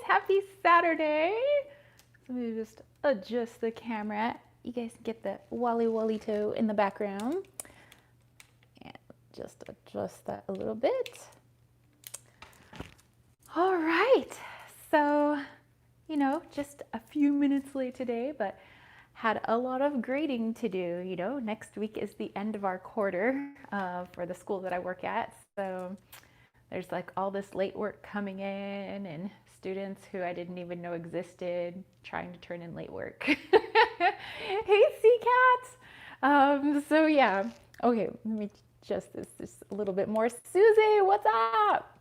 Happy Saturday. So let me just adjust the camera. You guys get the Wally Wally toe in the background. And just adjust that a little bit. All right. So, just a few minutes late today, but had a lot of grading to do. Next week is the end of our quarter for the school that I work at. So there's like all this late work coming in and students who I didn't even know existed trying to turn in late work. Hey, Sea Cat. So yeah. Okay, let me adjust this just a little bit more. Susie, what's up?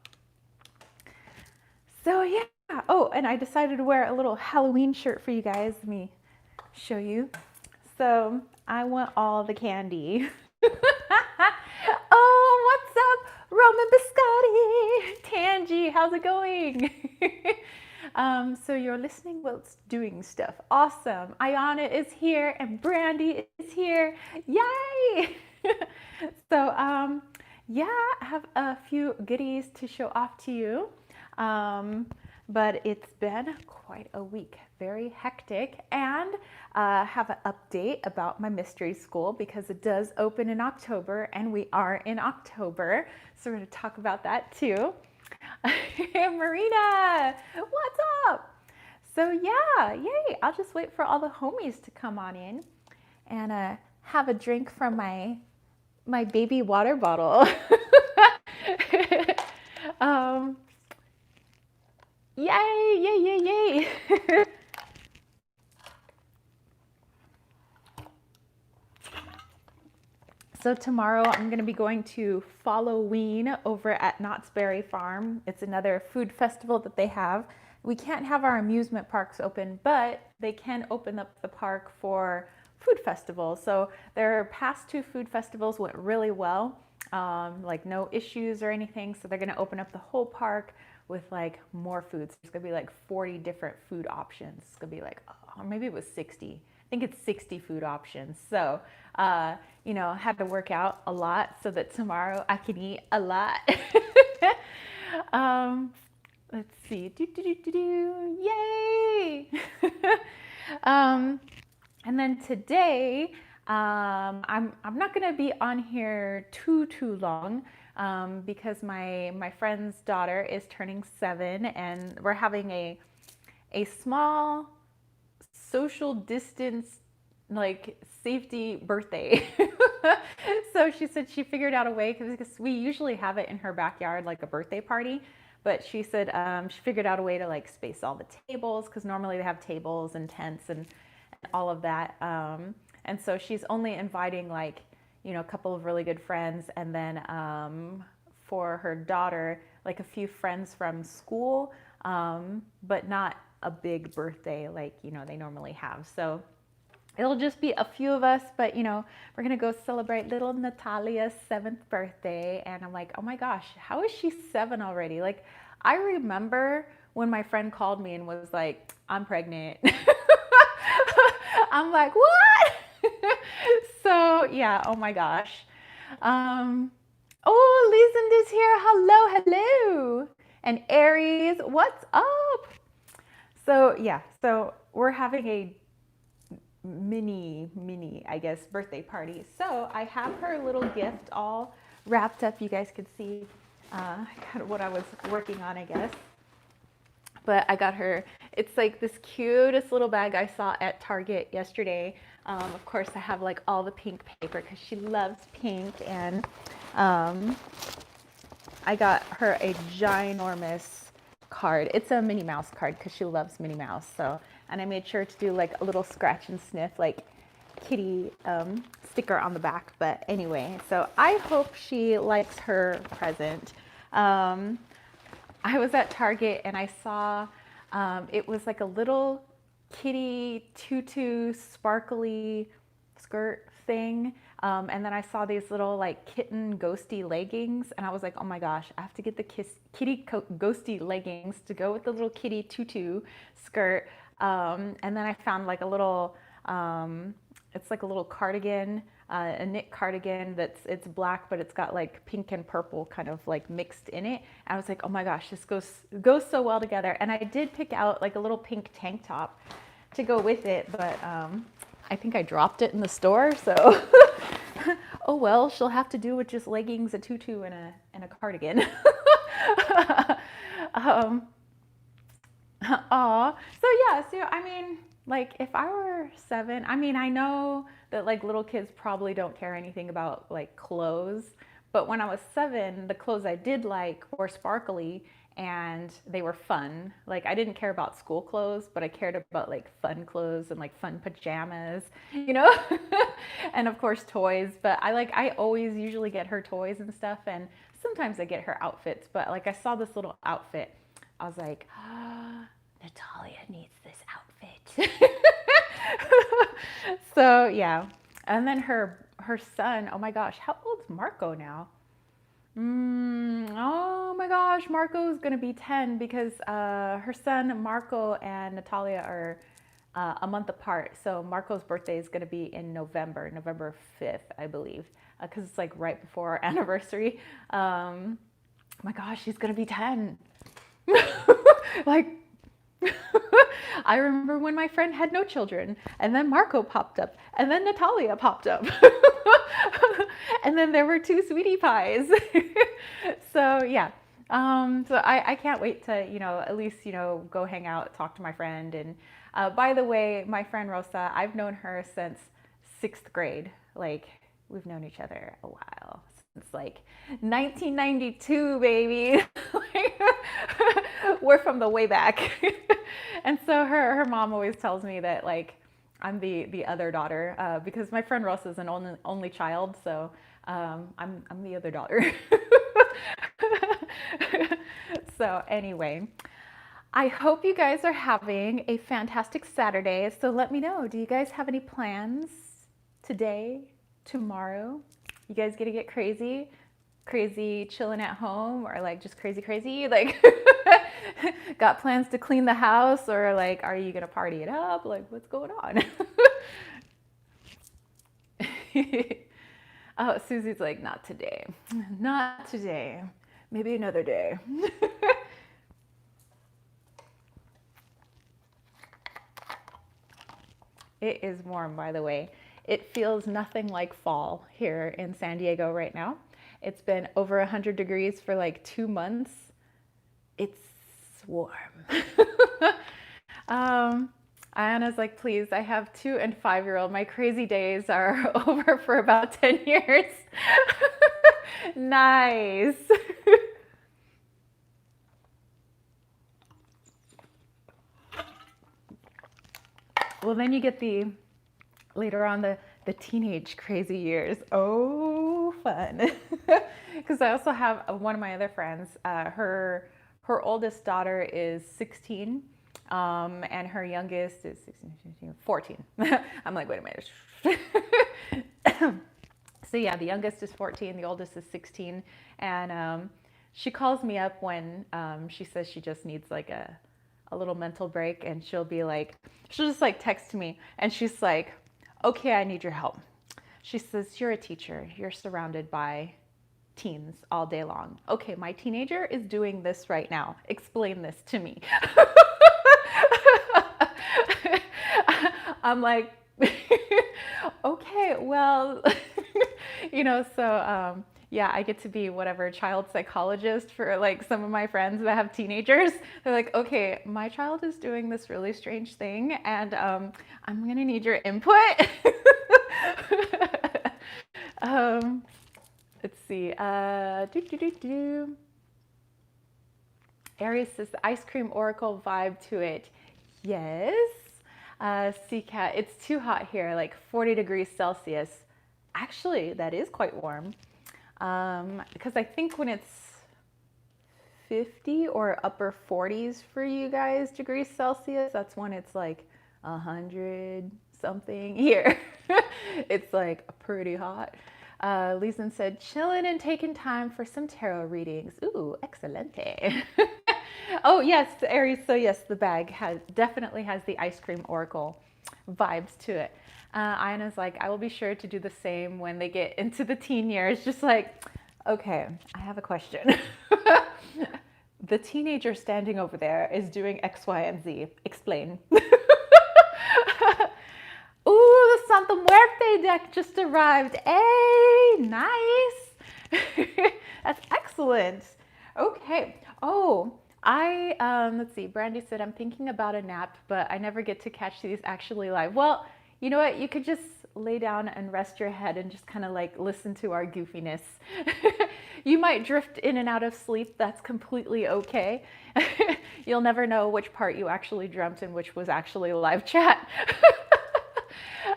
So yeah. Oh, and I decided to wear a little Halloween shirt for you guys. Let me show you. So I want all the candy. Oh, what's up, Roman Biscotti? Tangi, how's it going? So you're listening while it's doing stuff. Awesome. Ayana is here and Brandy is here. Yay! So yeah, I have a few goodies to show off to you. But it's been quite a week, very hectic, and have an update about my mystery school because it does open in October and we are in October. So we're going to talk about that too. Marina, what's up? So yeah, yay. I'll just wait for all the homies to come on in and have a drink from my baby water bottle. Yay, yay, yay, yay. So tomorrow I'm going to be going to Folloween over at Knott's Berry Farm. It's another food festival that they have. We can't have our amusement parks open, but they can open up the park for food festivals. So their past two food festivals went really well, like no issues or anything. So they're going to open up the whole park with like more foods. There's gonna be like 40 different food options. It's gonna be like, or maybe it was 60. I think it's 60 food options. So, had to work out a lot so that tomorrow I can eat a lot. Let's see. Yay! And then today, I'm not gonna be on here too long. Because my friend's daughter is turning 7 and we're having a small social distance like safety birthday. So she said she figured out a way because we usually have it in her backyard like a birthday party, but she said she figured out a way to like space all the tables because normally they have tables and tents and all of that, and so she's only inviting like a couple of really good friends, and then for her daughter, like a few friends from school, but not a big birthday like they normally have. So it'll just be a few of us, but we're gonna go celebrate little Natalia's 7th birthday, and I'm like, oh my gosh, how is she 7 already? Like, I remember when my friend called me and was like, I'm pregnant. I'm like, what? So yeah, oh my gosh. Oh, Lizenda's here. Hello, hello. And Aries, what's up? So yeah, so we're having a mini, I guess, birthday party. So I have her little gift all wrapped up. You guys could see kind of what I was working on, I guess. But I got her, it's like this cutest little bag I saw at Target yesterday. Of course, I have like all the pink paper because she loves pink. And I got her a ginormous card. It's a Minnie Mouse card because she loves Minnie Mouse. So, and I made sure to do like a little scratch and sniff, like kitty sticker on the back. But anyway, so I hope she likes her present. I was at Target and I saw it was like a little kitty tutu sparkly skirt thing. And then I saw these little like kitten ghosty leggings and I was like, oh my gosh, I have to get the kitty ghosty leggings to go with the little kitty tutu skirt. And then I found like a little, it's like a little cardigan a knit cardigan it's black, but it's got like pink and purple kind of like mixed in it. I was like, oh my gosh, this goes so well together. And I did pick out like a little pink tank top to go with it, but I think I dropped it in the store, so oh well, she'll have to do with just leggings, a tutu, and a cardigan. Aw. So yeah, so I mean, like if I were 7, I mean, I know that like little kids probably don't care anything about like clothes, but when I was 7, the clothes I did like were sparkly and they were fun. Like I didn't care about school clothes, but I cared about like fun clothes and like fun pajamas, you know? And of course toys, but I always usually get her toys and stuff, and sometimes I get her outfits, but like I saw this little outfit. I was like, oh, Natalia needs this outfit. So yeah. And then her son, oh my gosh, how old's Marco now? Oh my gosh, Marco's gonna be 10 because her son Marco and Natalia are a month apart. So Marco's birthday is gonna be in November 5th, I believe, because it's like right before our anniversary. Oh my gosh, she's gonna be 10. Like, I remember when my friend had no children, and then Marco popped up, and then Natalia popped up. And then there were 2 sweetie pies. So yeah. So I can't wait to, at least, go hang out, talk to my friend. And by the way, my friend Rosa, I've known her since 6th grade. Like, we've known each other a while. It's like 1992, baby. We're from the way back. And so her mom always tells me that like I'm the other daughter because my friend Ross is an only child, so I'm the other daughter. So anyway, I hope you guys are having a fantastic Saturday. So let me know, do you guys have any plans today, tomorrow? You guys gonna get crazy chilling at home, or like just crazy like got plans to clean the house, or like are you gonna party it up? Like what's going on? Oh, Susie's like, not today, maybe another day. It is warm, by the way. It feels nothing like fall here in San Diego right now. It's been over 100 degrees for like 2 months. It's warm. Ayana's like, please, I have 2 and 5-year-old. My crazy days are over for about 10 years. Nice. Well, then you get later on the teenage crazy years. Oh, fun. Because I also have one of my other friends, her oldest daughter is 16, and her youngest is 14. I'm like, wait a minute. So yeah, the youngest is 14, the oldest is 16, and she calls me up when she says she just needs like a little mental break, and she'll just like text me, and she's like, okay, I need your help. She says, you're a teacher, you're surrounded by teens all day long. Okay, my teenager is doing this right now. Explain this to me. I'm like, okay, well, so yeah, I get to be whatever child psychologist for like some of my friends that have teenagers. They're like, okay, my child is doing this really strange thing, and I'm gonna need your input. Let's see. Aries says the ice cream oracle vibe to it. Yes. CCAT, it's too hot here, like 40 degrees Celsius. Actually, that is quite warm. Because I think when it's 50 or upper 40s for you guys degrees Celsius, that's when it's like 100 something here. It's like pretty hot. Leeson said, chilling and taking time for some tarot readings. Ooh, excelente. Oh yes, Aries. So yes, the bag definitely has the ice cream oracle vibes to it. Ayana's like, I will be sure to do the same when they get into the teen years. Just like, okay, I have a question. The teenager standing over there is doing X, Y, and Z. Explain. Ooh, the Santa Muerte deck just arrived. Hey, nice. That's excellent. Okay. Oh, let's see. Brandy said, I'm thinking about a nap, but I never get to catch these actually live. Well, you know what? You could just lay down and rest your head and just kind of like listen to our goofiness. You might drift in and out of sleep. That's completely okay. You'll never know which part you actually dreamt and which was actually a live chat.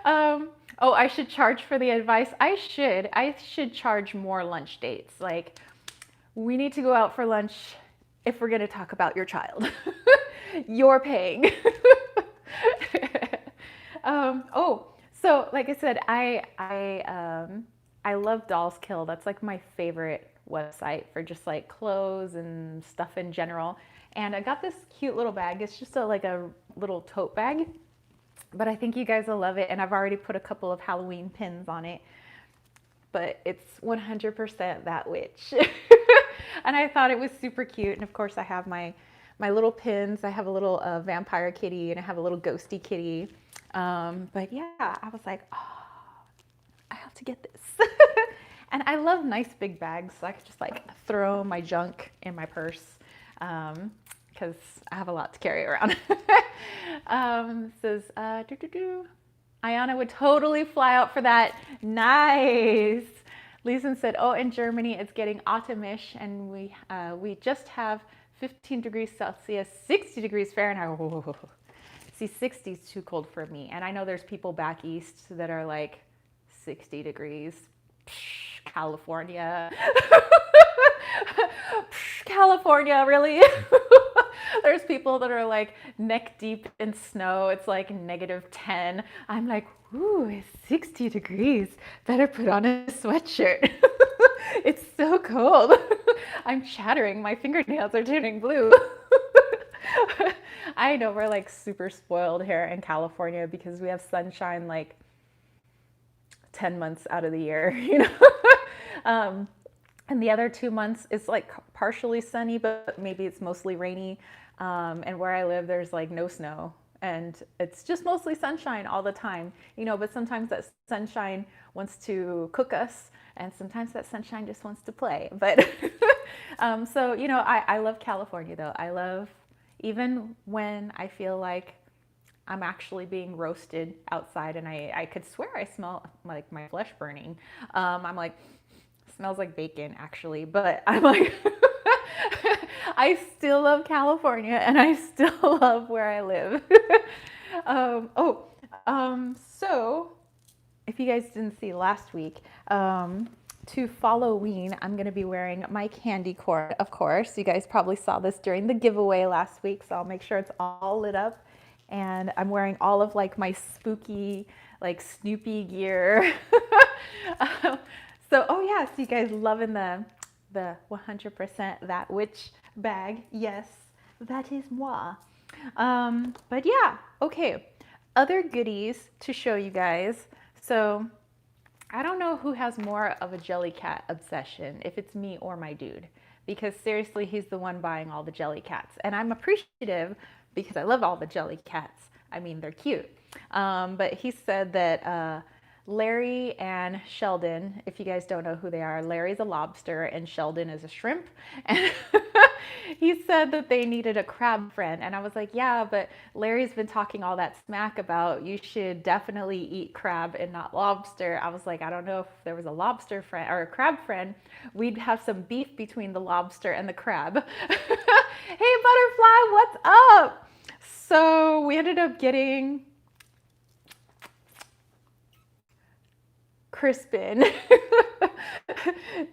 Oh, I should charge for the advice. I should charge more lunch dates. Like, we need to go out for lunch if we're going to talk about your child. You're paying. Oh, so like I said, I love Dolls Kill. That's like my favorite website for just like clothes and stuff in general. And I got this cute little bag. It's just like a little tote bag, but I think you guys will love it. And I've already put a couple of Halloween pins on it, but it's 100% that witch. And I thought it was super cute. And of course I have my little pins. I have a little vampire kitty and I have a little ghosty kitty. But yeah, I was like, oh, I have to get this. And I love nice big bags, so I could just like throw my junk in my purse because I have a lot to carry around. Says, Ayana would totally fly out for that. Nice. Leeson said, oh, in Germany it's getting autumnish and we just have 15 degrees Celsius, 60 degrees Fahrenheit. Oh. See, 60 is too cold for me. And I know there's people back east that are like 60 degrees. Psh, California. Psh, California, really? There's people that are like neck deep in snow. It's like -10. I'm like, ooh, it's 60 degrees. Better put on a sweatshirt. It's so cold. I'm chattering. My fingernails are turning blue. I know we're like super spoiled here in California because we have sunshine like 10 months out of the year, you know. And the other 2 months is like partially sunny, but maybe it's mostly rainy. And where I live, there's like no snow and it's just mostly sunshine all the time, you know, but sometimes that sunshine wants to cook us and sometimes that sunshine just wants to play. But so, you know, I love California though. I love, even when I feel like I'm actually being roasted outside and I could swear I smell like my flesh burning. I'm like, smells like bacon actually, but I'm like, I still love California and I still love where I live. So if you guys didn't see last week, to Halloween, I'm going to be wearing my candy corn, of course. You guys probably saw this during the giveaway last week, so I'll make sure it's all lit up. And I'm wearing all of like my spooky, like Snoopy gear. So, oh yes, you guys loving the 100% that witch bag. Yes, that is moi. But yeah, okay. Other goodies to show you guys. So I don't know who has more of a Jellycat obsession, if it's me or my dude, because seriously, he's the one buying all the Jellycats. And I'm appreciative because I love all the Jellycats. I mean, they're cute. But he said that Larry and Sheldon, if you guys don't know who they are, Larry's a lobster and Sheldon is a shrimp. And he said that they needed a crab friend. And I was like, yeah, but Larry's been talking all that smack about you should definitely eat crab and not lobster. I was like, I don't know if there was a lobster friend or a crab friend, we'd have some beef between the lobster and the crab. Hey, Butterfly, what's up? So we ended up getting Crispin.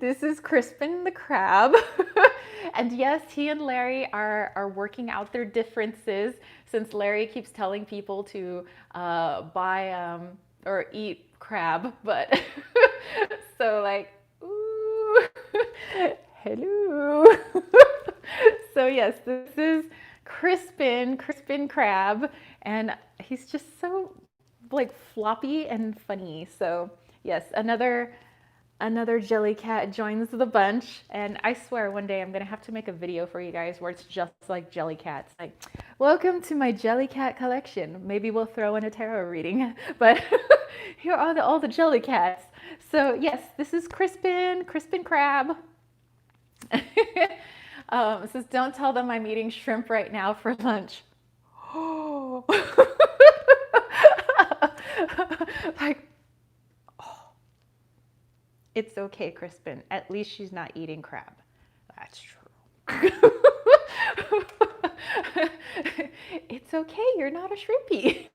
This is Crispin the crab. And yes, he and Larry are working out their differences since Larry keeps telling people to buy or eat crab. But so like, ooh, hello. So yes, this is Crispin crab, and he's just so like floppy and funny. So yes, another jelly cat joins the bunch, and I swear one day I'm gonna have to make a video for you guys where it's just like jelly cats. Like, welcome to my jelly cat collection. Maybe we'll throw in a tarot reading, but here are all the jelly cats. So yes, this is Crispin crab. It says, don't tell them I'm eating shrimp right now for lunch. Oh, like, oh, it's okay, Crispin. At least she's not eating crab. That's true. It's okay, you're not a shrimpy.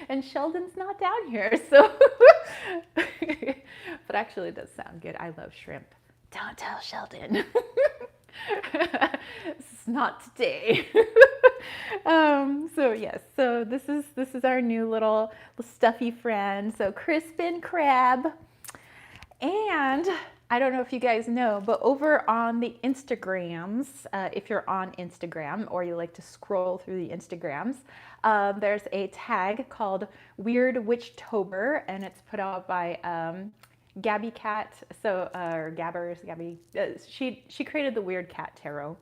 And Sheldon's not down here, so. But actually, it does sound good. I love shrimp. Don't tell Sheldon. This is not today. So yes, so this is our new little stuffy friend. So Crispin crab. And I don't know if you guys know, but over on the Instagrams, if you're on Instagram or you like to scroll through the Instagrams, there's a tag called Weird Witchtober, and it's put out by Gabby Cat. So or Gabbers, Gabby. She created the Weird Cat Tarot.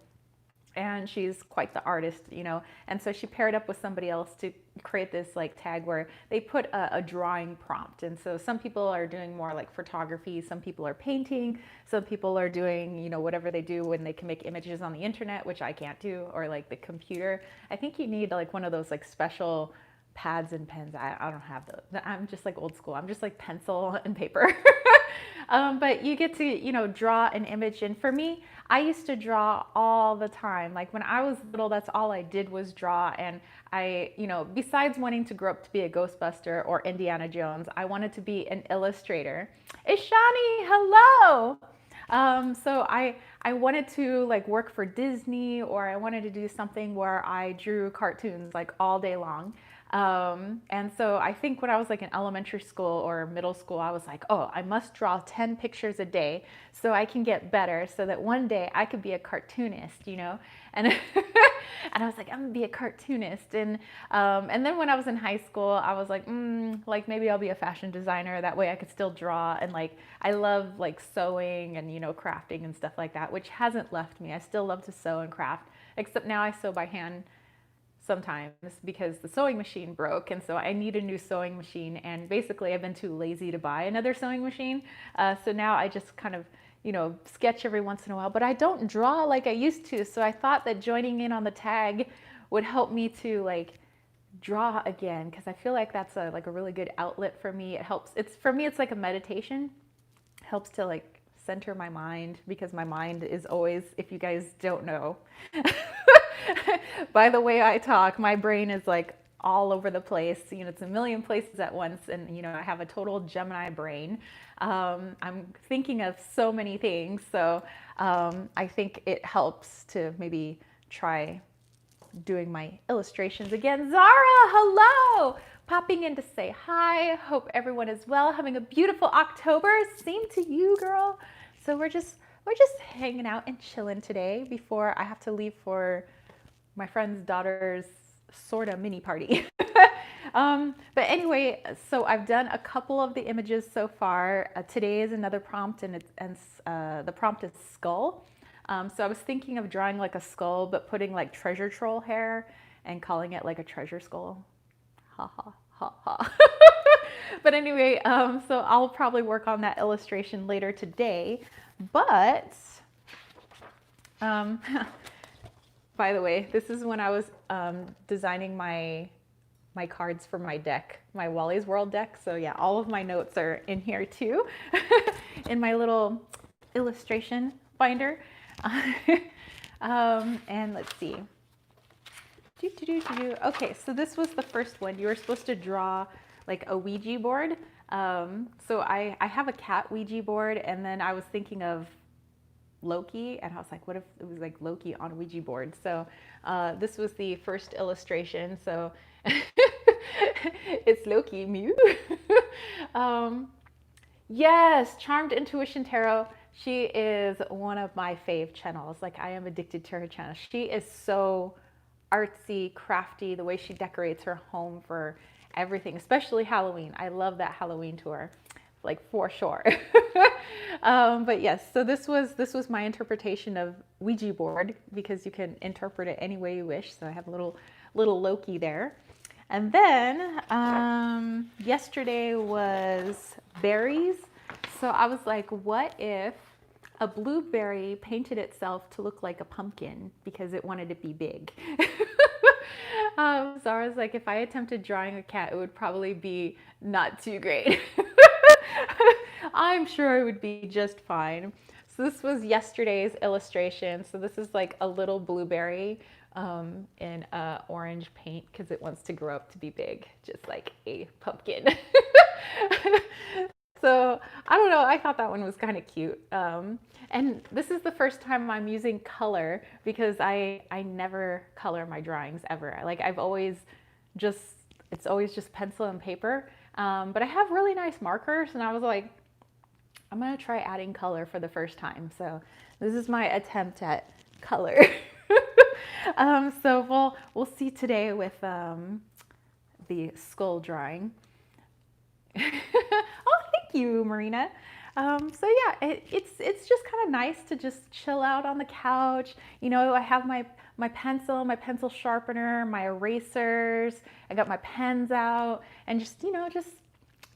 And she's quite the artist, you know, and so she paired up with somebody else to create this like tag where they put a drawing prompt. And so some people are doing more like photography, some people are painting, some people are doing, you know, whatever they do when they can make images on the internet, which I can't do, or like the computer. I think you need like one of those like special pads and pens. I don't have those. I'm just like old school. I'm just like pencil and paper. But you get to, you know, draw an image. And for me, I used to draw all the time. Like when I was little, that's all I did was draw. And I, you know, besides wanting to grow up to be a Ghostbuster or Indiana Jones, I wanted to be an illustrator. Ishani, hello. So I wanted to like work for Disney, or I wanted to do something where I drew cartoons like all day long. And so I think when I was like in elementary school or middle school, I was like, oh, I must draw 10 pictures a day so I can get better, so that one day I could be a cartoonist, you know? And, and I was like, I'm gonna be a cartoonist. And then when I was in high school, I was like maybe I'll be a fashion designer. That way I could still draw. And like, I love like sewing and, you know, crafting and stuff like that, which hasn't left me. I still love to sew and craft, except now I sew by hand sometimes because the sewing machine broke, and so I need a new sewing machine, and basically I've been too lazy to buy another sewing machine, so now I just kind of, you know, sketch every once in a while, but I don't draw like I used to. So I thought that joining in on the tag would help me to like draw again, because I feel like that's like a really good outlet for me. It helps, it's for me, it's like a meditation. It helps to like center my mind, because my mind is always, if you guys don't know, by the way I talk, my brain is like all over the place. You know, it's a million places at once, and you know, I have a total Gemini brain. I'm thinking of so many things, so I think it helps to maybe try doing my illustrations again. Zara, hello! Popping in to say hi. Hope everyone is well, having a beautiful October. Same to you, girl. So we're just hanging out and chilling today before I have to leave for my friend's daughter's sort of mini party. But anyway, so I've done a couple of the images so far. Today is another prompt, and the prompt is skull. So I was thinking of drawing like a skull, but putting like treasure troll hair and calling it like a treasure skull. Ha ha ha ha. But anyway, so I'll probably work on that illustration later today. But by the way, this is when I was designing my cards for my deck, my Wally's World deck. So yeah, all of my notes are in here too, in my little illustration binder. And let's see. Okay, so this was the first one. You were supposed to draw like a Ouija board. So I have a cat Ouija board, and then I was thinking of Loki, and I was like, what if it was like Loki on Ouija board? So this was the first illustration. So it's Loki, Mew. Yes, Charmed Intuition Tarot. She is one of my fave channels. Like, I am addicted to her channel. She is so artsy, crafty, the way she decorates her home for everything, especially Halloween. I love that Halloween tour, like for sure. But yes, so this was my interpretation of Ouija board, because you can interpret it any way you wish. So I have a little Loki there. And then yesterday was berries. So I was like, what if a blueberry painted itself to look like a pumpkin because it wanted to be big? So I was like, if I attempted drawing a cat, it would probably be not too great. I'm sure it would be just fine. So this was yesterday's illustration. So this is like a little blueberry in orange paint because it wants to grow up to be big, just like a pumpkin. So I don't know, I thought that one was kind of cute. And this is the first time I'm using color, because I never color my drawings ever. Like I've always just, it's always just pencil and paper. But I have really nice markers, and I was like, I'm gonna try adding color for the first time. So this is my attempt at color. So we'll see today with the skull drawing. Oh, thank you, Marina. So yeah, it's just kind of nice to just chill out on the couch. You know, I have my pencil sharpener, my erasers. I got my pens out, and just, you know, just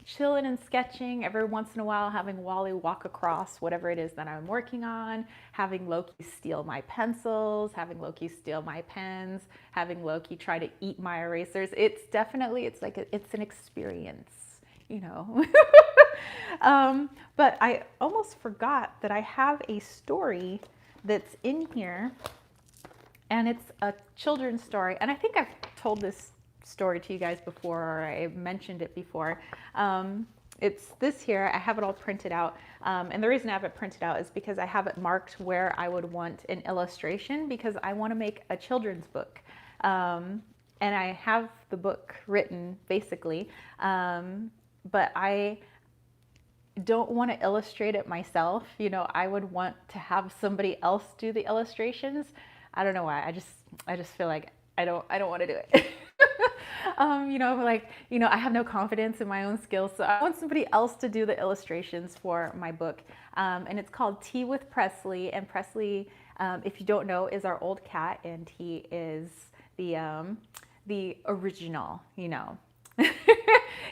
chilling and sketching. Every once in a while, having Wally walk across whatever it is that I'm working on, having Loki steal my pencils, having Loki steal my pens, having Loki try to eat my erasers. It's definitely, it's like it's an experience, you know. But I almost forgot that I have a story that's in here, and it's a children's story. And I think I've told this story to you guys before, or I mentioned it before. It's this here. I have it all printed out. And the reason I have it printed out is because I have it marked where I would want an illustration, because I want to make a children's book. And I have the book written basically, but I don't want to illustrate it myself. You know, I would want to have somebody else do the illustrations. I don't know why. I just feel like I don't want to do it. You know, like, you know, I have no confidence in my own skills, so I want somebody else to do the illustrations for my book. And it's called Tea with Presley. And Presley, if you don't know, is our old cat, and he is the original, you know.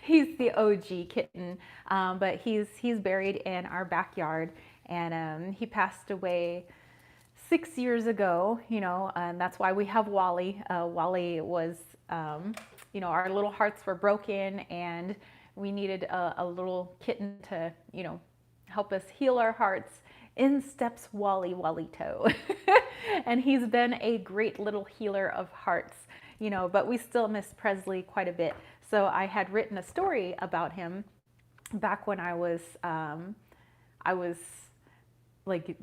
He's the OG kitten, but he's buried in our backyard, and he passed away 6 years ago, you know, and that's why we have Wally. Wally was, you know, our little hearts were broken, and we needed a little kitten to, you know, help us heal our hearts. In steps Wally, Wally-to. And he's been a great little healer of hearts, you know, but we still miss Presley quite a bit. So I had written a story about him back when I was like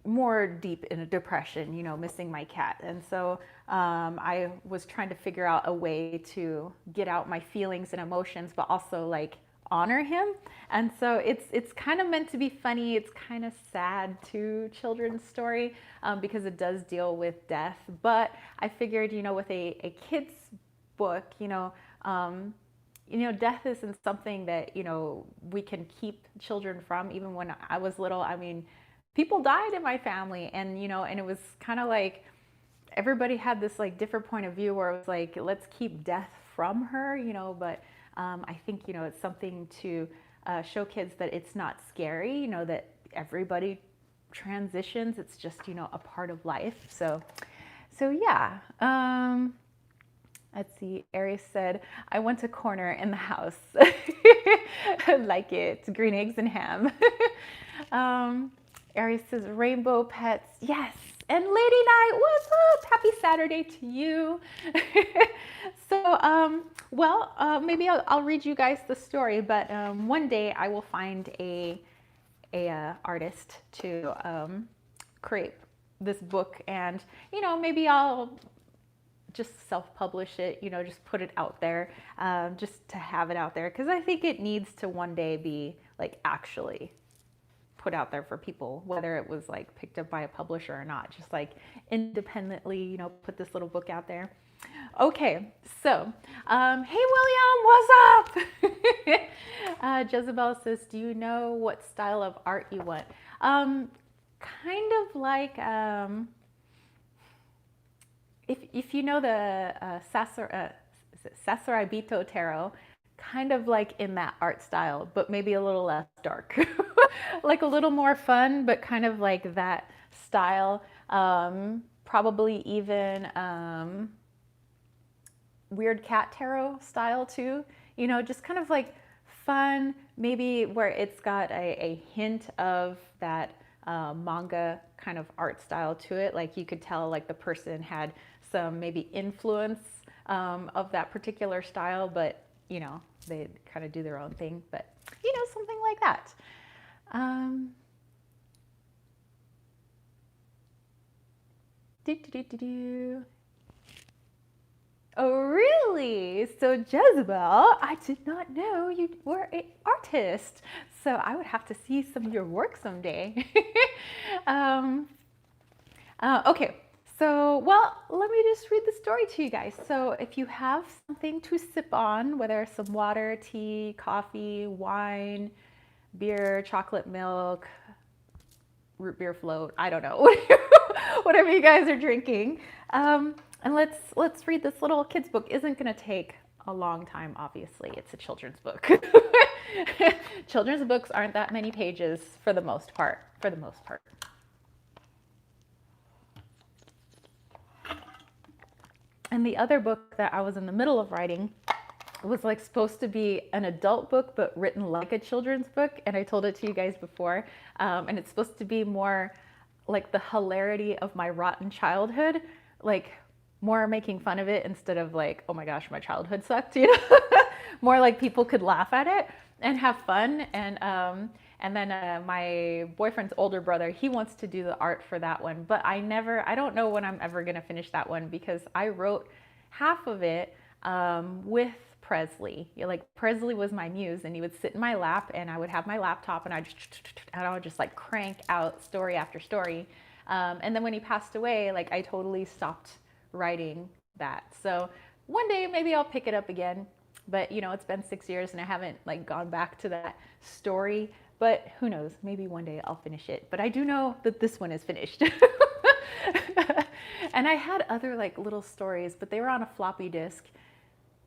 more deep in a depression, you know, missing my cat. And so I was trying to figure out a way to get out my feelings and emotions, but also like honor him. And so it's kind of meant to be funny. It's kind of sad too, children's story, because it does deal with death. But I figured, you know, with a kid's book, you know, death isn't something that, you know, we can keep children from. Even when I was little, I mean, people died in my family, and, you know, and it was kind of like everybody had this like different point of view where it was like, let's keep death from her, you know. But I think, you know, it's something to show kids that it's not scary, you know, that everybody transitions. It's just, you know, a part of life. So yeah. Let's see, Aries said, I want a corner in the house. Like it, green eggs and ham. Aries says, rainbow pets, yes. And Lady Night, what's up? Happy Saturday to you. So, maybe I'll read you guys the story, but one day I will find a artist to create this book, and, you know, maybe I'll just self-publish it, you know, just put it out there, just to have it out there, because I think it needs to one day be like actually put out there for people, whether it was like picked up by a publisher or not, just like independently, you know, put this little book out there. Okay, so, hey William, what's up? Jezebel says, do you know what style of art you want? Kind of like, if you know the Sasurabito tarot, kind of like in that art style, but maybe a little less dark. Like a little more fun, but kind of like that style. Probably even Weird Cat Tarot style too. You know, just kind of like fun, maybe where it's got a hint of that manga kind of art style to it. Like you could tell like the person had some maybe influence of that particular style, but you know, they kind of do their own thing, but you know, something like that. Oh, really? So Jezebel, I did not know you were an artist. So I would have to see some of your work someday. Okay, so, well, let me just read the story to you guys. So if you have something to sip on, whether it's some water, tea, coffee, wine, beer, chocolate milk, root beer float, I don't know, whatever you guys are drinking. And let's read this little kid's book. Isn't going to take a long time, obviously. It's a children's book. Children's books aren't that many pages for the most part, And the other book that I was in the middle of writing was like supposed to be an adult book, but written like a children's book. And I told it to you guys before. And it's supposed to be more like the hilarity of my rotten childhood, like more making fun of it instead of like, oh my gosh, my childhood sucked, you know, more like people could laugh at it and have fun. And then my boyfriend's older brother, he wants to do the art for that one, but I don't know when I'm ever gonna finish that one because I wrote half of it with Presley. Like Presley was my muse, and he would sit in my lap, and I would have my laptop, and I would just like crank out story after story. And then when he passed away, like I totally stopped writing that. So one day maybe I'll pick it up again, but you know, it's been 6 years and I haven't like gone back to that story. But who knows? Maybe one day I'll finish it. But I do know that this one is finished. And I had other like little stories, but they were on a floppy disk.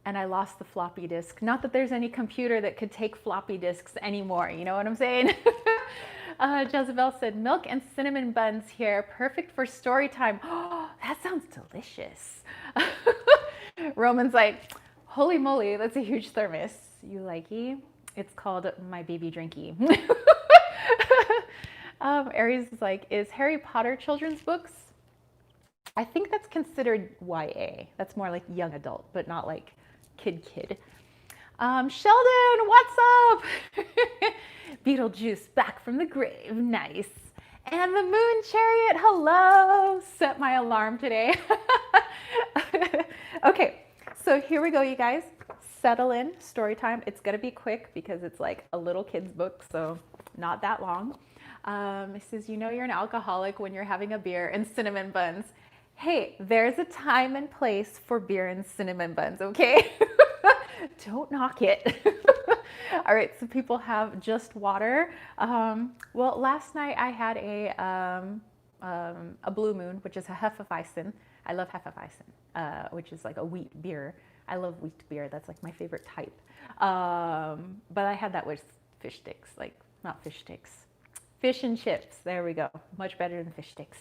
And I lost the floppy disk. Not that there's any computer that could take floppy disks anymore. You know what I'm saying? Jezebel said, milk and cinnamon buns here. Perfect for story time. Oh, that sounds delicious. Roman's like, holy moly, that's a huge thermos. You likey? It's called my baby drinky. Aries is like, is Harry Potter children's books? I think that's considered YA. That's more like young adult, but not like kid. Sheldon, what's up? Beetlejuice back from the grave, nice. And the moon chariot, hello. Set my alarm today. Okay, so here we go, you guys. Settle in, story time. It's gonna be quick because it's like a little kid's book, so not that long. It says, you know you're an alcoholic when you're having a beer and cinnamon buns. Hey, there's a time and place for beer and cinnamon buns, okay? Don't knock it. All right, so people have just water. Well, last night I had a Blue Moon, which is a Hefeweizen. I love Hefeweizen, which is like a wheat beer. I love wheat beer. That's like my favorite type. But I had that with fish sticks, like not fish sticks. Fish and chips, there we go. Much better than fish sticks.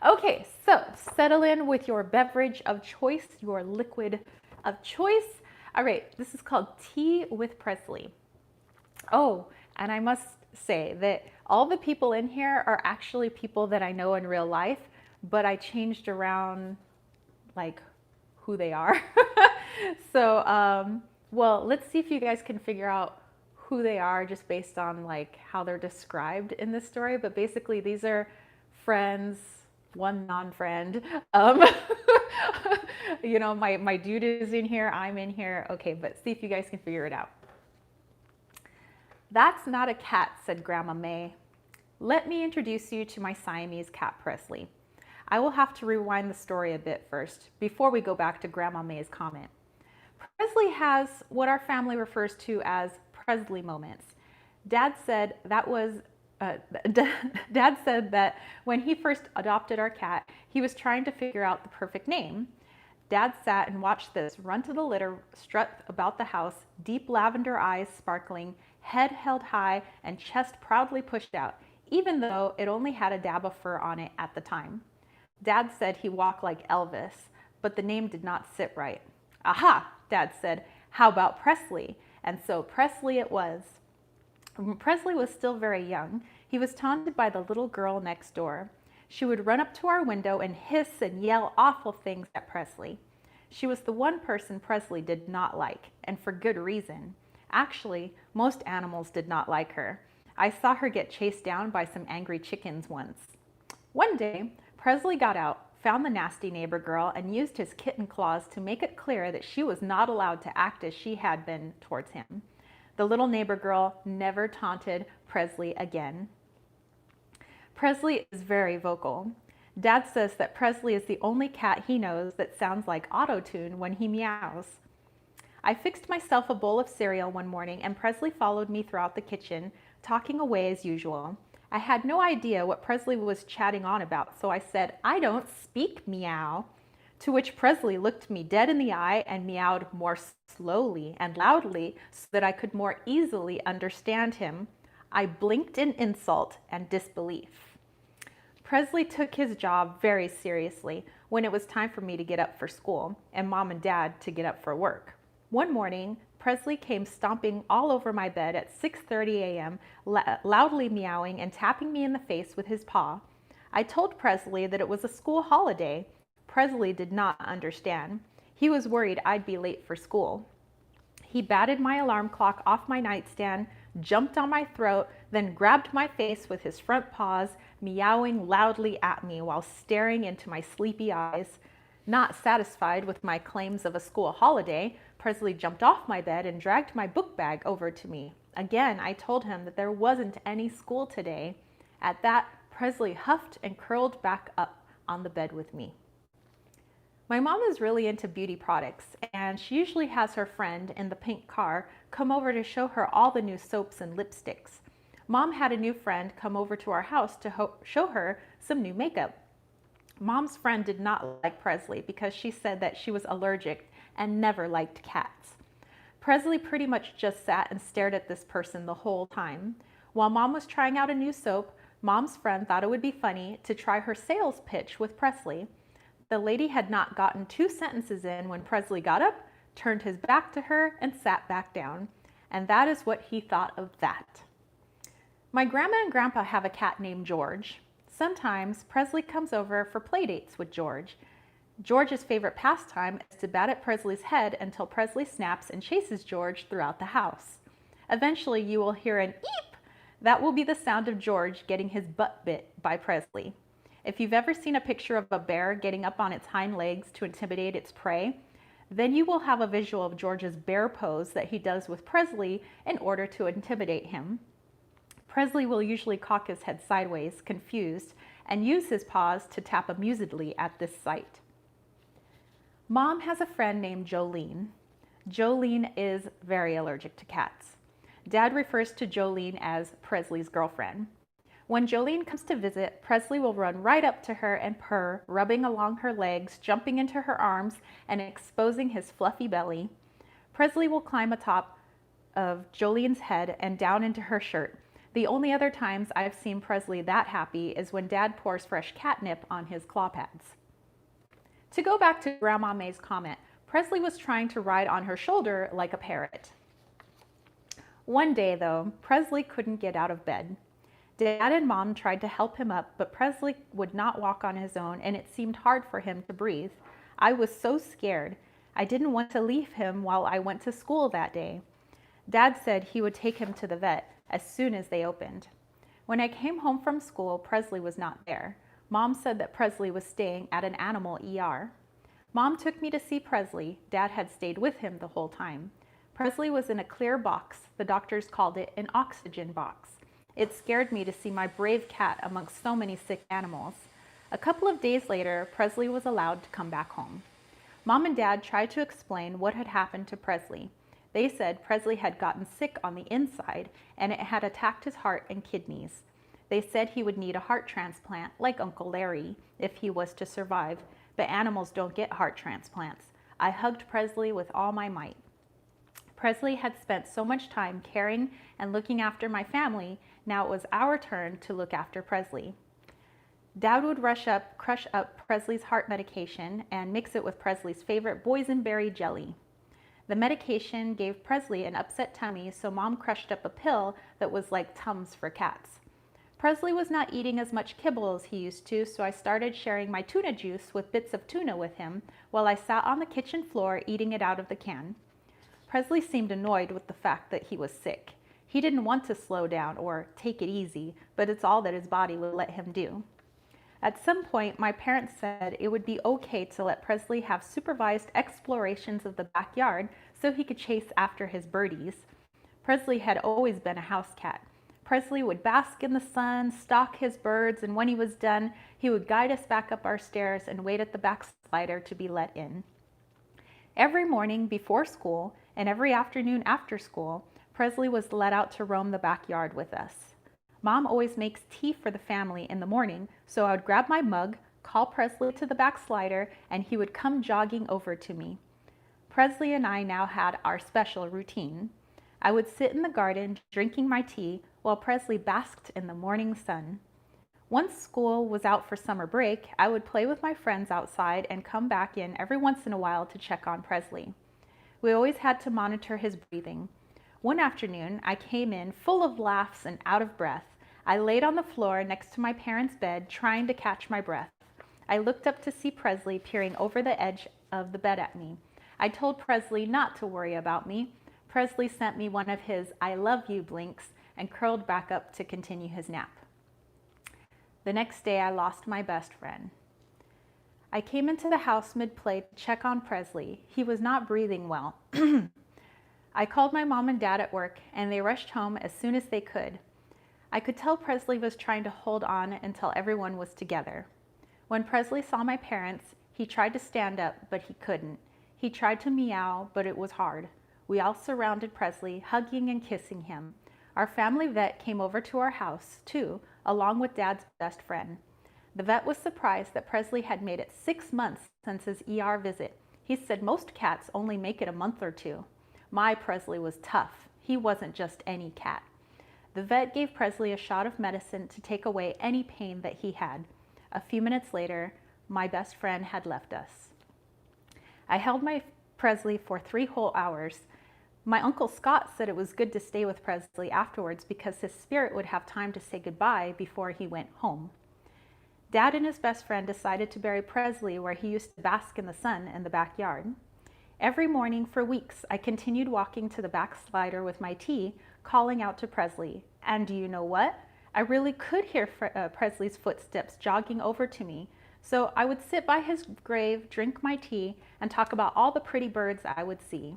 Okay, so settle in with your beverage of choice, your liquid of choice. All right, this is called Tea with Presley. Oh, and I must say that all the people in here are actually people that I know in real life, but I changed around like who they are. So, well, let's see if you guys can figure out who they are just based on like how they're described in this story. But basically these are friends, one non-friend. You know, my dude is in here, I'm in here. Okay, but see if you guys can figure it out. That's not a cat, said Grandma May. Let me introduce you to my Siamese cat, Presley. I will have to rewind the story a bit first before we go back to Grandma May's comment. Presley has what our family refers to as Presley moments. Dad said that was Dad said that when he first adopted our cat, he was trying to figure out the perfect name. Dad sat and watched this run to the litter, strut about the house, deep lavender eyes sparkling, head held high, and chest proudly pushed out, even though it only had a dab of fur on it at the time. Dad said he walked like Elvis, but the name did not sit right. Aha, Dad said, how about Presley? And so Presley it was. When Presley was still very young, he was taunted by the little girl next door. She would run up to our window and hiss and yell awful things at Presley. She was the one person Presley did not like, and for good reason. Actually, most animals did not like her. I saw her get chased down by some angry chickens once. One day, Presley got out, found the nasty neighbor girl, and used his kitten claws to make it clear that she was not allowed to act as she had been towards him. The little neighbor girl never taunted Presley again. Presley is very vocal. Dad says that Presley is the only cat he knows that sounds like auto-tune when he meows. I fixed myself a bowl of cereal one morning and Presley followed me throughout the kitchen, talking away as usual. I had no idea what Presley was chatting on about, so I said, "I don't speak meow." To which Presley looked me dead in the eye and meowed more slowly and loudly so that I could more easily understand him. I blinked in insult and disbelief. Presley took his job very seriously when it was time for me to get up for school and Mom and Dad to get up for work. One morning, Presley came stomping all over my bed at 6:30 a.m., loudly meowing and tapping me in the face with his paw. I told Presley that it was a school holiday. Presley did not understand. He was worried I'd be late for school. He batted my alarm clock off my nightstand, jumped on my throat, then grabbed my face with his front paws, meowing loudly at me while staring into my sleepy eyes. Not satisfied with my claims of a school holiday, Presley jumped off my bed and dragged my book bag over to me. Again, I told him that there wasn't any school today. At that, Presley huffed and curled back up on the bed with me. My mom is really into beauty products, and she usually has her friend in the pink car come over to show her all the new soaps and lipsticks. Mom had a new friend come over to our house to show her some new makeup. Mom's friend did not like Presley because she said that she was allergic and never liked cats. Presley pretty much just sat and stared at this person the whole time. While Mom was trying out a new soap, Mom's friend thought it would be funny to try her sales pitch with Presley. The lady had not gotten 2 sentences in when Presley got up, turned his back to her, and sat back down. And that is what he thought of that. My grandma and grandpa have a cat named George. Sometimes Presley comes over for play dates with George. George's favorite pastime is to bat at Presley's head until Presley snaps and chases George throughout the house. Eventually you will hear an eep. That will be the sound of George getting his butt bit by Presley. If you've ever seen a picture of a bear getting up on its hind legs to intimidate its prey, then you will have a visual of George's bear pose that he does with Presley in order to intimidate him. Presley will usually cock his head sideways, confused, and use his paws to tap amusedly at this sight. Mom has a friend named Jolene. Jolene is very allergic to cats. Dad refers to Jolene as Presley's girlfriend. When Jolene comes to visit, Presley will run right up to her and purr, rubbing along her legs, jumping into her arms, and exposing his fluffy belly. Presley will climb atop of Jolene's head and down into her shirt. The only other times I've seen Presley that happy is when Dad pours fresh catnip on his claw pads. To go back to Grandma May's comment, Presley was trying to ride on her shoulder like a parrot. One day, though, Presley couldn't get out of bed. Dad and Mom tried to help him up, but Presley would not walk on his own, and it seemed hard for him to breathe. I was so scared. I didn't want to leave him while I went to school that day. Dad said he would take him to the vet as soon as they opened. When I came home from school, Presley was not there. Mom said that Presley was staying at an animal ER. Mom took me to see Presley. Dad had stayed with him the whole time. Presley was in a clear box. The doctors called it an oxygen box. It scared me to see my brave cat amongst so many sick animals. A couple of days later, Presley was allowed to come back home. Mom and Dad tried to explain what had happened to Presley. They said Presley had gotten sick on the inside and it had attacked his heart and kidneys. They said he would need a heart transplant, like Uncle Larry, if he was to survive, but animals don't get heart transplants. I hugged Presley with all my might. Presley had spent so much time caring and looking after my family, now it was our turn to look after Presley. Dad would crush up Presley's heart medication and mix it with Presley's favorite boysenberry jelly. The medication gave Presley an upset tummy, so Mom crushed up a pill that was like Tums for cats. Presley was not eating as much kibble as he used to, so I started sharing my tuna juice with bits of tuna with him while I sat on the kitchen floor eating it out of the can. Presley seemed annoyed with the fact that he was sick. He didn't want to slow down or take it easy, but it's all that his body would let him do. At some point, my parents said it would be okay to let Presley have supervised explorations of the backyard so he could chase after his birdies. Presley had always been a house cat. Presley would bask in the sun, stalk his birds, and when he was done, he would guide us back up our stairs and wait at the back slider to be let in. Every morning before school and every afternoon after school, Presley was let out to roam the backyard with us. Mom always makes tea for the family in the morning, so I would grab my mug, call Presley to the back slider, and he would come jogging over to me. Presley and I now had our special routine. I would sit in the garden drinking my tea while Presley basked in the morning sun. Once school was out for summer break, I would play with my friends outside and come back in every once in a while to check on Presley. We always had to monitor his breathing. One afternoon, I came in full of laughs and out of breath. I laid on the floor next to my parents' bed, trying to catch my breath. I looked up to see Presley peering over the edge of the bed at me. I told Presley not to worry about me. Presley sent me one of his "I love you" blinks and curled back up to continue his nap. The next day, I lost my best friend. I came into the house mid-play to check on Presley. He was not breathing well. I called my mom and dad at work, and they rushed home as soon as they could. I could tell Presley was trying to hold on until everyone was together. When Presley saw my parents, he tried to stand up, but he couldn't. He tried to meow, but it was hard. We all surrounded Presley, hugging and kissing him. Our family vet came over to our house, too, along with Dad's best friend. The vet was surprised that Presley had made it 6 months since his ER visit. He said most cats only make it a month or two. My Presley was tough. He wasn't just any cat. The vet gave Presley a shot of medicine to take away any pain that he had. A few minutes later, my best friend had left us. I held my Presley for 3 whole hours. My Uncle Scott said it was good to stay with Presley afterwards because his spirit would have time to say goodbye before he went home. Dad and his best friend decided to bury Presley where he used to bask in the sun in the backyard. Every morning for weeks, I continued walking to the back slider with my tea, calling out to Presley. And do you know what? I really could hear Presley's footsteps jogging over to me. So I would sit by his grave, drink my tea, and talk about all the pretty birds I would see.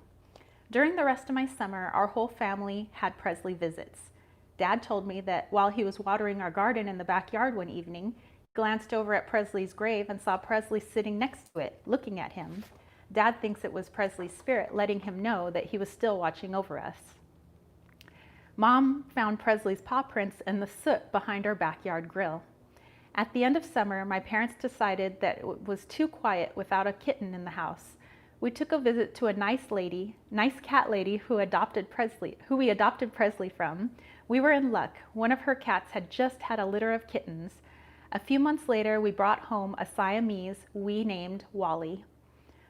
During the rest of my summer, our whole family had Presley visits. Dad told me that while he was watering our garden in the backyard one evening, he glanced over at Presley's grave and saw Presley sitting next to it, looking at him. Dad thinks it was Presley's spirit letting him know that he was still watching over us. Mom found Presley's paw prints in the soot behind our backyard grill. At the end of summer, my parents decided that it was too quiet without a kitten in the house. We took a visit to a nice cat lady who we adopted Presley from. We were in luck. One of her cats had just had a litter of kittens. A few months later, we brought home a Siamese we named Wally.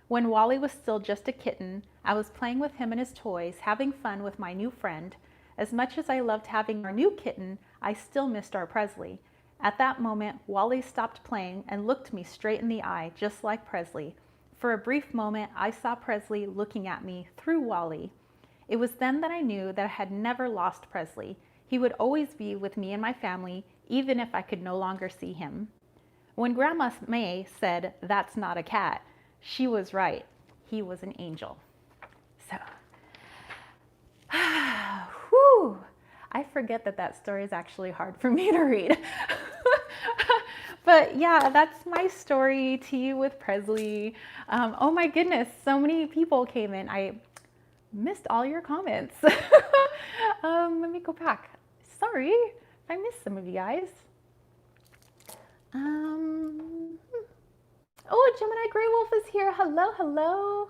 When Wally was still just a kitten, I was playing with him and his toys, having fun with my new friend. As much as I loved having our new kitten, I still missed our Presley. At that moment, Wally stopped playing and looked me straight in the eye, just like Presley. For a brief moment, I saw Presley looking at me through Wally. It was then that I knew that I had never lost Presley. He would always be with me and my family, even if I could no longer see him. When Grandma May said, "That's not a cat," she was right. He was an angel. So, whew, I forget that that story is actually hard for me to read. But yeah, that's my story, Tea with Presley. Oh my goodness, so many people came in. I missed all your comments. Let me go back. Sorry if I missed some of you guys. Oh, Gemini Grey Wolf is here. Hello, hello.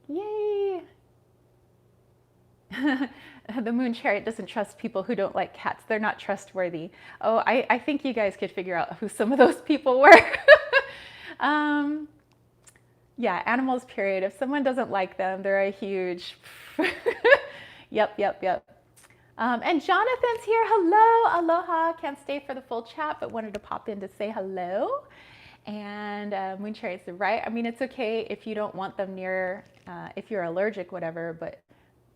Yay. The Moon Chariot doesn't trust people who don't like cats. They're not trustworthy. Oh, I think you guys could figure out who some of those people were. Yeah, animals, period. If someone doesn't like them, they're a huge... Yep. And Jonathan's here. Hello, aloha. Can't stay for the full chat, but wanted to pop in to say hello. And Moon Chariot said, right? I mean, it's okay if you don't want them near, if you're allergic, whatever, but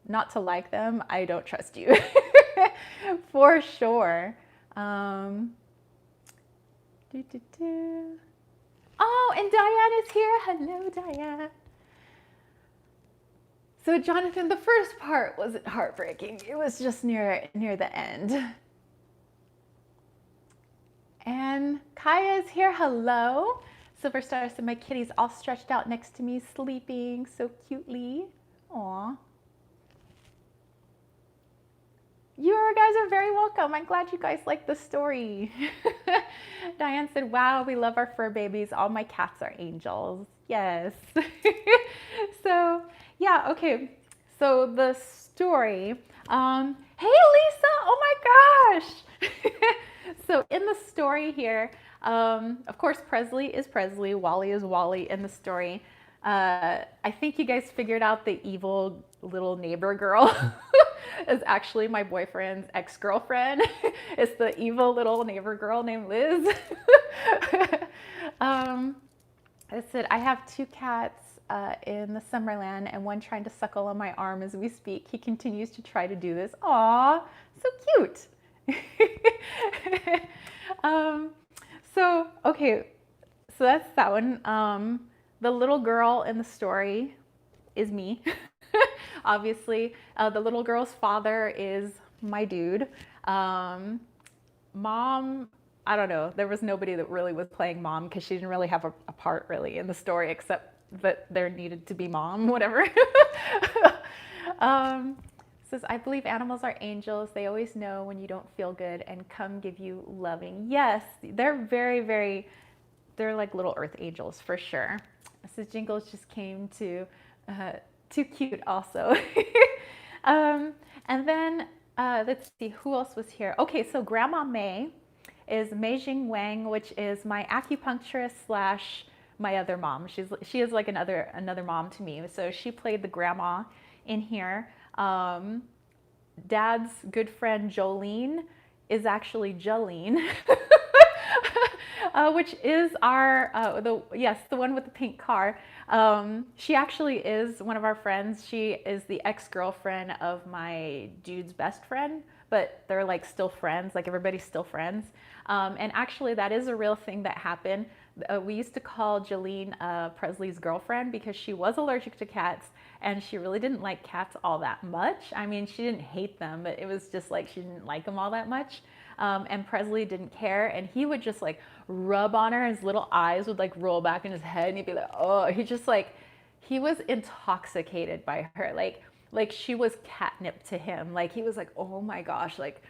not to like them, I don't trust you. For sure. Oh, and Diane is here. Hello, Diane. So Jonathan, the first part wasn't heartbreaking. It was just near the end. And Kaya's here. Hello. Silver Star said, my kitty's all stretched out next to me, sleeping so cutely. Aw. You guys are very welcome. I'm glad you guys like the story. Diane said, wow, we love our fur babies. All my cats are angels. Yes. So, yeah, okay. So the story, hey, Lisa, oh my gosh. So in the story here, of course, Presley is Presley, Wally is Wally in the story. I think you guys figured out the evil little neighbor girl is actually my boyfriend's ex-girlfriend. It's the evil little neighbor girl named Liz. I said, I have 2 cats in the Summerland and one trying to suckle on my arm as we speak. He continues to try to do this. Aw, so cute. Okay, so that's that one. The little girl in the story is me. Obviously, the little girl's father is my dude. Mom, I don't know. There was nobody that really was playing mom because she didn't really have a part really in the story except that there needed to be mom, whatever. Says, I believe animals are angels. They always know when you don't feel good and come give you loving. Yes, they're very, they're like little earth angels for sure. Says, Jingles just came to, too cute also. And then let's see, who else was here? Okay, so Grandma May is Mei Jing Wang, which is my acupuncturist slash my other mom. She is like another mom to me. So she played the grandma in here. Dad's good friend Jolene is actually Jolene, which is our the one with the pink car. She actually is one of our friends. She is the ex-girlfriend of my dude's best friend, but they're like still friends, like everybody's still friends. And actually that is a real thing that happened. We used to call Jolene Presley's girlfriend because she was allergic to cats and she really didn't like cats all that much. I mean, she didn't hate them, but it was just like she didn't like them all that much. And Presley didn't care, and he would just like rub on her. His little eyes would like roll back in his head and he'd be like, oh, he was intoxicated by her. Like she was catnip to him. Like he was like, oh my gosh, like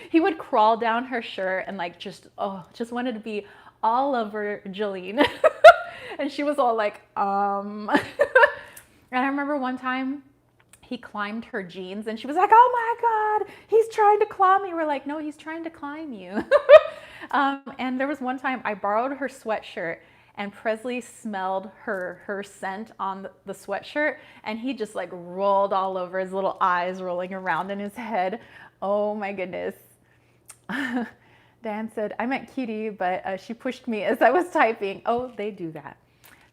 he would crawl down her shirt and like just wanted to be all over Jolene. And she was all like, And I remember one time he climbed her jeans and she was like, oh my God, he's trying to claw me. We're like, no, he's trying to climb you. And there was one time I borrowed her sweatshirt and Presley smelled her scent on the sweatshirt and he just like rolled all over, his little eyes rolling around in his head. Oh my goodness. Dan said, I meant cutie, but she pushed me as I was typing. Oh, they do that.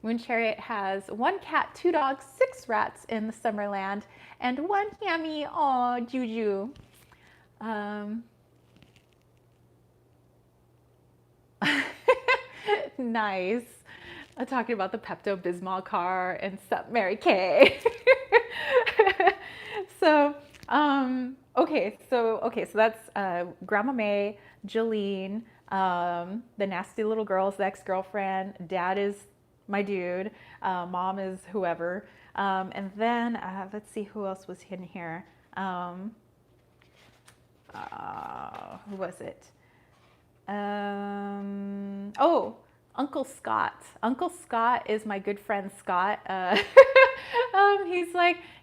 Moon Chariot has 1 cat, 2 dogs, 6 rats in the Summerland, and 1 hammy. Aw, Juju. Nice. talking about the Pepto-Bismol car and sup Mary Kay. So, so that's Grandma May, Jolene, the nasty little girl's the ex-girlfriend. Dad is my dude. Mom is whoever. And then let's see who else was in here. Who was it? Oh, Uncle Scott. Uncle Scott is my good friend Scott.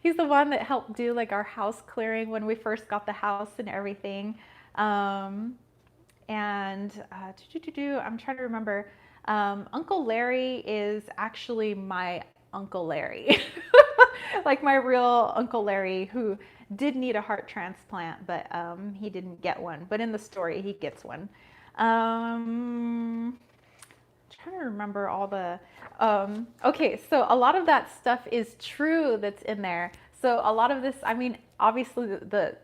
He's the one that helped do like our house clearing when we first got the house and everything. I'm trying to remember. Uncle Larry is actually my Uncle Larry, like my real Uncle Larry, who did need a heart transplant, but he didn't get one. But in the story, he gets one. Trying to remember all the. Okay, so a lot of that stuff is true that's in there. So a lot of this, I mean, obviously the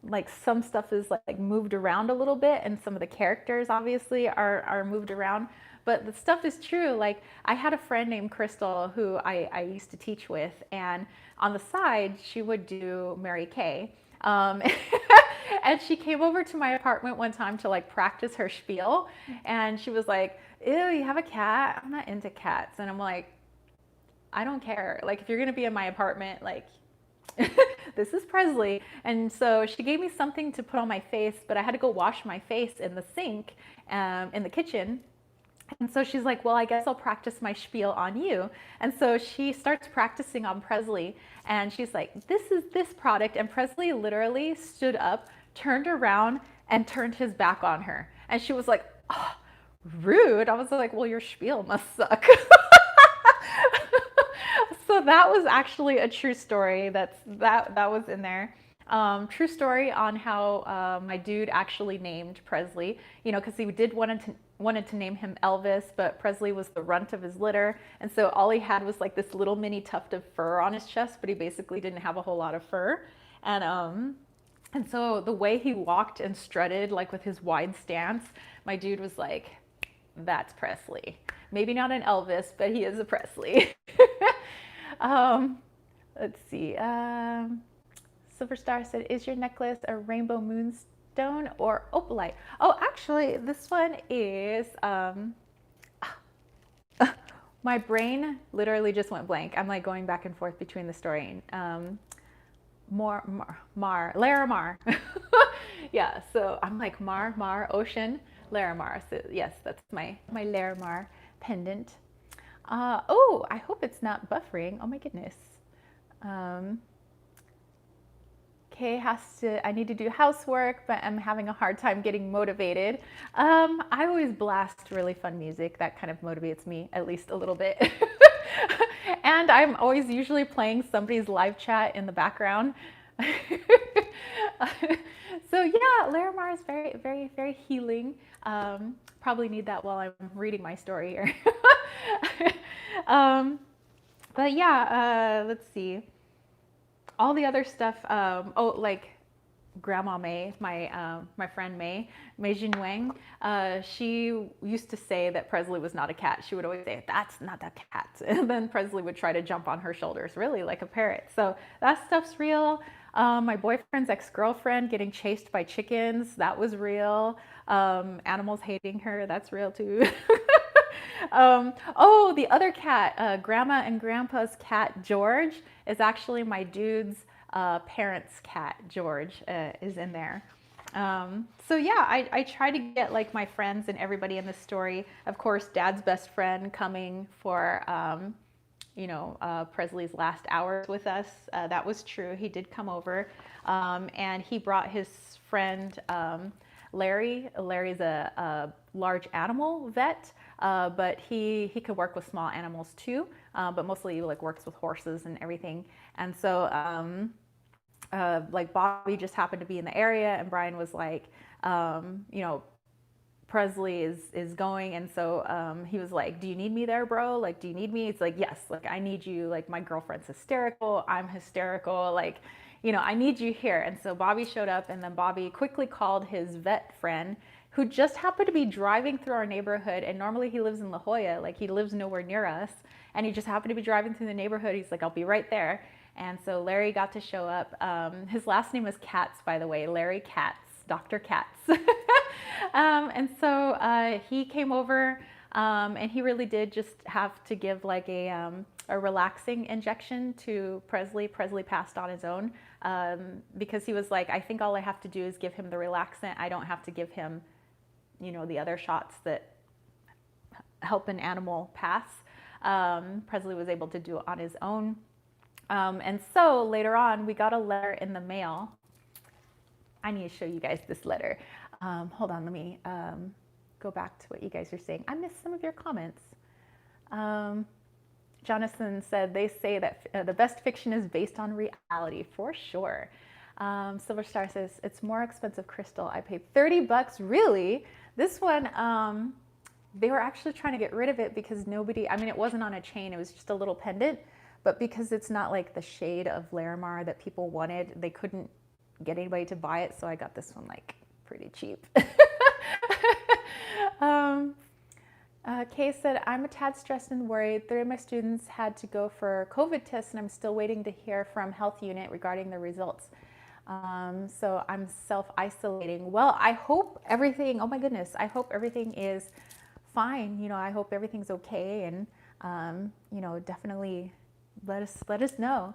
like some stuff is like moved around a little bit, and some of the characters obviously are moved around, but the stuff is true. Like I had a friend named Crystal who I used to teach with, and on the side she would do Mary Kay. And she came over to my apartment one time to like practice her spiel, and she was like, ew, you have a cat? I'm not into cats. And I'm like, I don't care. Like if you're gonna be in my apartment, like this is Presley. And so she gave me something to put on my face, but I had to go wash my face in the sink in the kitchen. And so she's like, well, I guess I'll practice my spiel on you. And so she starts practicing on Presley, and she's like, this is this product. And Presley literally stood up, turned around, and turned his back on her. And she was like, oh, rude. I was like, well, your spiel must suck. So that was actually a true story. That was in there. True story on how my dude actually named Presley. You know, because he wanted to name him Elvis, but Presley was the runt of his litter, and so all he had was like this little mini tuft of fur on his chest, but he basically didn't have a whole lot of fur. And so the way he walked and strutted, like with his wide stance, my dude was like, that's Presley. Maybe not an Elvis, but he is a Presley. Let's see. Silver Star said, is your necklace a rainbow moonstone or opalite? Oh, actually, this one is, my brain literally just went blank. I'm like going back and forth between the story. Larimar. Yeah, so I'm like Mar, ocean, Larimar. So yes, that's my Larimar pendant. Oh, I hope it's not buffering. Oh my goodness. Kay I need to do housework, but I'm having a hard time getting motivated. I always blast really fun music. That kind of motivates me at least a little bit. And I'm always usually playing somebody's live chat in the background. So yeah, Larimar is very, very, very healing. Probably need that while I'm reading my story here. But yeah, let's see. All the other stuff, like Grandma May, my friend May Jinwang, she used to say that Presley was not a cat. She would always say, that's not a cat. And then Presley would try to jump on her shoulders, really like a parrot. So that stuff's real. My boyfriend's ex-girlfriend getting chased by chickens, that was real. Animals hating her, that's real too. Oh, the other cat, Grandma and Grandpa's cat, George, is actually my dude's parents' cat, George, is in there. So yeah, I try to get like my friends and everybody in the story. Of course, Dad's best friend coming for, Presley's last hours with us. That was true. He did come over, and he brought his friend, Larry. Larry's a large animal vet, but he could work with small animals too, but mostly he like works with horses and everything. And so like Bobby just happened to be in the area, and Brian was like, Presley is going, and so he was like, do you need me there, bro? Like, do you need me? It's like, yes, like I need you. Like my girlfriend's hysterical, I'm hysterical, like, I need you here. And so Bobby showed up, and then Bobby quickly called his vet friend, who just happened to be driving through our neighborhood. And normally he lives in La Jolla, like he lives nowhere near us. And he just happened to be driving through the neighborhood. He's like, I'll be right there. And so Larry got to show up. His last name is Katz, by the way, Larry Katz, Dr. Katz. And so he came over, and he really did just have to give like a relaxing injection to Presley. Presley passed on his own, because he was like, I think all I have to do is give him the relaxant. I don't have to give him, the other shots that help an animal pass. Presley was able to do it on his own. And so later on, we got a letter in the mail. I need to show you guys this letter. Hold on, let me go back to what you guys are saying. I missed some of your comments. Jonathan said, they say that the best fiction is based on reality, for sure. Silver Star says, it's more expensive crystal. I paid $30, really? This one, they were actually trying to get rid of it because it wasn't on a chain, it was just a little pendant. But because it's not like the shade of Larimar that people wanted, they couldn't get anybody to buy it, so I got this one like pretty cheap. Kay said, I'm a tad stressed and worried. 3 of my students had to go for COVID tests, and I'm still waiting to hear from health unit regarding the results. So I'm self-isolating. Well, I hope everything, oh my goodness, I hope everything is fine. I hope everything's okay, and definitely let us know.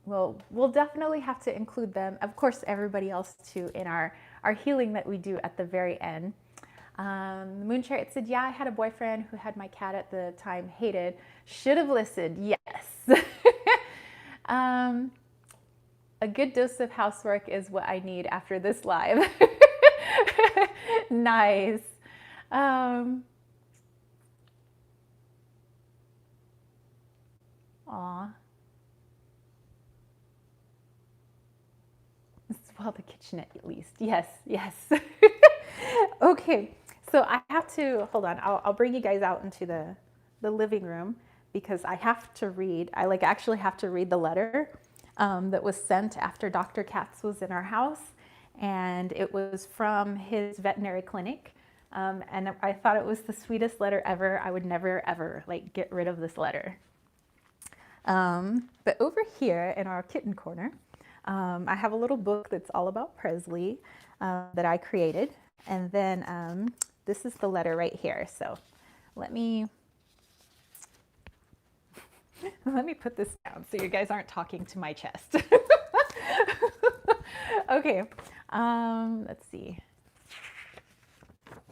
We'll definitely have to include them, of course, everybody else too, in our healing that we do at the very end. Moon Chariot said, yeah, I had a boyfriend who had my cat at the time, hated, should have listened, yes. A good dose of housework is what I need after this live. Nice. Aw. Well, the kitchenette at least. Yes, yes. Okay, so I have to, hold on, I'll bring you guys out into the living room because I have to read, I actually have to read the letter that was sent after Dr. Katz was in our house, and it was from his veterinary clinic. And I thought it was the sweetest letter ever. I would never ever get rid of this letter. But over here in our kitten corner, I have a little book that's all about Presley that I created. And then this is the letter right here. So let me put this down so you guys aren't talking to my chest. Okay, let's see.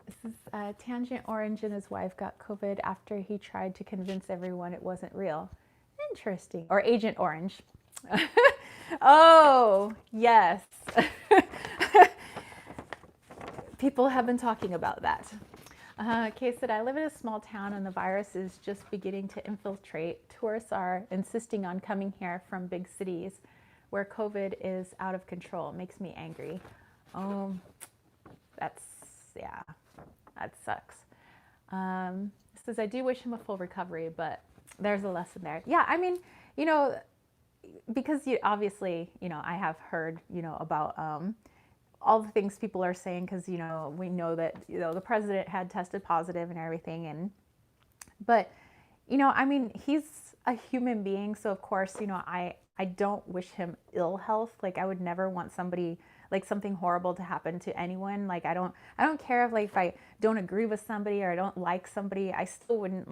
This is Tangent Orange and his wife got COVID after he tried to convince everyone it wasn't real. Interesting. Or Agent Orange. Oh, yes. People have been talking about that. Kay said, I live in a small town and the virus is just beginning to infiltrate. Tourists are insisting on coming here from big cities where COVID is out of control. It makes me angry. Oh, yeah, that sucks. Says, I do wish him a full recovery, but there's a lesson there. Yeah, I mean, because obviously, I have heard, about all the things people are saying, because, we know that, the president had tested positive and everything. But, I mean, he's a human being. So of course, I don't wish him ill health. I would never want somebody, something horrible to happen to anyone. I don't care if I don't agree with somebody or I don't like somebody, I still wouldn't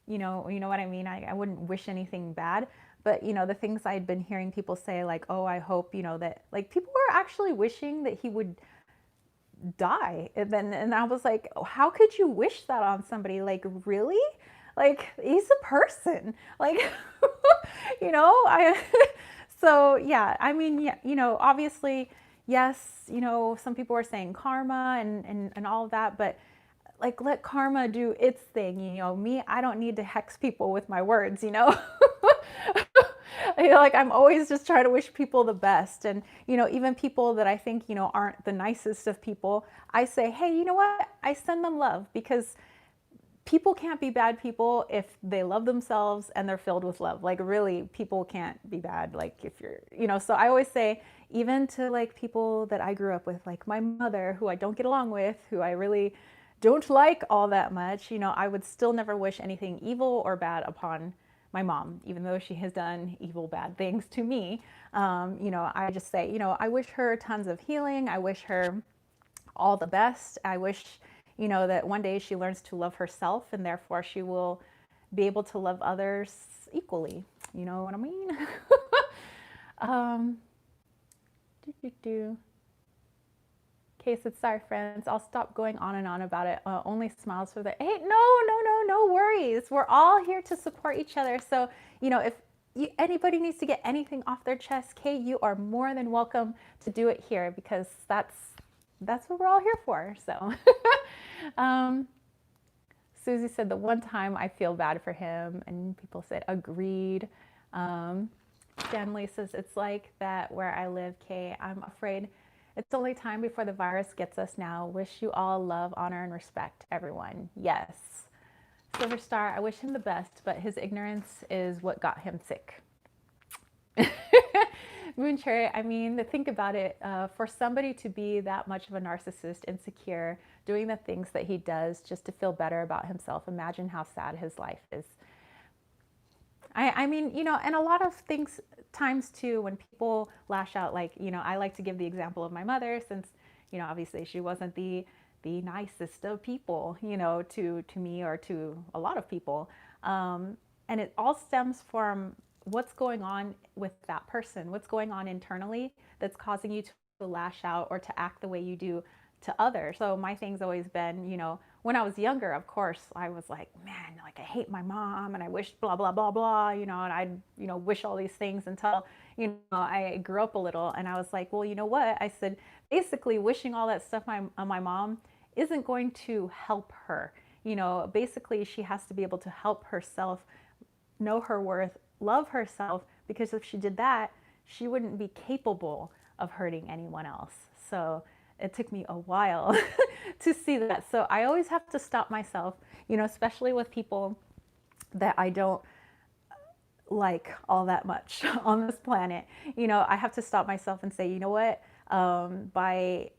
you know what I mean? I wouldn't wish anything bad. But, the things I'd been hearing people say, oh, I hope, that, people were actually wishing that he would die. And I was like, oh, how could you wish that on somebody? Really? He's a person. So, yeah, I mean, yeah, obviously, yes, some people are saying karma and all of that, but let karma do its thing. Me, I don't need to hex people with my words, I'm always just trying to wish people the best. And, even people that I think, aren't the nicest of people, I say, hey, you know what? I send them love, because people can't be bad people if they love themselves and they're filled with love. Really, people can't be bad. If you're, so I always say, even to like people that I grew up with, like my mother, who I don't get along with, who I really don't like all that much, I would still never wish anything evil or bad upon my mom, even though she has done evil, bad things to me. I just say, I wish her tons of healing. I wish her all the best. I wish, that one day she learns to love herself and therefore she will be able to love others equally. You know what I mean? um, do, do, do. Okay, so sorry, friends. I'll stop going on and on about it. Only smiles for the. Hey, no worries. We're all here to support each other. So, if anybody needs to get anything off their chest, Kay, you are more than welcome to do it here because that's what we're all here for. So, Susie said the one time I feel bad for him, and people said agreed. Stanley says it's like that where I live, Kay. I'm afraid it's only time before the virus gets us now. Wish you all love, honor, and respect, everyone. Yes. Silver Star, I wish him the best, but his ignorance is what got him sick. Mooncherry, I mean, think about it. For somebody to be that much of a narcissist, insecure, doing the things that he does just to feel better about himself, imagine how sad his life is. I mean, and a lot of times too, when people lash out, like, I like to give the example of my mother since, obviously she wasn't the nicest of people, to me or to a lot of people. And it all stems from what's going on with that person, what's going on internally that's causing you to lash out or to act the way you do to others. So my thing's always been, when I was younger, of course, I was like, man, like I hate my mom and I wish blah, blah, blah, blah, and I'd, wish all these things until, I grew up a little and I was like, well, you know what? I said, basically wishing all that stuff on my mom isn't going to help her. Basically she has to be able to help herself, know her worth, love herself, because if she did that, she wouldn't be capable of hurting anyone else. So it took me a while to see that. So I always have to stop myself, especially with people that I don't like all that much on this planet. I have to stop myself and say, you know what, I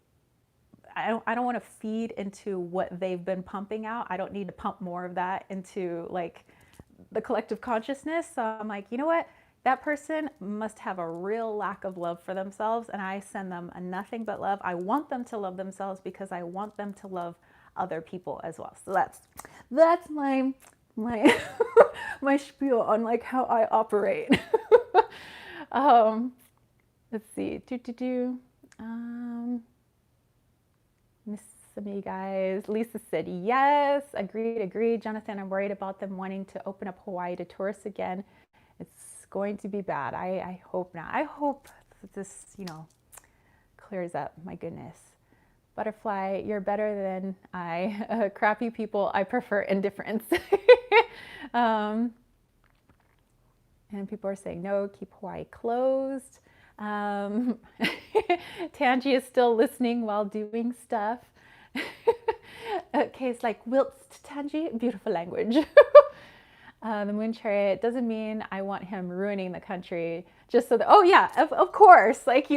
don't want to feed into what they've been pumping out. I don't need to pump more of that into like the collective consciousness. So I'm like, you know what? That person must have a real lack of love for themselves, and I send them a nothing but love. I want them to love themselves because I want them to love other people as well. So that's my my spiel on like how I operate. Let's see. Miss some of you guys. Lisa said yes. Agreed. Jonathan, I'm worried about them wanting to open up Hawaii to tourists again. It's going to be bad. I hope not. I hope that this, clears up. My goodness. Butterfly, you're better than I. Crappy people, I prefer indifference. And people are saying no, keep Hawaii closed. Tangi is still listening while doing stuff. Okay, it's like whilst Tangi, beautiful language. The moon chariot doesn't mean I want him ruining the country just so that, oh yeah, of course, like,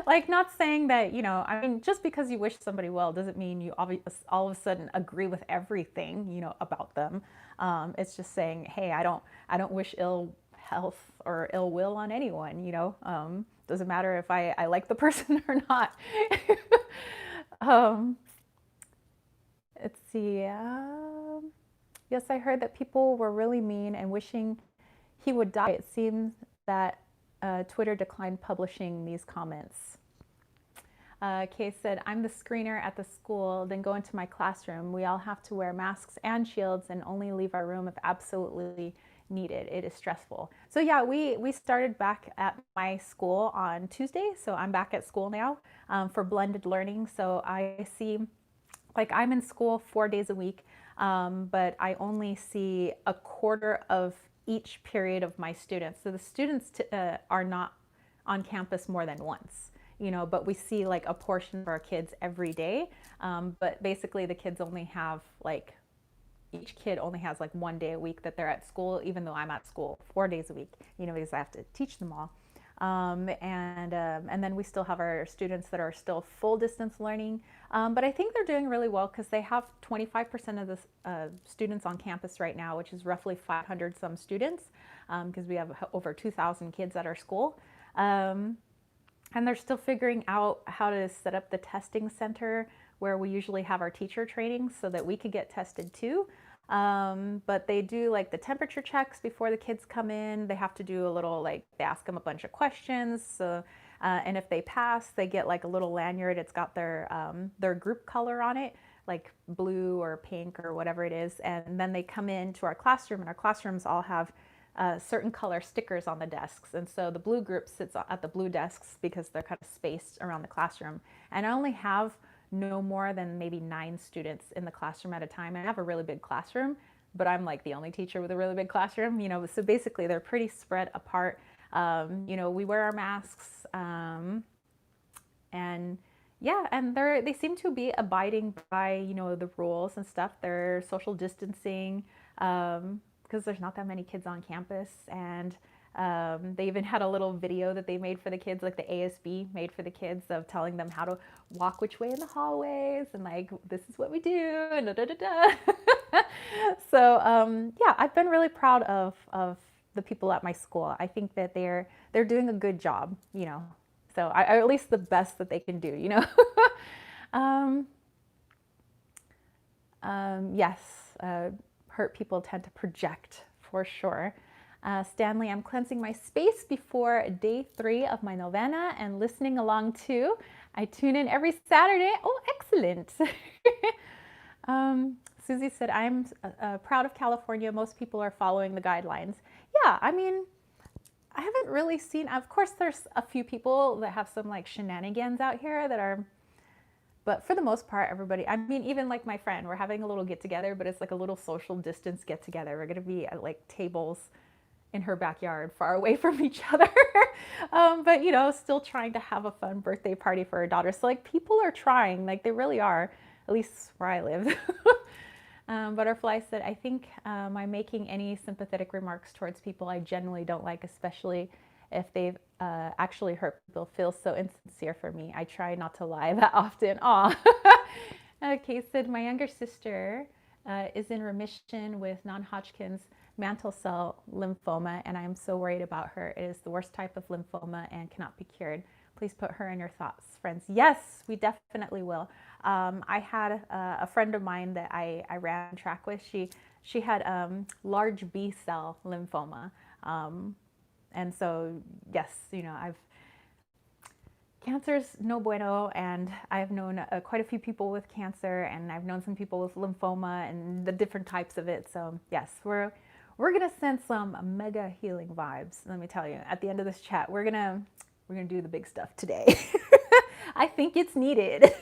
like not saying that, I mean, just because you wish somebody well doesn't mean you all of a sudden agree with everything, about them. It's just saying, hey, I don't wish ill health or ill will on anyone, doesn't matter if I like the person or not. Let's see. Yes, I heard that people were really mean and wishing he would die. It seems that Twitter declined publishing these comments. Kay said, I'm the screener at the school, then go into my classroom. We all have to wear masks and shields and only leave our room if absolutely needed. It is stressful. So yeah, we started back at my school on Tuesday. So I'm back at school now for blended learning. So I see, like I'm in school 4 days a week, but I only see a quarter of each period of my students. So the students are not on campus more than once, but we see like a portion of our kids every day. But basically the kids only have like, each kid only has like 1 day a week that they're at school, even though I'm at school 4 days a week, because I have to teach them all. And then we still have our students that are still full distance learning. But I think they're doing really well because they have 25% of the students on campus right now, which is roughly 500 some students, because we have over 2,000 kids at our school. And they're still figuring out how to set up the testing center where we usually have our teacher trainings so that we could get tested too. But they do like the temperature checks before the kids come in. They have to do a little, like, they ask them a bunch of questions. So, and if they pass, they get like a little lanyard. It's got their group color on it, like blue or pink or whatever it is. And then they come into our classroom, and our classrooms all have certain color stickers on the desks. And so the blue group sits at the blue desks because they're kind of spaced around the classroom. And I only have no more than maybe 9 students in the classroom at a time. I have a really big classroom, but I'm like the only teacher with a really big classroom, you know, so basically they're pretty spread apart. You know, we wear our masks, and yeah, and they seem to be abiding by, you know, the rules and stuff. They're social distancing, because there's not that many kids on campus. And they even had a little video that they made for the kids, like the ASB made for the kids, of telling them how to walk which way in the hallways, and like, this is what we do, and da da da da. So yeah, I've been really proud of the people at my school. I think that they're doing a good job, you know. So I at least the best that they can do, you know. Yes, hurt people tend to project for sure. Stanley, I'm cleansing my space before day 3 of my novena and listening along too. I tune in every Saturday. Oh, excellent. Susie said, I'm proud of California. Most people are following the guidelines. Yeah, I mean, I haven't really seen, of course, there's a few people that have some like shenanigans out here that are, but for the most part, everybody, I mean, even like my friend, we're having a little get together, but it's like a little social distance get together. We're going to be at like tables in her backyard, far away from each other. But, you know, still trying to have a fun birthday party for her daughter. So like, people are trying, like they really are, at least where I live. Butterfly said, I think I'm making any sympathetic remarks towards people I genuinely don't like, especially if they've actually hurt people, feels so insincere for me. I try not to lie that often. Aw. Okay, said, my younger sister is in remission with non-Hodgkin's mantle cell lymphoma, and I am so worried about her. It is the worst type of lymphoma and cannot be cured. Please put her in your thoughts, friends. Yes, we definitely will. I had a friend of mine that I ran track with. She had large B cell lymphoma. And so, yes, you know, cancer's no bueno, and I've known quite a few people with cancer, and I've known some people with lymphoma and the different types of it. So yes, we're gonna send some mega healing vibes. Let me tell you, at the end of this chat, we're gonna do the big stuff today. I think it's needed.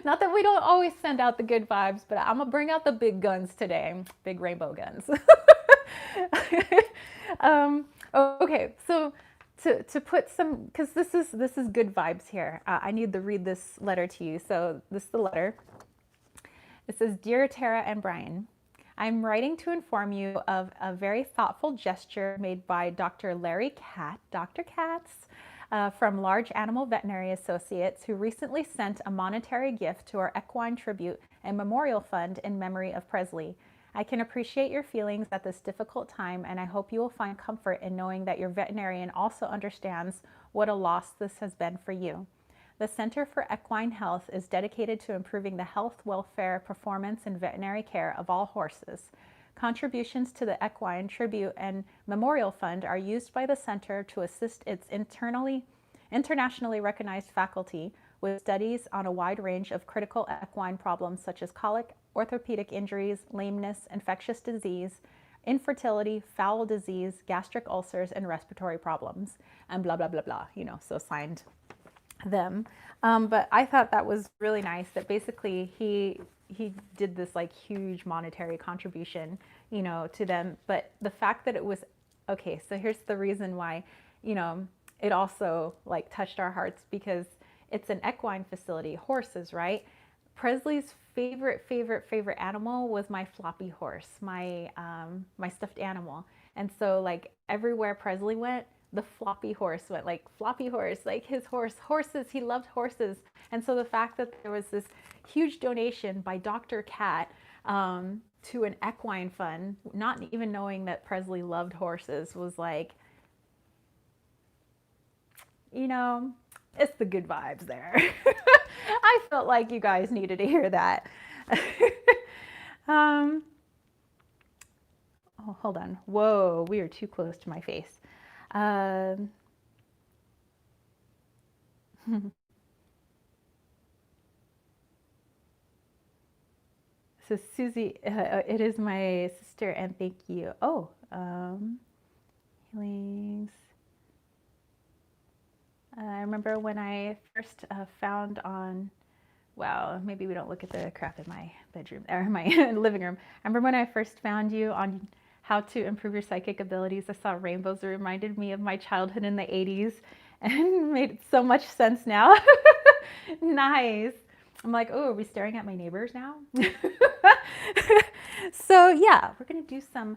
Not that we don't always send out the good vibes, but I'm gonna bring out the big guns today, big rainbow guns. Okay, so to put some, because this is good vibes here. I need to read this letter to you. So this is the letter. It says, Dear Tara and Brian, I'm writing to inform you of a very thoughtful gesture made by Dr. Larry Dr. Katz, from Large Animal Veterinary Associates, who recently sent a monetary gift to our Equine Tribute and Memorial Fund in memory of Presley. I can appreciate your feelings at this difficult time, and I hope you will find comfort in knowing that your veterinarian also understands what a loss this has been for you. The Center for Equine Health is dedicated to improving the health, welfare, performance, and veterinary care of all horses. Contributions to the Equine Tribute and Memorial Fund are used by the center to assist its internationally recognized faculty with studies on a wide range of critical equine problems such as colic, orthopedic injuries, lameness, infectious disease, infertility, fowl disease, gastric ulcers, and respiratory problems, and blah, blah, blah, blah, you know, so signed them. But I thought that was really nice that basically he did this like huge monetary contribution, you know, to them. But the fact that it was, okay, so here's the reason why, you know, it also like touched our hearts, because it's an equine facility, horses, right? Presley's favorite animal was my floppy horse, my stuffed animal. And so like everywhere Presley went, the floppy horse went like floppy horse, like his horses, he loved horses. And so the fact that there was this huge donation by Dr. Cat to an equine fund, not even knowing that Presley loved horses, was like, you know, it's the good vibes there. I felt like you guys needed to hear that. Oh, hold on. Whoa, we are too close to my face. So Susie, it is my sister, and thank you. Oh, healings. I remember when I first found on, well, maybe we don't look at the crap in my bedroom or my living room. I remember when I first found you on how to improve your psychic abilities. I saw rainbows that reminded me of my childhood in the 80s and made so much sense now. Nice. I'm like, oh, are we staring at my neighbors now? So yeah, we're gonna do some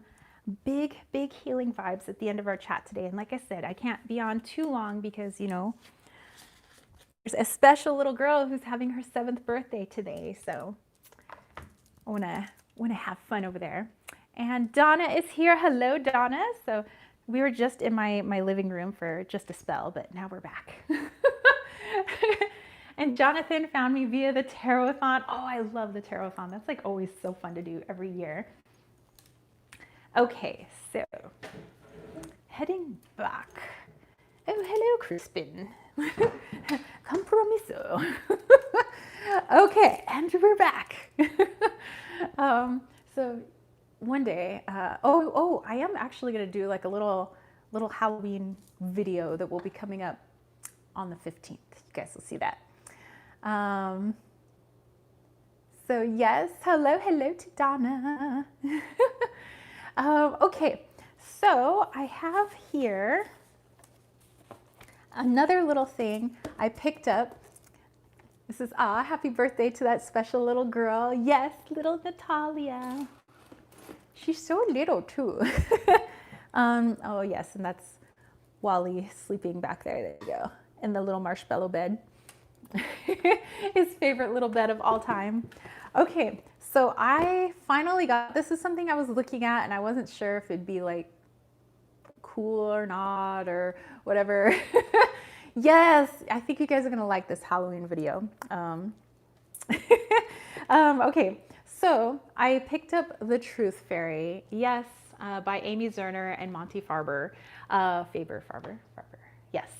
big healing vibes at the end of our chat today. And like I said, I can't be on too long because, you know, there's a special little girl who's having her 7th birthday today. So I wanna have fun over there. And Donna is here. Hello, Donna. So we were just in my living room for just a spell, but now we're back. And Jonathan found me via the Tarot-a-thon. Oh, I love the Tarot-a-thon. That's like always so fun to do every year. Okay, so heading back. Oh, hello, Crispin. Compromiso. Okay, and we're back. So one day, I am actually gonna do like a little Halloween video that will be coming up on the 15th. You guys will see that. So yes, hello to Donna. Okay, so I have here another little thing I picked up. This is, happy birthday to that special little girl. Yes, little Natalia. She's so little too. Oh yes, and that's Wally sleeping back there. There you go, in the little marshmallow bed. His favorite little bed of all time. Okay, so I finally got, this is something I was looking at and I wasn't sure if it'd be like cool or not or whatever. Yes, I think you guys are gonna like this Halloween video. Okay, so I picked up The Truth Fairy, yes, by Amy Zerner and Monty Farber. Faber, yes.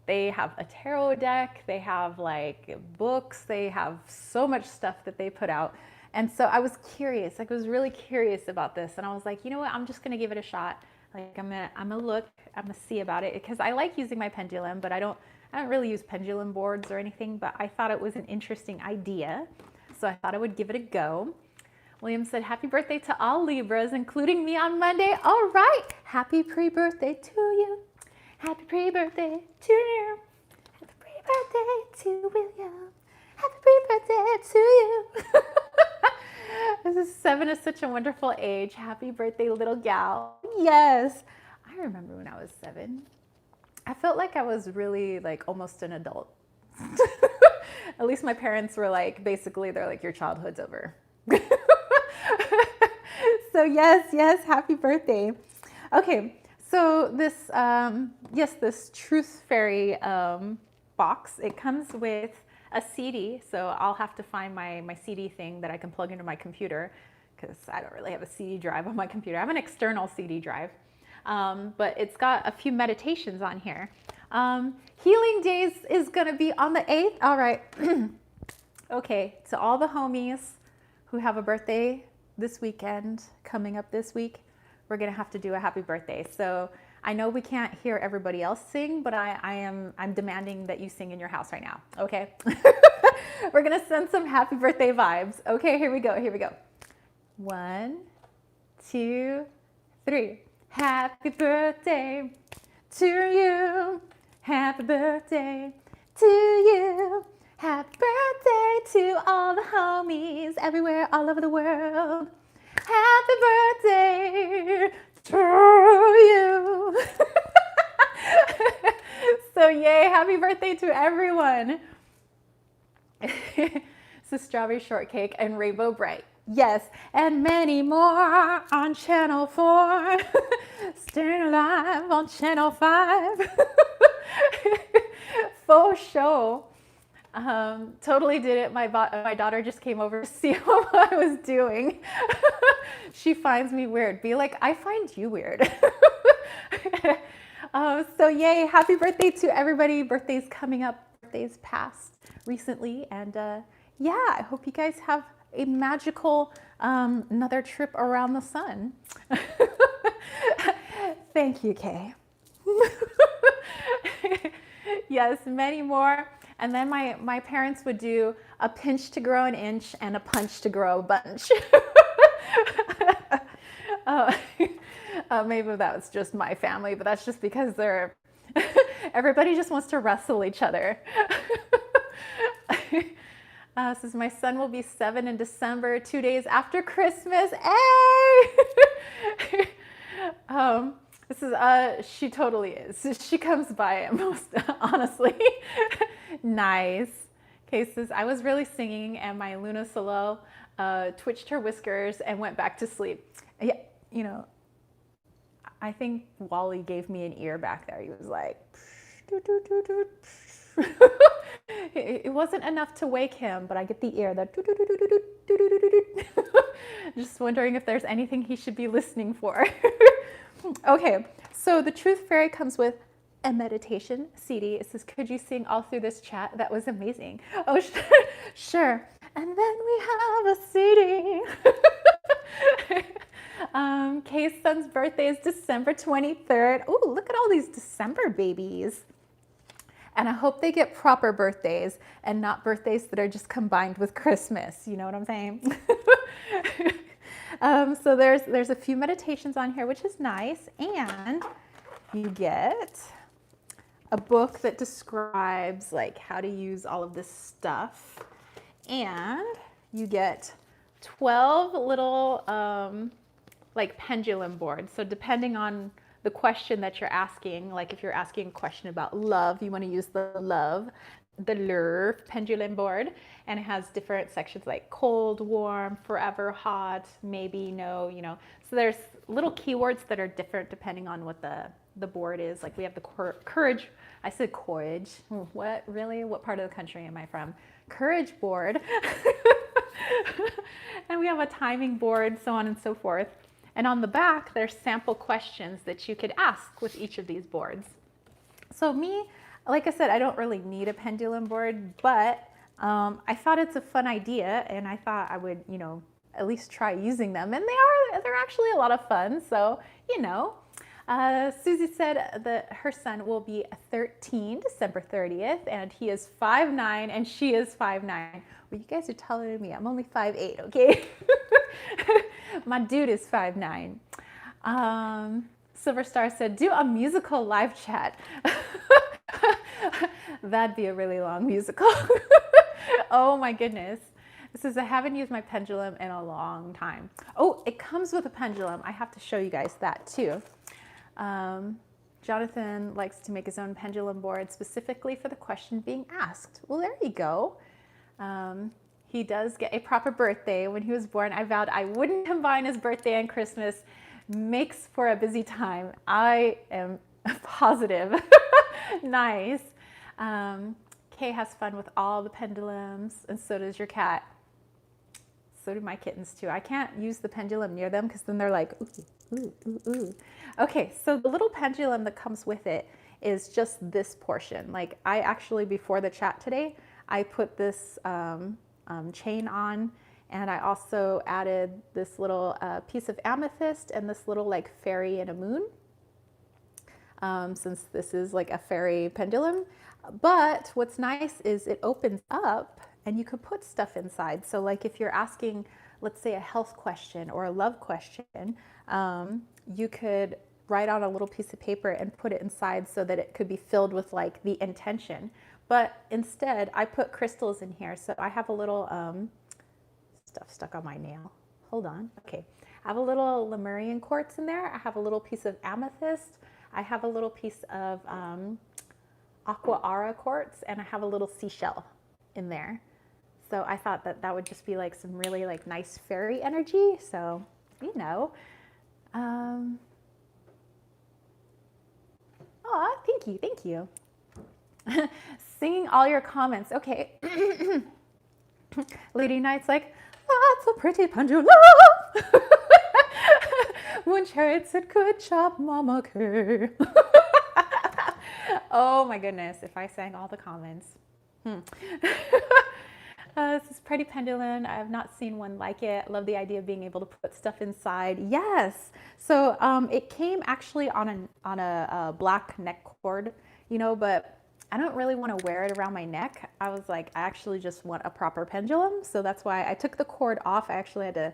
They have a tarot deck, they have like books, they have so much stuff that they put out. And so I was curious, like I was really curious about this. And I was like, you know what, I'm just gonna give it a shot. Like I'm gonna look, I'm gonna see about it because I like using my pendulum, but I don't really use pendulum boards or anything, but I thought it was an interesting idea. So I thought I would give it a go. William said, happy birthday to all Libras, including me on Monday. All right, happy pre-birthday to you. Happy pre-birthday to you. Happy pre-birthday to William. Happy pre-birthday to you. This is 7 is such a wonderful age. Happy birthday, little gal. Yes. I remember when I was 7. I felt like I was really like almost an adult. At least my parents were like, basically, they're like, your childhood's over. So yes, happy birthday. Okay. So this, yes, this Truth Fairy box, it comes with a CD. So I'll have to find my CD thing that I can plug into my computer because I don't really have a CD drive on my computer. I have an external CD drive, but it's got a few meditations on here. Healing Days is gonna be on the 8th. All right. Okay, to all the homies who have a birthday this weekend, coming up this week, we're gonna have to do a happy birthday. So I know we can't hear everybody else sing, but I'm demanding that you sing in your house right now, okay? We're gonna send some happy birthday vibes. Okay, here we go. 1, 2, 3. Happy birthday to you. Happy birthday to you. Happy birthday to all the homies everywhere, all over the world. Happy birthday to you. So yay, happy birthday to everyone. It's a strawberry shortcake and rainbow bright. Yes, and many more on channel 4. Staying alive on channel 5. Faux show. Totally did it. My daughter just came over to see what I was doing. She finds me weird. Be like, I find you weird. So yay, happy birthday to everybody. Birthdays coming up, birthdays passed recently. And yeah, I hope you guys have a magical another trip around the sun. Thank you, Kay. Yes, many more. And then my parents would do a pinch to grow an inch and a punch to grow a bunch. Maybe that was just my family, but that's just because they're everybody just wants to wrestle each other. Says my son will be 7 in December, 2 days after Christmas. Hey! This is she totally is. She comes by it most honestly. Nice. Cases. I was really singing and my Luna Solo twitched her whiskers and went back to sleep. Yeah, you know, I think Wally gave me an ear back there. He was like, it wasn't enough to wake him, but I get the ear that just wondering if there's anything he should be listening for. Okay, so the Truth Fairy comes with a meditation CD. It says, could you sing all through this chat? That was amazing. Oh, sure. And then we have a CD. Kay's son's birthday is December 23rd. Oh, look at all these December babies. And I hope they get proper birthdays and not birthdays that are just combined with Christmas. You know what I'm saying? So there's a few meditations on here, which is nice. And you get a book that describes like how to use all of this stuff. And you get 12 little like pendulum boards. So depending on the question that you're asking, like if you're asking a question about love, you want to use the love pendulum board, and it has different sections like cold, warm, forever, hot, maybe, no, you know. So there's little keywords that are different depending on what the board is. Like we have the courage. I said courage. What, really? What part of the country am I from? Courage board. And we have a timing board, so on and so forth. And on the back, there's sample questions that you could ask with each of these boards. So me, like I said, I don't really need a pendulum board, but I thought it's a fun idea, and I thought I would, you know, at least try using them. And they're actually a lot of fun. So, you know, Susie said that her son will be 13 December 30th, and he is 5'9", and she is 5'9". Well, you guys are taller than me. I'm only 5'8", okay? My dude is 5'9". Silver Star said, do a musical live chat. That'd be a really long musical. Oh my goodness. This says, I haven't used my pendulum in a long time. Oh, it comes with a pendulum. I have to show you guys that too. Jonathan likes to make his own pendulum board specifically for the question being asked. Well, there you go. He does get a proper birthday. When he was born, I vowed I wouldn't combine his birthday and Christmas. Makes for a busy time. I am positive. Nice. Kay has fun with all the pendulums, and so does your cat. So do my kittens too. I can't use the pendulum near them because then they're like, ooh, ooh, ooh, ooh. Okay, so the little pendulum that comes with it is just this portion. Like I actually, before the chat today, I put this chain on, and I also added this little piece of amethyst and this little like fairy and a moon, since this is like a fairy pendulum. But what's nice is it opens up and you could put stuff inside. So like if you're asking, let's say, a health question or a love question, you could write on a little piece of paper and put it inside so that it could be filled with like the intention. But instead, I put crystals in here. So I have a little stuff stuck on my nail. Hold on. Okay. I have a little Lemurian quartz in there. I have a little piece of amethyst. I have a little piece of aqua aura quartz, and I have a little seashell in there. So I thought that that would just be like some really like nice fairy energy. So, you know, oh, thank you. Seeing all your comments. Okay. Lady Knight's like, that's a pretty pendulum. Moon Chariot said, good job, Mama K. Oh my goodness, if I sang all the comments. This is Pretty Pendulum. I have not seen one like it. I love the idea of being able to put stuff inside. Yes. So it came actually on a black neck cord, you know, but I don't really want to wear it around my neck. I was like, I actually just want a proper pendulum. So that's why I took the cord off. I actually had to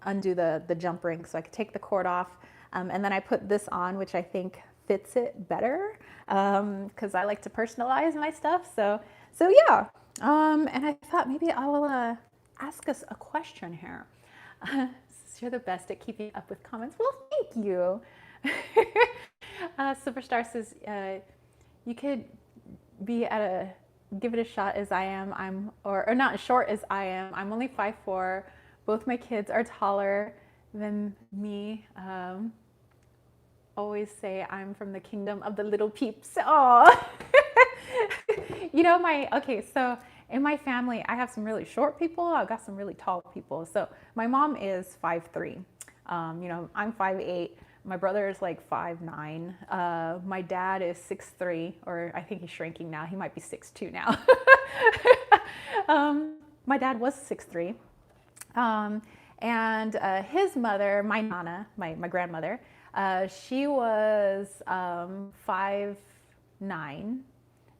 undo the jump ring so I could take the cord off. And then I put this on, which I think fits it better because I like to personalize my stuff. So yeah. And I thought maybe I will ask us a question here. You're the best at keeping up with comments. Well, thank you. Superstar says, you could be give it a shot as I am. Or not as short as I am. I'm only 5'4". Both my kids are taller than me. Always say I'm from the kingdom of the little peeps. Oh, you know, so in my family, I have some really short people. I've got some really tall people. So my mom is 5'3". You know, I'm 5'8". My brother is like 5'9". My dad is 6'3", or I think he's shrinking now. He might be 6'2" now. My dad was 6'3". And his mother, my nana, my grandmother, she was 5'9".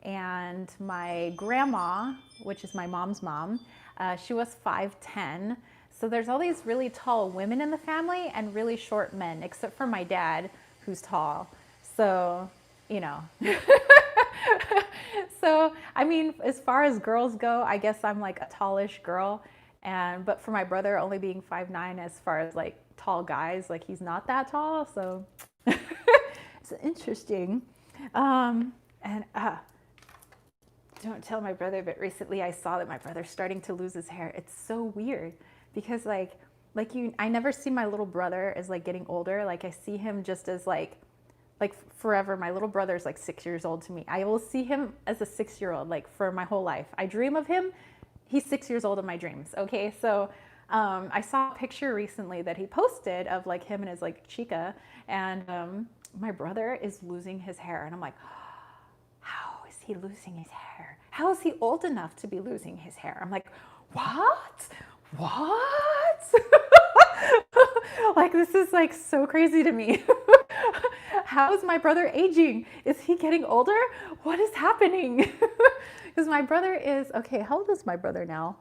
And my grandma, which is my mom's mom, she was 5'10". So there's all these really tall women in the family and really short men, except for my dad, who's tall. So, you know. So, I mean, as far as girls go, I guess I'm like a tallish girl. But for my brother only being 5'9", as far as like tall guys, like he's not that tall. So it's interesting. Don't tell my brother, but recently I saw that my brother's starting to lose his hair. It's so weird because I never see my little brother as like getting older. Like I see him just as like forever. My little brother is like 6 years old to me. I will see him as a 6-year-old like for my whole life. I dream of him. He's 6 years old in my dreams. Okay. So, I saw a picture recently that he posted of like him and his like chica, and, my brother is losing his hair, and I'm like, how is he losing his hair? How is he old enough to be losing his hair? I'm like, what? Like, this is like so crazy to me. How is my brother aging? Is he getting older? What is happening? Because my brother is, okay, how old is my brother now?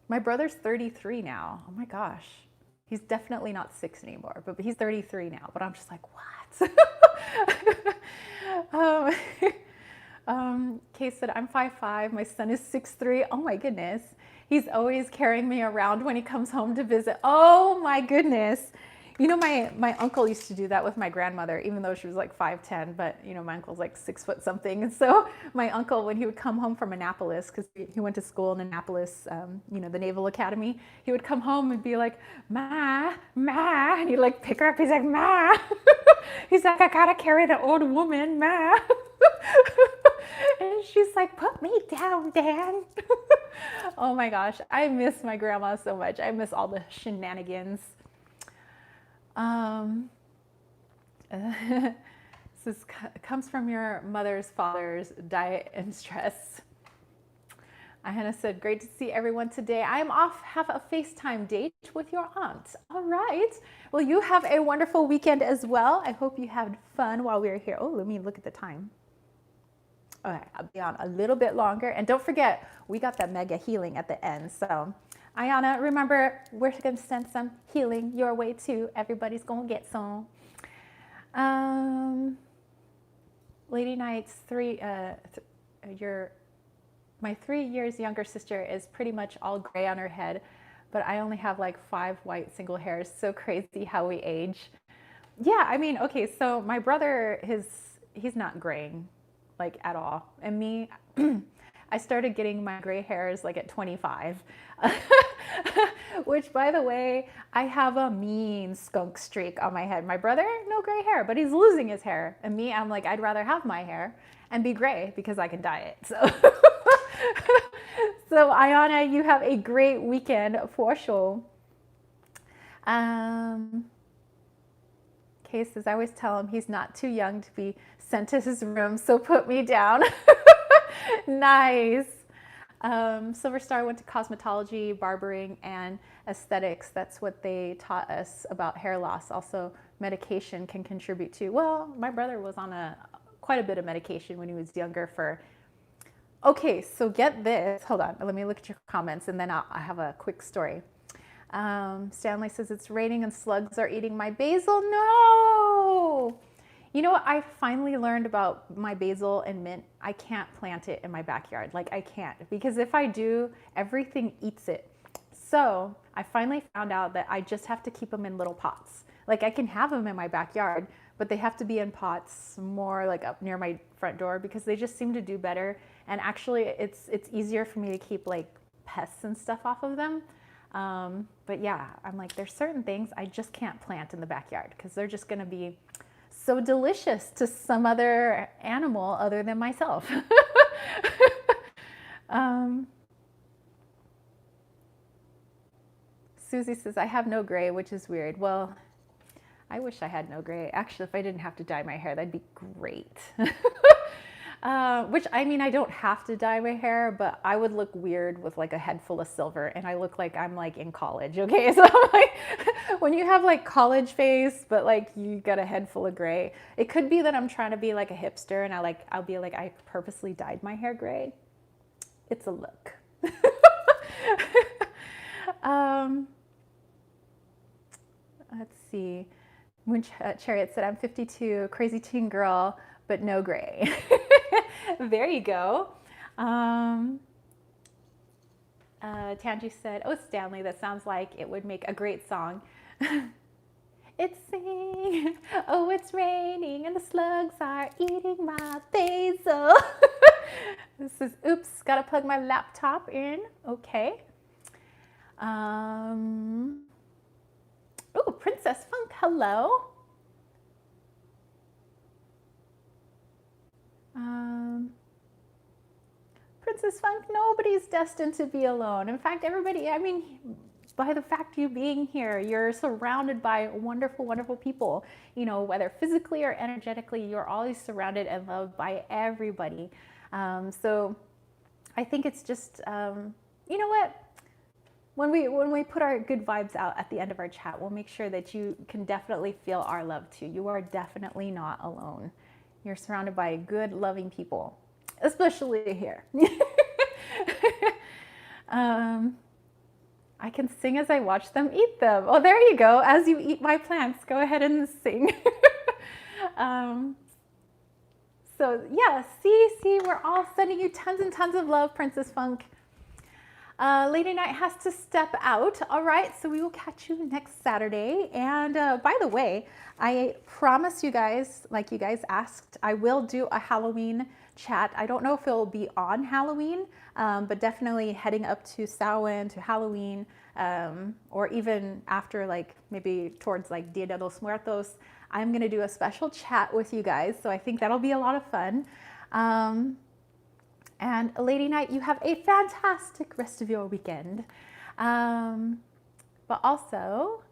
My brother's 33 now. Oh my gosh. He's definitely not 6 anymore, but he's 33 now. But I'm just like, what? Kay said, I'm 5'5". My son is 6'3". Oh my goodness. He's always carrying me around when he comes home to visit. Oh my goodness. You know, my uncle used to do that with my grandmother, even though she was like 5'10", but you know, my uncle's like 6 foot something. And so my uncle, when he would come home from Annapolis, because he went to school in Annapolis, you know, the Naval Academy, he would come home and be like, Ma, and he'd like pick her up. He's like, Ma. He's like, I gotta carry the old woman, Ma. And she's like, put me down, Dan. Oh my gosh, I miss my grandma so much. I miss all the shenanigans. This comes from your mother's, father's diet and stress. Hannah said, great to see everyone today. I'm off, have a FaceTime date with your aunt. All right. Well, you have a wonderful weekend as well. I hope you had fun while we were here. Oh, let me look at the time. Okay, I'll be on a little bit longer. And don't forget, we got that mega healing at the end. So Ayana, remember, we're going to send some healing your way too. Everybody's going to get some. Lady Knight's my 3 years younger sister is pretty much all gray on her head, but I only have like 5 white single hairs. So crazy how we age. Yeah, I mean, okay, so my brother, he's not graying like at all. And me, I started getting my gray hairs like at 25. Which, by the way, I have a mean skunk streak on my head. My brother, no gray hair, but he's losing his hair. And me, I'm like, I'd rather have my hair and be gray because I can dye it. So, so Ayana, you have a great weekend for sure. Um, Kay says, I always tell him he's not too young to be sent to his room, so put me down. Nice. Silver Star went to cosmetology, barbering, and aesthetics. That's what they taught us about hair loss. Also, medication can contribute to. Well, my brother was on quite a bit of medication when he was younger for. Okay, so get this. Hold on, let me look at your comments, and then I have a quick story. Stanley says it's raining and slugs are eating my basil. No! You know what? I finally learned about my basil and mint. I can't plant it in my backyard. Like, I can't, because if I do, everything eats it. So I finally found out that I just have to keep them in little pots. Like, I can have them in my backyard, but they have to be in pots more like up near my front door because they just seem to do better. And actually, it's easier for me to keep like pests and stuff off of them. But yeah, I'm like, there's certain things I just can't plant in the backyard because they're just going to be so delicious to some other animal other than myself. Susie says, I have no gray, which is weird. Well, I wish I had no gray. Actually, if I didn't have to dye my hair, that'd be great. Which, I mean, I don't have to dye my hair, but I would look weird with like a head full of silver and I look like I'm like in college, okay? So I'm like, when you have like college face, but like you got a head full of gray, it could be that I'm trying to be like a hipster and I'll be like, I purposely dyed my hair gray. It's a look. Let's see. Moon Chariot said, I'm 52, crazy teen girl, but no gray. There you go. Tanji said, oh, Stanley, that sounds like it would make a great song. It's singing, oh, it's raining and the slugs are eating my basil. This is, oops, gotta plug my laptop in. Okay. Oh, Princess Funk, hello. Princess Funk, nobody's destined to be alone. In fact, everybody, I mean, by the fact you being here, you're surrounded by wonderful, wonderful people. You know, whether physically or energetically, you're always surrounded and loved by everybody. So I think it's just, you know what? When we put our good vibes out at the end of our chat, we'll make sure that you can definitely feel our love too. You are definitely not alone. You're surrounded by good, loving people, especially here. I can sing as I watch them eat them. Oh, there you go. As you eat my plants, go ahead and sing. So yeah, see, we're all sending you tons and tons of love, Princess Funk. Lady Night has to step out. All right, so we will catch you next Saturday. And by the way, I promise you guys, like you guys asked, I will do a Halloween chat. I don't know if it'll be on Halloween, but definitely heading up to Samhain, to Halloween, or even after, like maybe towards like Dia de los Muertos, I'm gonna do a special chat with you guys. So I think that'll be a lot of fun. And Lady Night, you have a fantastic rest of your weekend. But also,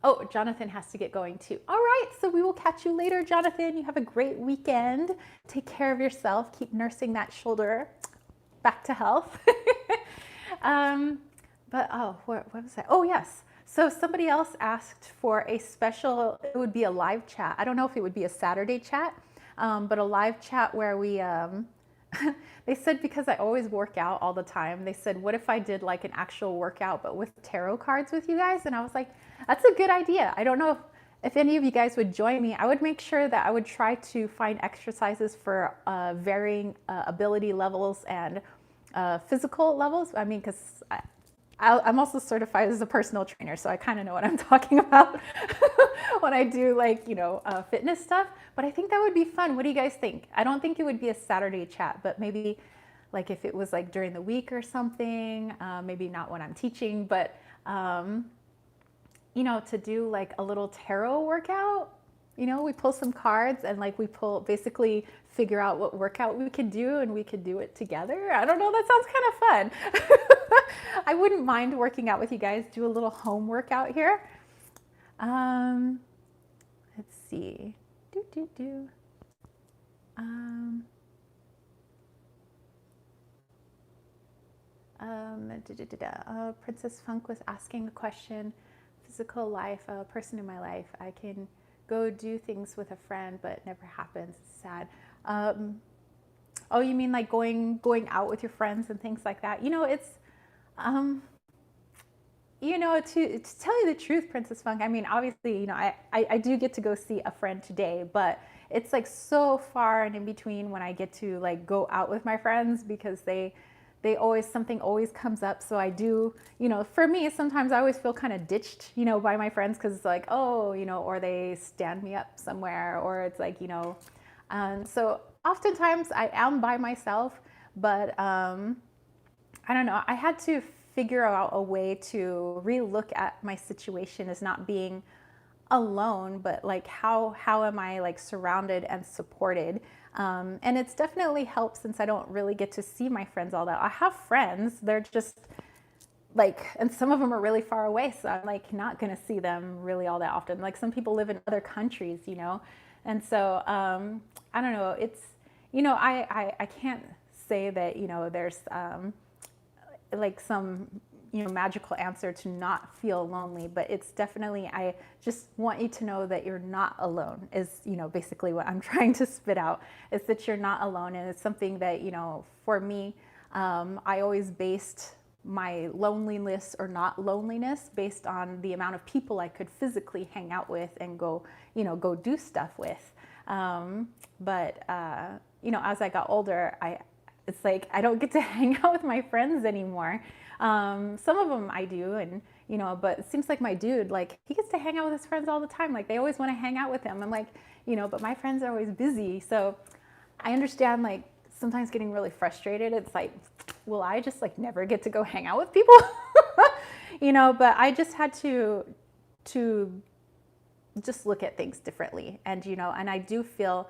oh, Jonathan has to get going too. All right, so we will catch you later, Jonathan. You have a great weekend. Take care of yourself. Keep nursing that shoulder back to health. But oh, what was that? Oh, yes. So somebody else asked for a special, it would be a live chat. I don't know if it would be a Saturday chat, but a live chat where we, they said, because I always work out all the time, they said, what if I did like an actual workout, but with tarot cards with you guys? And I was like, that's a good idea. I don't know if any of you guys would join me. I would make sure that I would try to find exercises for varying ability levels and physical levels. I mean, because I'm also certified as a personal trainer, so I kind of know what I'm talking about when I do like, fitness stuff. But I think that would be fun. What do you guys think? I don't think it would be a Saturday chat, but maybe like if it was like during the week or something, maybe not when I'm teaching, but to do like a little tarot workout. We pull some cards and like we basically figure out what workout we could do and we could do it together. I don't know, that sounds kind of fun. I wouldn't mind working out with you guys, do a little home workout here. Let's see. Princess Funk was asking a question. Physical life, a person in my life. I can go do things with a friend, but it never happens. It's sad. Oh, you mean like going out with your friends and things like that? It's to tell you the truth, Princess Funk. I mean, obviously, I do get to go see a friend today, but it's like so far and in between when I get to like go out with my friends because something always comes up. So I do, for me, sometimes I always feel kind of ditched, by my friends because it's like, oh, or they stand me up somewhere or it's like, so oftentimes I am by myself, but I don't know. I had to figure out a way to relook at my situation as not being alone, but like how am I like surrounded and supported? And it's definitely helped since I don't really get to see my friends all that. I have friends, they're just like, and some of them are really far away, so I'm like not gonna see them really all that often. Like some people live in other countries, and so I don't know. It's I can't say that there's like some magical answer to not feel lonely, but it's definitely, I just want you to know that you're not alone is basically what I'm trying to spit out, is that you're not alone. And it's something that for me, I always based my loneliness or not loneliness based on the amount of people I could physically hang out with and go do stuff with. But as I got older, it's like I don't get to hang out with my friends anymore. Some of them I do, and but it seems like my dude, like he gets to hang out with his friends all the time. Like they always want to hang out with him. I'm like, but my friends are always busy. So I understand like sometimes getting really frustrated. It's like, will I just like never get to go hang out with people? But I just had to just look at things differently. And, and I do feel,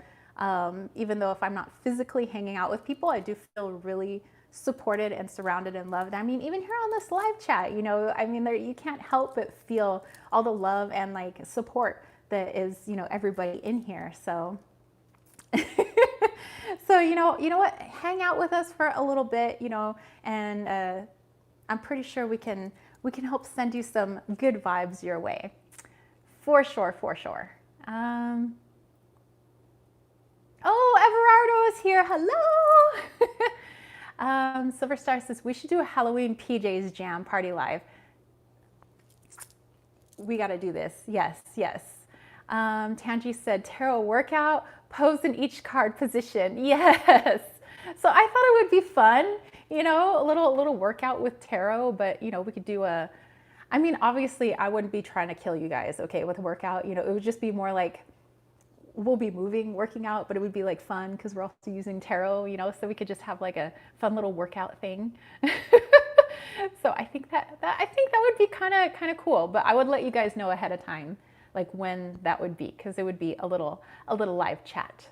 even though if I'm not physically hanging out with people, I do feel really supported and surrounded and loved. I mean, even here on this live chat, I mean, you can't help but feel all the love and like support that is, everybody in here. So, so, you know what, hang out with us for a little bit, and I'm pretty sure we can help send you some good vibes your way. For sure, for sure. Oh, Everardo is here. Hello. Silver Star says, we should do a Halloween PJs jam party live. We got to do this. Yes, yes. Tanji said, tarot workout, pose in each card position. Yes. So I thought it would be fun, a little workout with tarot, but, we could do I mean, obviously I wouldn't be trying to kill you guys, okay, with a workout. It would just be more like, we'll be working out, but it would be like fun because we're also using tarot, so we could just have like a fun little workout thing. So I think that would be kind of cool, but I would let you guys know ahead of time, like when that would be, because it would be a little live chat.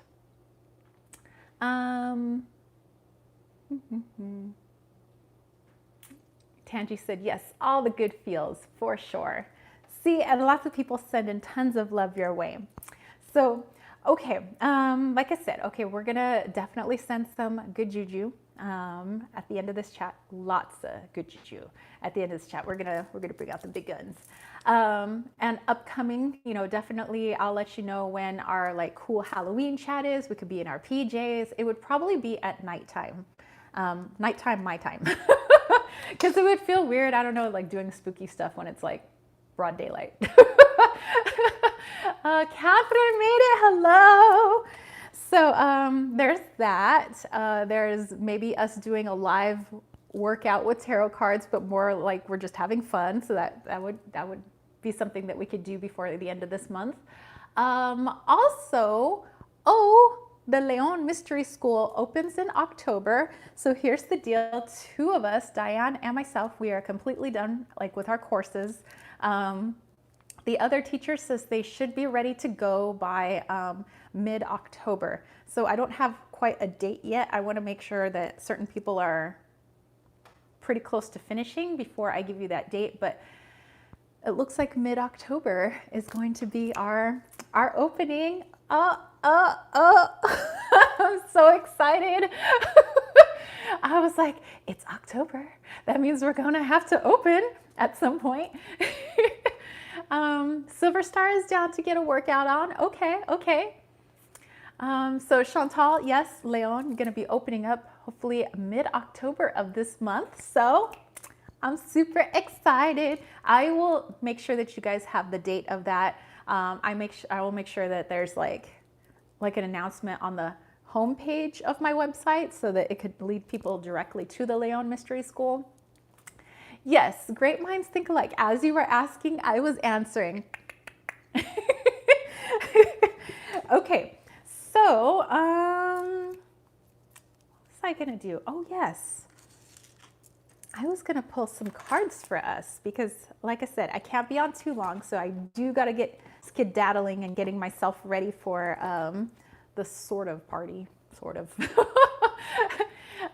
Tanji said, yes, all the good feels, for sure. See, and lots of people send in tons of love your way. So, okay, like I said, okay, we're gonna definitely send some good juju at the end of this chat. Lots of good juju at the end of this chat. We're gonna bring out the big guns. And upcoming, definitely I'll let you know when our like cool Halloween chat is. We could be in our PJs. It would probably be at nighttime. Nighttime, my time. Because it would feel weird, I don't know, like doing spooky stuff when it's like broad daylight. Catherine made it, hello. So there's that. There's maybe us doing a live work out with tarot cards, but more like we're just having fun. So that would be something that we could do before the end of this month. Also, the Leon Mystery School opens in October. So here's the deal. Two of us, Diane and myself, we are completely done like with our courses. The other teacher says they should be ready to go by mid-October. So I don't have quite a date yet. I want to make sure that certain people are pretty close to finishing before I give you that date. But it looks like mid-October is going to be our opening. I'm so excited. I was like, it's October. That means we're gonna have to open at some point. Silver Star is down to get a workout on. Okay. So Chantal, yes, Leon, gonna be opening up hopefully mid-October of this month. So I'm super excited. I will make sure that you guys have the date of that. I will make sure that there's like an announcement on the homepage of my website so that it could lead people directly to the Leon Mystery School. Yes, great minds think alike. As you were asking, I was answering. Okay, so what was I gonna do? Oh yes, I was gonna pull some cards for us because, like I said, I can't be on too long, so I do gotta get skedaddling and getting myself ready for the sort of party, sort of.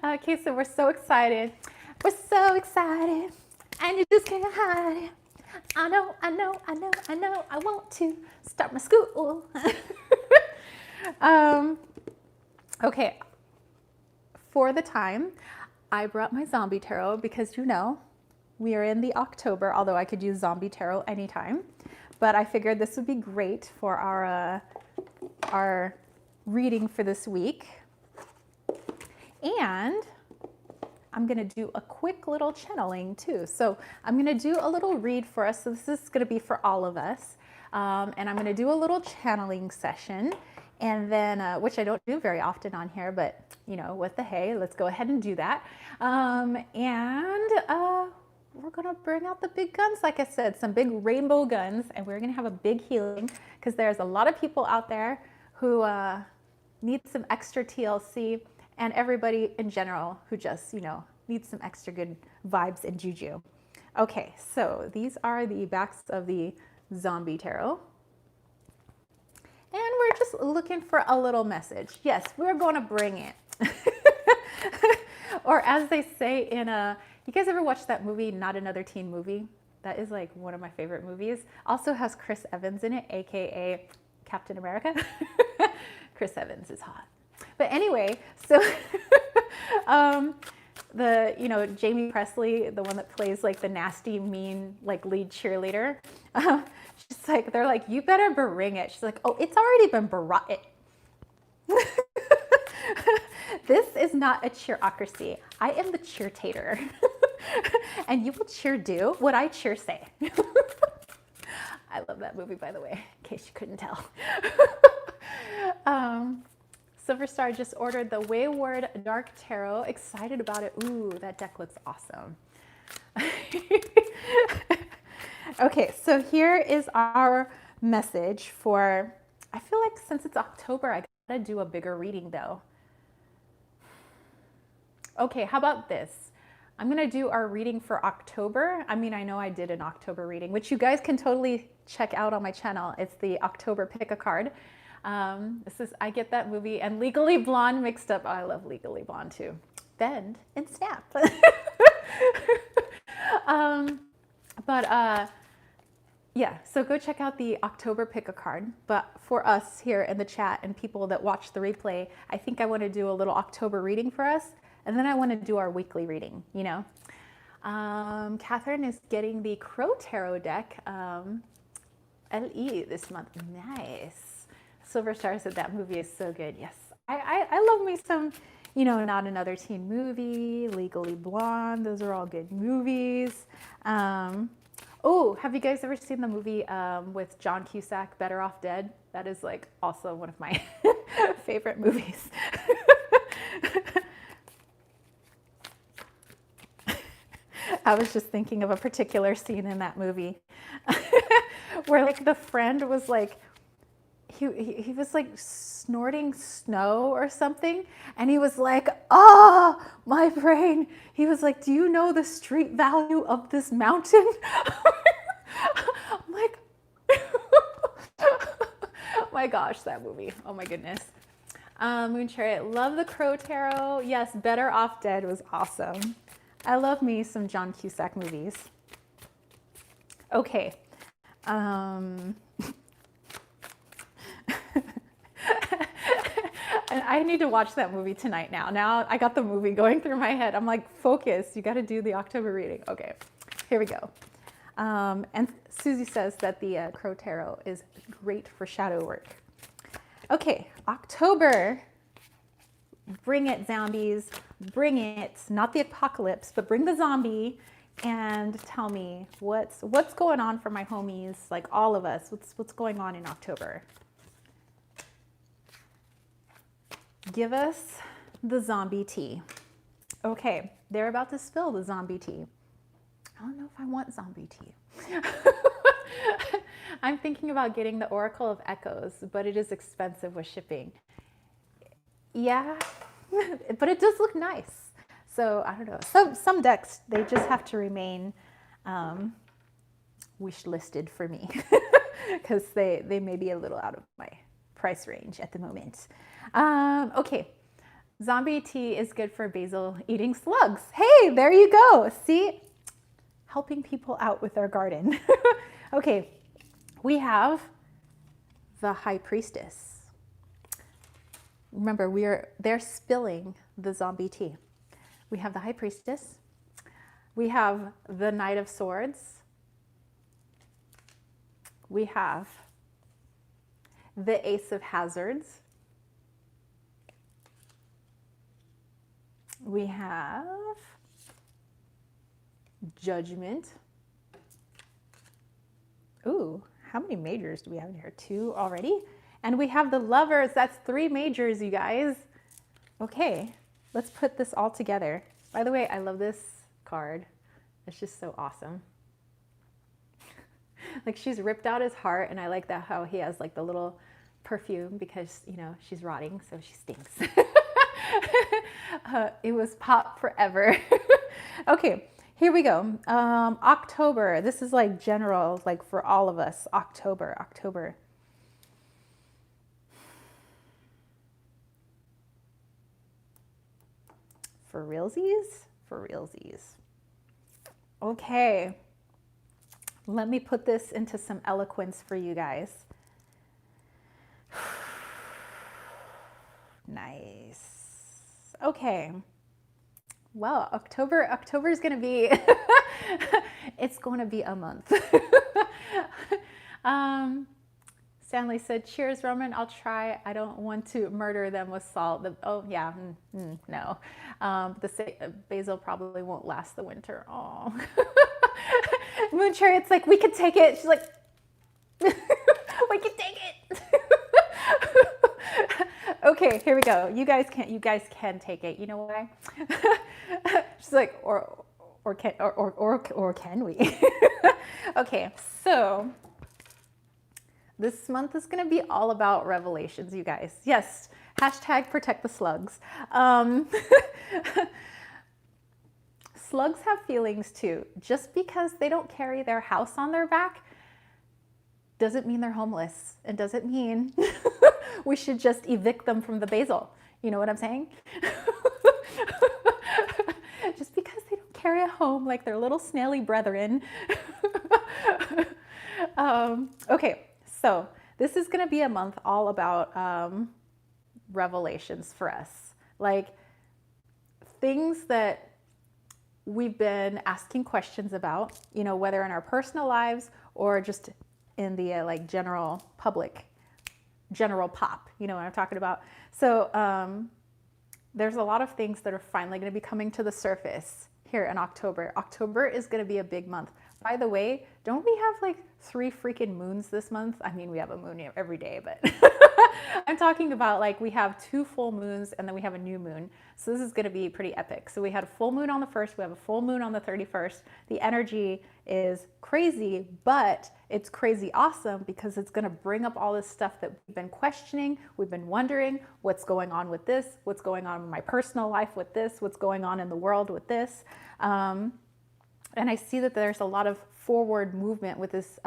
Okay, so we're so excited. We're so excited, and you just can't hide it. I know, I want to start my school. Okay, for the time, I brought my zombie tarot because we are in the October, although I could use zombie tarot anytime. But I figured this would be great for our reading for this week. And I'm gonna do a quick little channeling too. So I'm gonna do a little read for us. So this is gonna be for all of us. And I'm gonna do a little channeling session. And then, which I don't do very often on here, but what the hey, let's go ahead and do that. We're gonna bring out the big guns, like I said, some big rainbow guns, and we're gonna have a big healing because there's a lot of people out there who need some extra TLC, and everybody in general who just, needs some extra good vibes and juju. Okay, so these are the backs of the zombie tarot. And we're just looking for a little message. Yes, we're going to bring it. Or as they say in you guys ever watch that movie, Not Another Teen Movie? That is like one of my favorite movies. Also has Chris Evans in it, AKA Captain America. Chris Evans is hot. But anyway, so Jamie Presley, the one that plays like the nasty, mean, like lead cheerleader, she's like, they're like, you better bring it. She's like, oh, it's already been brought it. This is not a cheerocracy. I am the cheer-tater. And you will cheer do what I cheer say. I love that movie, by the way, in case you couldn't tell. Silver Star just ordered the Wayward Dark Tarot. Excited about it. Ooh, that deck looks awesome. Okay, so here is our message for, I feel like since it's October, I gotta do a bigger reading though. Okay, how about this? I'm gonna do our reading for October. I mean, I know I did an October reading, which you guys can totally check out on my channel. It's the October Pick a Card. I get that movie and Legally Blonde mixed up. Oh, I love Legally Blonde too. Bend and snap. Yeah, so go check out the October Pick a Card. But for us here in the chat and people that watch the replay, I think I want to do a little October reading for us. And then I want to do our weekly reading, Catherine is getting the Crow Tarot deck, LE this month. Nice. Silver Star said that movie is so good. Yes, I love me some, Not Another Teen Movie, Legally Blonde. Those are all good movies. Oh, have you guys ever seen the movie with John Cusack, Better Off Dead? That is like also one of my favorite movies. I was just thinking of a particular scene in that movie where like the friend was like, he was like snorting snow or something, and he was like, oh, my brain. He was like, do you know the street value of this mountain? I'm like, my gosh, that movie. Oh my goodness. Moon Chariot, love the Crow Tarot. Yes, Better Off Dead was awesome. I love me some John Cusack movies. Okay. And I need to watch that movie tonight now. Now I got the movie going through my head. I'm like, focus. You got to do the October reading. Okay, here we go. And Susie says that the Crow Tarot is great for shadow work. Okay, October. Bring it, zombies. Bring it. Not the apocalypse, but bring the zombie. And tell me what's going on for my homies, like all of us. What's going on in October? Give us the zombie tea. Okay, they're about to spill the zombie tea. I don't know if I want zombie tea. I'm thinking about getting the Oracle of Echoes, but it is expensive with shipping. Yeah, but it does look nice. So I don't know. Some decks, they just have to remain wish listed for me because they may be a little out of my price range at the moment. Okay, zombie tea is good for basil eating slugs. Hey, there you go. See, helping people out with their garden. Okay, we have the High Priestess. Remember, they're spilling the zombie tea. We have the High Priestess. We have the Knight of Swords. We have the Ace of Hazards. We have Judgment. Ooh, how many majors do we have in here? 2 already? And we have the Lovers. That's 3 majors, you guys. Okay, let's put this all together. By the way, I love this card. It's just so awesome. Like, she's ripped out his heart, and I like that how he has like the little perfume because, you know, she's rotting, so she stinks. It was pop forever. Okay, here we go. October. This is like general, like for all of us. October. For realsies? For realsies. Okay. Let me put this into some eloquence for you guys. Nice. Okay. Well, October is going to be, it's going to be a month. Stanley said, cheers, Roman. I'll try. I don't want to murder them with salt. Oh, yeah. No. The basil probably won't last the winter. Oh. Moon Chariot's like, we could take it. She's like, we can take it. Okay, here we go. You guys can take it. You know why? She's like, or can we? Okay, so this month is going to be all about revelations, you guys. Yes, hashtag protect the slugs. Slugs have feelings too. Just because they don't carry their house on their back doesn't mean they're homeless. It doesn't mean we should just evict them from the basil. You know what I'm saying? Just because they don't carry a home like their little snaily brethren. Okay, so this is going to be a month all about revelations for us. Like things that we've been asking questions about, you know, whether in our personal lives or just in the like general public, general pop, you know what I'm talking about. So there's a lot of things that are finally going to be coming to the surface here in October. October is going to be a big month. By the way, don't we have like 3 freaking moons this month? I mean, we have a moon every day, but I'm talking about like we have 2 full moons and then we have a new moon. So this is going to be pretty epic. So we had a full moon on the 1st, we have a full moon on the 31st. The energy is crazy, but it's crazy awesome because it's going to bring up all this stuff that we've been questioning. We've been wondering what's going on with this, what's going on in my personal life with this, what's going on in the world with this. And I see that there's a lot of forward movement with this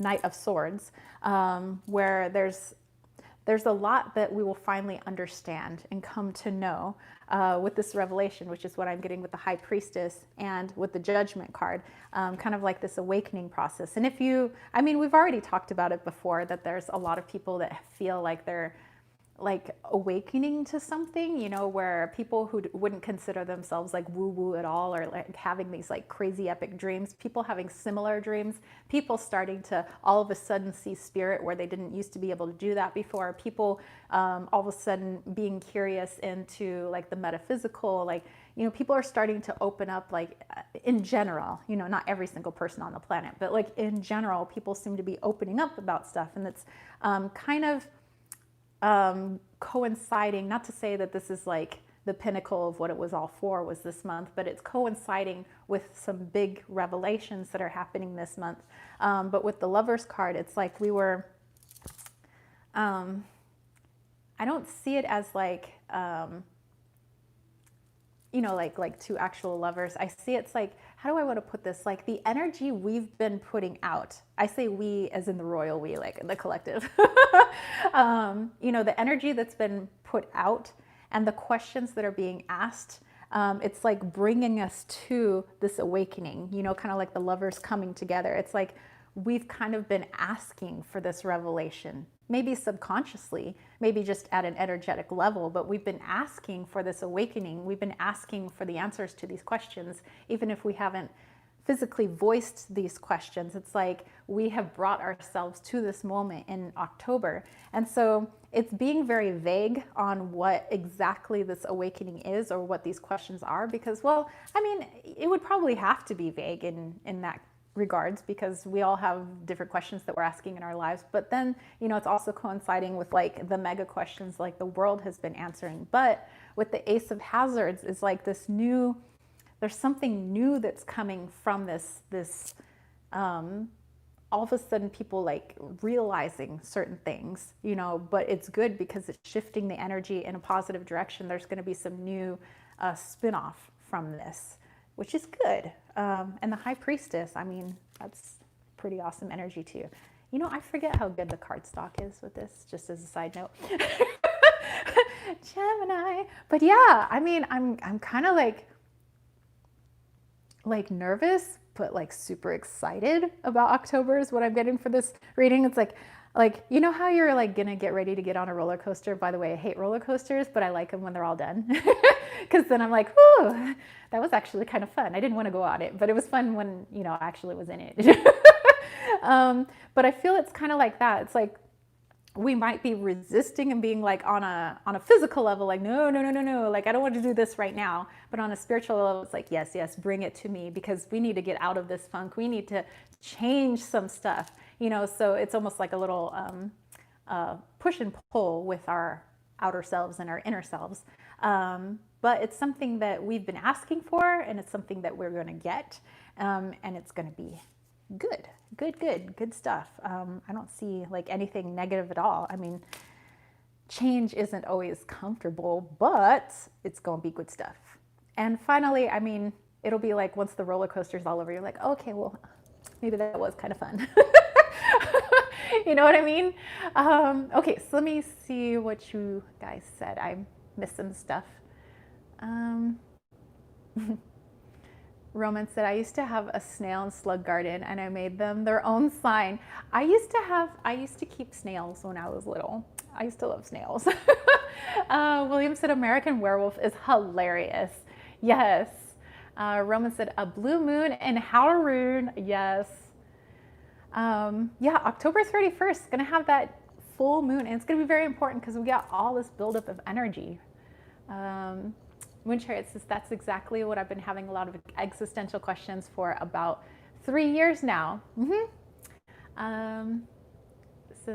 Knight of Swords, where there's a lot that we will finally understand and come to know with this revelation, which is what I'm getting with the High Priestess and with the Judgment card, kind of like this awakening process. And if you, I mean, we've already talked about it before, that there's a lot of people that feel like they're like awakening to something, you know, where people who wouldn't consider themselves like woo-woo at all, or like having these like crazy epic dreams, people having similar dreams, people starting to all of a sudden see spirit where they didn't used to be able to do that before, people all of a sudden being curious into like the metaphysical, like, you know, people are starting to open up, like in general, you know, not every single person on the planet, but like in general, people seem to be opening up about stuff. And it's kind of coinciding, not to say that this is like the pinnacle of what it was all for was this month, but it's coinciding with some big revelations that are happening this month. But with the Lovers card, it's like we were, I don't see it as like, you know, like 2 actual lovers. I see it's like, how do I want to put this? Like the energy we've been putting out. I say we as in the royal we, like the collective. You know, the energy that's been put out and the questions that are being asked. It's like bringing us to this awakening, you know, kind of like the lovers coming together. It's like we've kind of been asking for this revelation, maybe subconsciously, maybe just at an energetic level, but we've been asking for this awakening. We've been asking for the answers to these questions, even if we haven't physically voiced these questions. It's like we have brought ourselves to this moment in October. And so it's being very vague on what exactly this awakening is or what these questions are, because, well, I mean, it would probably have to be vague in that regards, because we all have different questions that we're asking in our lives. But then, you know, it's also coinciding with like the mega questions like the world has been answering. But with the Ace of Hazards is like this new, there's something new that's coming from this all of a sudden people like realizing certain things, you know, but it's good because it's shifting the energy in a positive direction. There's going to be some new spin-off from this, which is good. And the High Priestess, I mean, that's pretty awesome energy too. You know, I forget how good the card stock is with this, just as a side note. Gemini. But yeah, I mean, I'm kind of like nervous, but like super excited about October is what I'm getting for this reading. It's like, you know how you're like gonna get ready to get on a roller coaster? By the way, I hate roller coasters, but I like them when they're all done. Because then I'm like, whew, that was actually kind of fun. I didn't want to go on it, but it was fun when, you know, I actually was in it. But I feel it's kind of like that. It's like we might be resisting and being like on a physical level, like, no, like, I don't want to do this right now. But on a spiritual level, it's like, yes, bring it to me, because we need to get out of this funk. We need to change some stuff, you know? So it's almost like a little push and pull with our outer selves and our inner selves. But it's something that we've been asking for, and it's something that we're going to get, and it's going to be good stuff. I don't see like anything negative at all. I mean, change isn't always comfortable, but it's going to be good stuff. And finally, I mean, it'll be like once the roller coaster's all over, you're like, okay, well, maybe that was kind of fun. You know what I mean? Okay, so let me see what you guys said. I missed some stuff. Roman said, I used to have a snail and slug garden, and I made them their own sign. I used to keep snails when I was little. I used to love snails. William said, American Werewolf is hilarious. Yes. Roman said, a blue moon in Halloween. Yes. Yeah, October 31st, gonna have that full moon, and it's gonna be very important because we got all this buildup of energy. Moon Chariot says, that's exactly what I've been having a lot of existential questions for about 3 years now.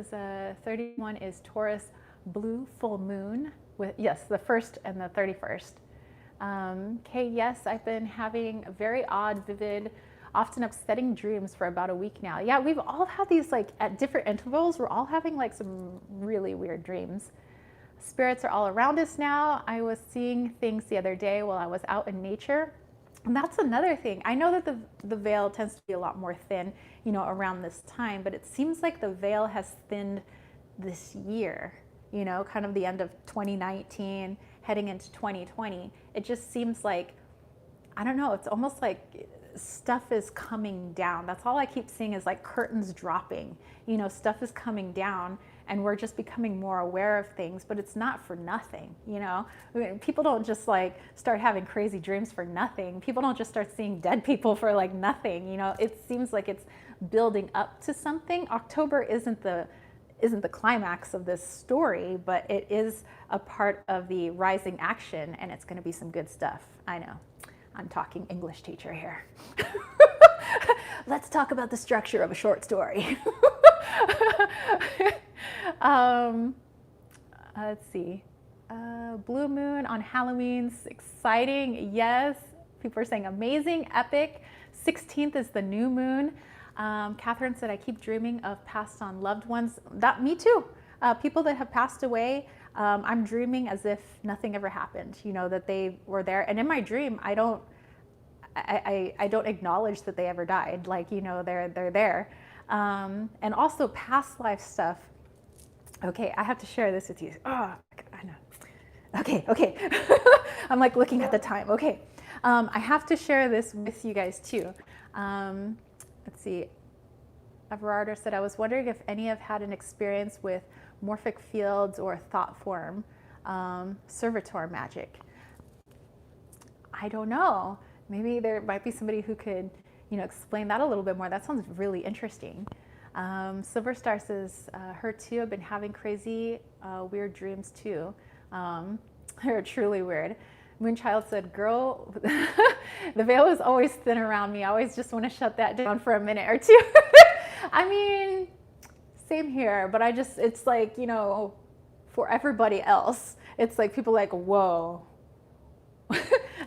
says 31 is Taurus blue full moon with, yes, the 1st and the 31st. Okay, yes, I've been having very odd, vivid, often upsetting dreams for about a week now. Yeah, we've all had these like at different intervals. We're all having like some really weird dreams. Spirits are all around us now. I was seeing things the other day while I was out in nature. And that's another thing. I know that the veil tends to be a lot more thin, around this time, but it seems like the veil has thinned this year, kind of the end of 2019, heading into 2020. It just seems like, I don't know, it's almost like stuff is coming down. That's all I keep seeing is like curtains dropping, stuff is coming down and we're just becoming more aware of things, but it's not for nothing, I mean, people don't just like start having crazy dreams for nothing. People don't just start seeing dead people for like nothing, it seems like it's building up to something. October isn't the climax of this story, but it is a part of the rising action, and it's going to be some good stuff. I know. I'm talking English teacher here. Let's talk about the structure of a short story. Let's see. Blue moon on Halloween's exciting. Yes. People are saying amazing, epic. 16th is the new moon. Catherine said, I keep dreaming of passed on loved ones. Me too. People that have passed away, I'm dreaming as if nothing ever happened, that they were there. And in my dream, I don't acknowledge that they ever died. Like, they're there. And also past life stuff. Okay, I have to share this with you. Oh, I know. Okay. I'm like looking at the time. Okay. I have to share this with you guys too. Let's see. Everardo said, I was wondering if any have had an experience with morphic fields or thought form, servitor magic. I don't know. Maybe there might be somebody who could, explain that a little bit more. That sounds really interesting. Silver Star says, her too. I've been having crazy, weird dreams too. They're truly weird. Moonchild said, girl, the veil is always thin around me. I always just want to shut that down for a minute or two. I mean, same here, but it's like, for everybody else, it's like people like, whoa.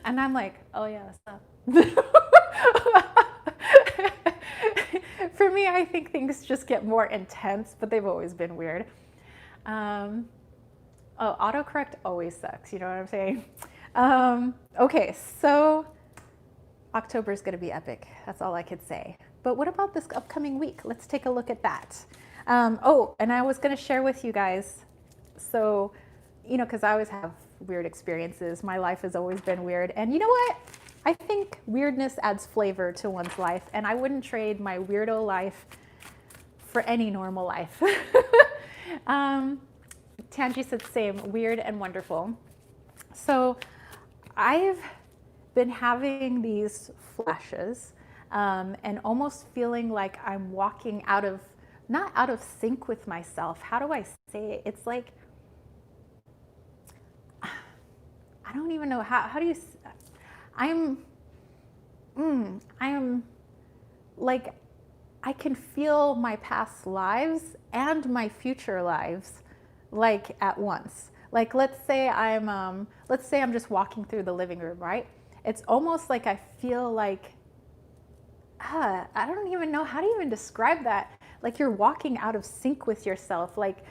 And I'm like, oh yeah, stop. For me, I think things just get more intense, but they've always been weird. Autocorrect always sucks, you know what I'm saying? Okay, so October is going to be epic. That's all I could say. But what about this upcoming week? Let's take a look at that. And I was going to share with you guys, so, because I always have weird experiences. My life has always been weird. And you know what? I think weirdness adds flavor to one's life, and I wouldn't trade my weirdo life for any normal life. Tanji said same, weird and wonderful. So I've been having these flashes and almost feeling like I'm walking not out of sync with myself. How do I say it? It's like, I don't even know how do you, I am like, I can feel my past lives and my future lives like at once. Like, let's say I'm just walking through the living room, right? It's almost like I feel like, I don't even know how to even describe that. Like you're walking out of sync with yourself. Like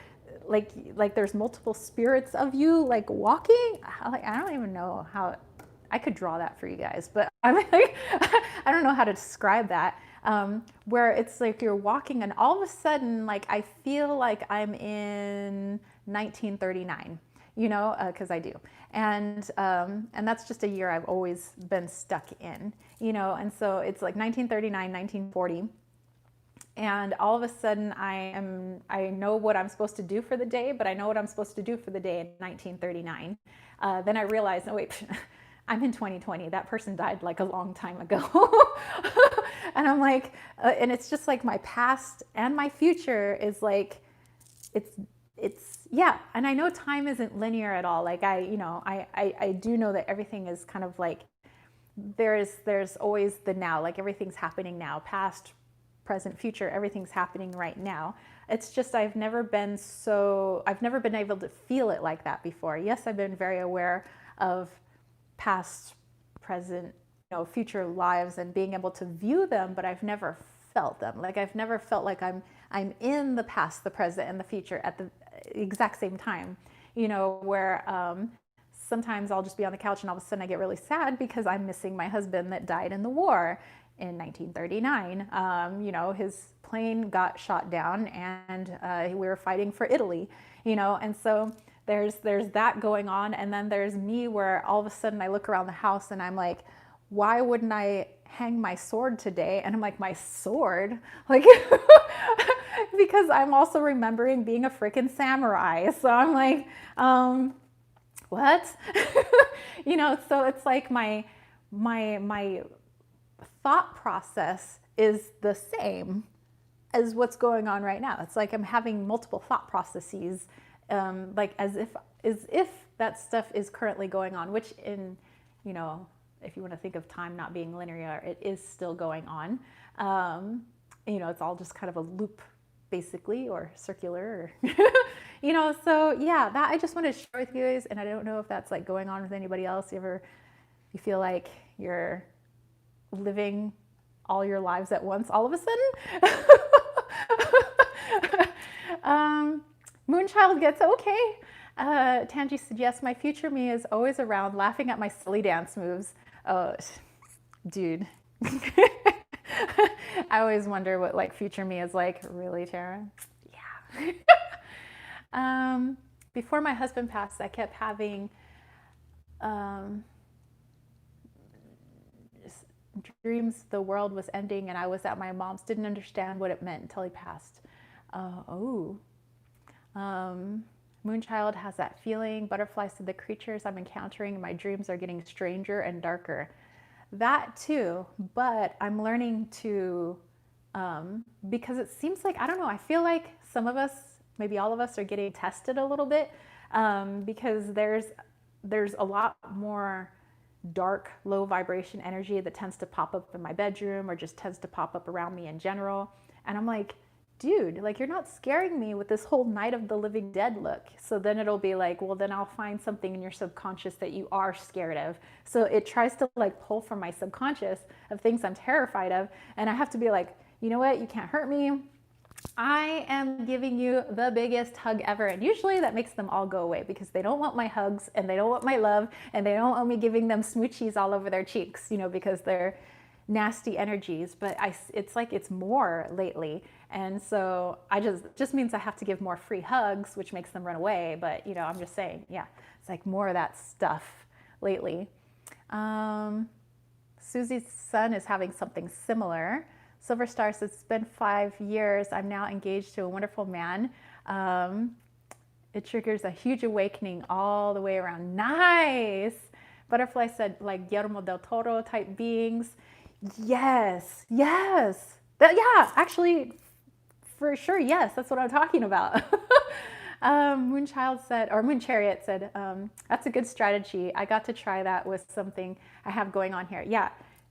there's multiple spirits of you, like walking. I don't even know how. I could draw that for you guys, but I'm like, I don't know how to describe that. Where it's like you're walking, and all of a sudden, like I feel like I'm in 1939. Because I do, and that's just a year I've always been stuck in. And so it's like 1939, 1940. And all of a sudden I know what I'm supposed to do for the day, but I know what I'm supposed to do for the day in 1939. Then I realized, no, wait, I'm in 2020. That person died like a long time ago. And I'm like, and it's just like my past and my future is like, yeah. And I know time isn't linear at all. Like I do know that everything is kind of like, there's always the now, like everything's happening now, past, present, future, everything's happening right now. It's just I've never been able to feel it like that before. Yes, I've been very aware of past, present, future lives and being able to view them, but I've never felt them. Like I've never felt like I'm in the past, the present, and the future at the exact same time. Where sometimes I'll just be on the couch and all of a sudden I get really sad because I'm missing my husband that died in the war in 1939. His plane got shot down and we were fighting for Italy, and so there's that going on. And then there's me where all of a sudden I look around the house and I'm like, why wouldn't I hang my sword today? And I'm like, my sword? Like, because I'm also remembering being a freaking samurai. So I'm like, what? So it's like my thought process is the same as what's going on right now. It's like I'm having multiple thought processes, like as if that stuff is currently going on, which if you want to think of time not being linear, it is still going on. It's all just kind of a loop, basically, or circular, or, so yeah, that I just wanted to share with you guys. And I don't know if that's like going on with anybody else. You feel like you're living all your lives at once all of a sudden? Moonchild gets okay. Tanji said, yes, my future me is always around laughing at my silly dance moves. Oh, dude. I always wonder what like future me is like. Really, Tara? Yeah. Before my husband passed, I kept having dreams the world was ending and I was at my mom's. Didn't understand what it meant until he passed. Moonchild has that feeling. Butterflies to the creatures I'm encountering in my dreams are getting stranger and darker. That too, but I'm learning to, because it seems like, I don't know, I feel like some of us, maybe all of us, are getting tested a little bit, because there's a lot more dark, low vibration energy that tends to pop up in my bedroom or just tends to pop up around me in general. And I'm like, dude, like you're not scaring me with this whole Night of the Living Dead look. So then it'll be like, well, then I'll find something in your subconscious that you are scared of. So it tries to like pull from my subconscious of things I'm terrified of. And I have to be like, you know what? You can't hurt me. I am giving you the biggest hug ever. And usually that makes them all go away because they don't want my hugs and they don't want my love and they don't want me giving them smoochies all over their cheeks, because they're nasty energies. But it's like it's more lately. And so I just means I have to give more free hugs, which makes them run away. But, I'm just saying, yeah, it's like more of that stuff lately. Susie's son is having something similar. Silver Star says, it's been 5 years. I'm now engaged to a wonderful man. It triggers a huge awakening all the way around. Nice. Butterfly said, like Guillermo del Toro type beings. Yes. Yeah, actually, for sure, yes. That's what I'm talking about. Moonchild said, or Moon Chariot said, that's a good strategy. I got to try that with something I have going on here. Yeah.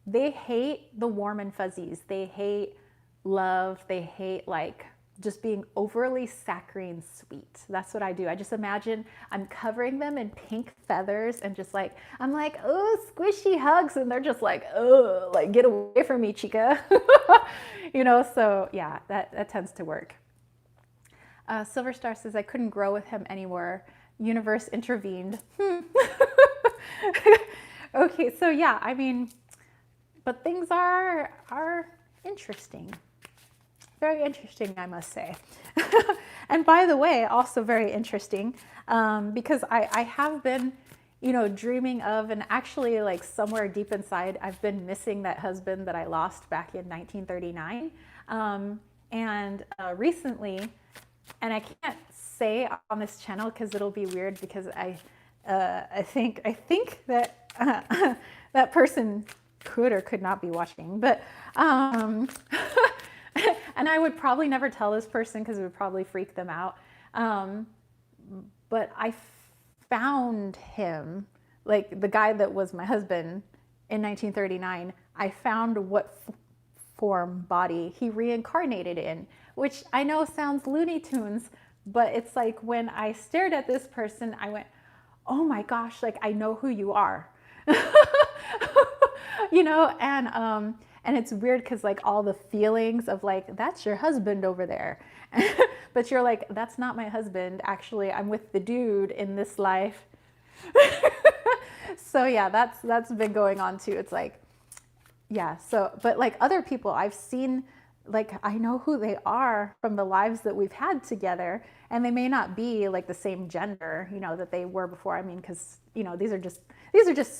They hate the warm and fuzzies. They hate love. They hate like just being overly saccharine sweet. That's what I do. I just imagine I'm covering them in pink feathers and just like, I'm like, oh, squishy hugs. And they're just like, oh, like get away from me, chica. So yeah, that tends to work. Silver Star says, I couldn't grow with him anymore. Universe intervened. Okay, so yeah, I mean, but things are interesting. Very interesting, I must say. And by the way, also very interesting, because I have been, dreaming of, and actually like somewhere deep inside, I've been missing that husband that I lost back in 1939. And recently, and I can't say on this channel because it'll be weird because I think that that person could or could not be watching, but and I would probably never tell this person because it would probably freak them out. But I found him, like the guy that was my husband in 1939. I found what form body he reincarnated in, which I know sounds Looney Tunes, but it's like when I stared at this person, I went, oh my gosh, like I know who you are. You know, and it's weird because like all the feelings of like, that's your husband over there. But you're like, that's not my husband. Actually, I'm with the dude in this life. So yeah, that's been going on too. It's like, yeah, so, but like other people I've seen, like I know who they are from the lives that we've had together, and they may not be like the same gender, you know, that they were before. I mean, because you know, these are just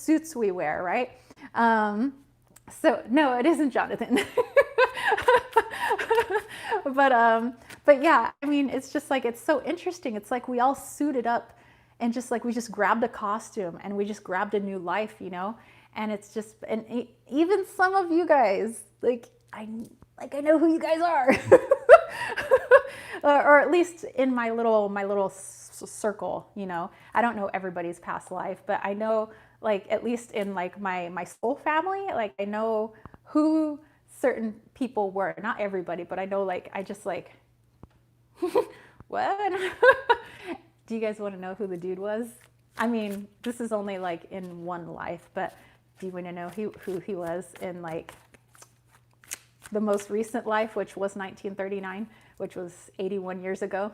suits we wear, right? So no, it isn't Jonathan. But yeah, I mean, it's just like, it's so interesting. It's like we all suited up and just like we just grabbed a costume and we just grabbed a new life, you know. And it's just, and even some of you guys, like I know who you guys are. Or at least in my little circle, you know. I don't know everybody's past life, but I know, like, at least in like my soul family, like I know who certain people were. Not everybody, but I know, like, I just like, what? Do you guys want to know who the dude was? I mean, this is only like in one life, but do you want to know who he was in like the most recent life, which was 1939, which was 81 years ago?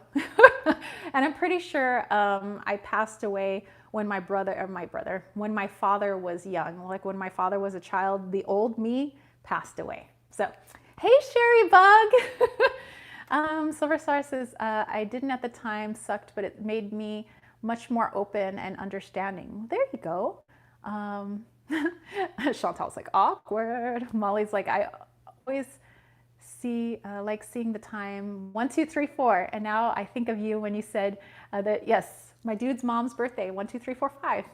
And I'm pretty sure I passed away when my father was young. Like when my father was a child, the old me passed away. So, hey, Sherry Bug. Silver Star says, I didn't at the time, sucked, but it made me much more open and understanding. There you go. Chantal's like, awkward. Molly's like, I always like seeing the time 1, 2, 3, 4. And now I think of you when you said that, yes, my dude's mom's birthday, 1, 2, 3, 4, 5.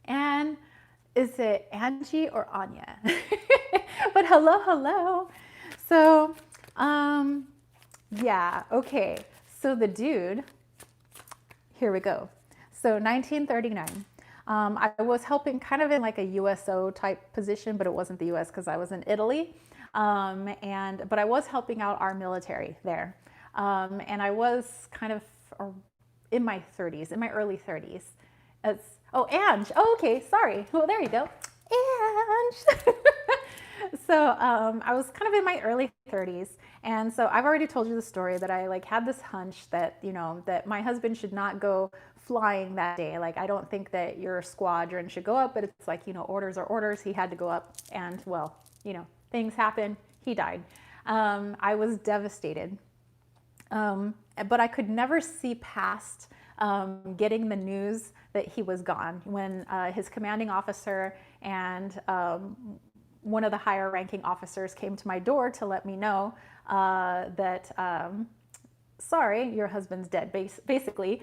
And is it Angie or Anya? But hello. So, yeah, okay. So the dude, here we go. So 1939. I was helping kind of in like a USO type position, but it wasn't the US because I was in Italy. But I was helping out our military there. And I was kind of in my 30s, in my early 30s. Ange. Oh, okay, sorry. Well, there you go. Ange. So I was kind of in my early 30s. And so I've already told you the story that I like had this hunch that, you know, that my husband should not go flying that day. Like, I don't think that your squadron should go up, but it's like, you know, orders are orders. He had to go up and, well, you know, things happen. He died. I was devastated. But I could never see past getting the news that he was gone when his commanding officer and one of the higher ranking officers came to my door to let me know that, sorry, your husband's dead, basically.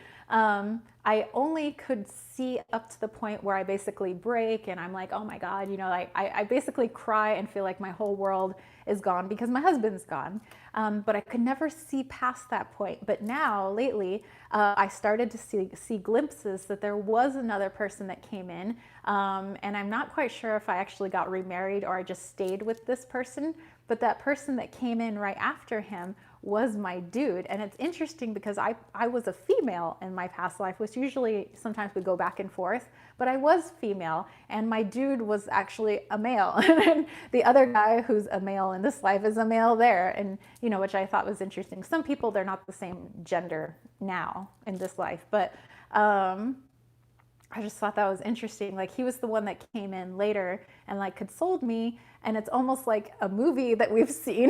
I only could see up to the point where I basically break and I'm like, oh my God, you know, like I basically cry and feel like my whole world is gone because my husband's gone. But I could never see past that point. But now, lately, I started to see glimpses that there was another person that came in. And I'm not quite sure if I actually got remarried or I just stayed with this person. But that person that came in right after him was my dude. And it's interesting because I was a female in my past life, which usually sometimes we go back and forth, but I was female and my dude was actually a male. And then the other guy who's a male in this life is a male there. And, you know, which I thought was interesting. Some people, they're not the same gender now in this life, but I just thought that was interesting. Like, he was the one that came in later and like consoled me. And it's almost like a movie that we've seen.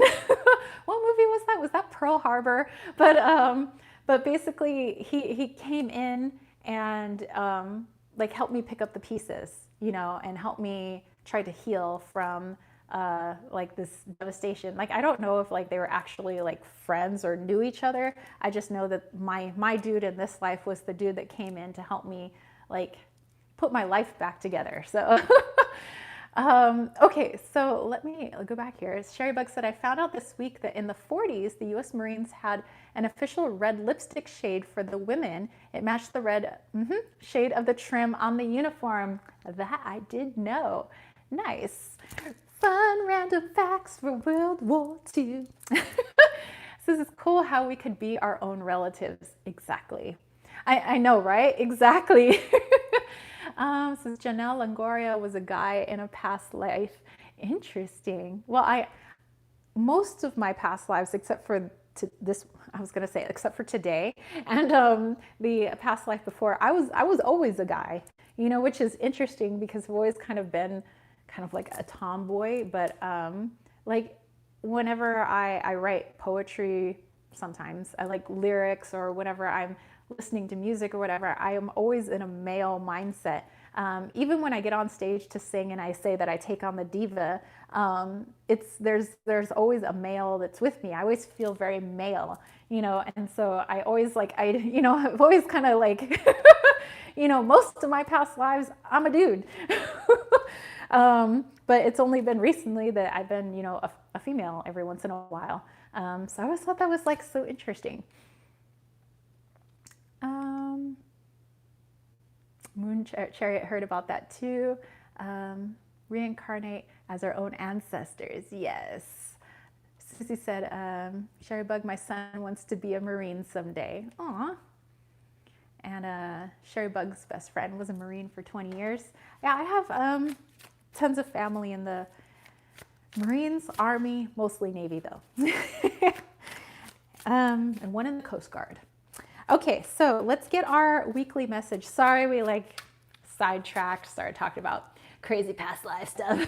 What movie was that? Was that Pearl Harbor? But basically he came in and like helped me pick up the pieces, you know, and helped me try to heal from like this devastation. Like, I don't know if like they were actually like friends or knew each other. I just know that my dude in this life was the dude that came in to help me like put my life back together. So okay, so let me go back here. Sherry Bug said, I found out this week that in the 40s, the US Marines had an official red lipstick shade for the women. It matched the red shade of the trim on the uniform. That I did know. Nice. Fun random facts for World War II. So this is cool how we could be our own relatives. Exactly. I know, right? Exactly. Since Janelle Longoria was a guy in a past life. Interesting. Well, most of my past lives, except for this, I was gonna say, except for today and the past life before, I was always a guy, which is interesting because I've always kind of been kind of like a tomboy, but like whenever I write poetry, sometimes I like lyrics, or whenever I'm listening to music or whatever, I am always in a male mindset. Even when I get on stage to sing and I say that I take on the diva, there's always a male that's with me. I always feel very male, and so I always like I've always kind of like most of my past lives I'm a dude. But it's only been recently that I've been a female every once in a while. So I always thought that was like so interesting. Moon Chariot heard about that too. Reincarnate as our own ancestors. Yes. Sissy said, Sherry Bug, my son wants to be a Marine someday. Aw. And Sherry Bug's best friend was a Marine for 20 years. Yeah, I have tons of family in the Marines, Army, mostly Navy though. And one in the Coast Guard. Okay, so let's get our weekly message. Sorry, we like sidetracked, started talking about crazy past life stuff.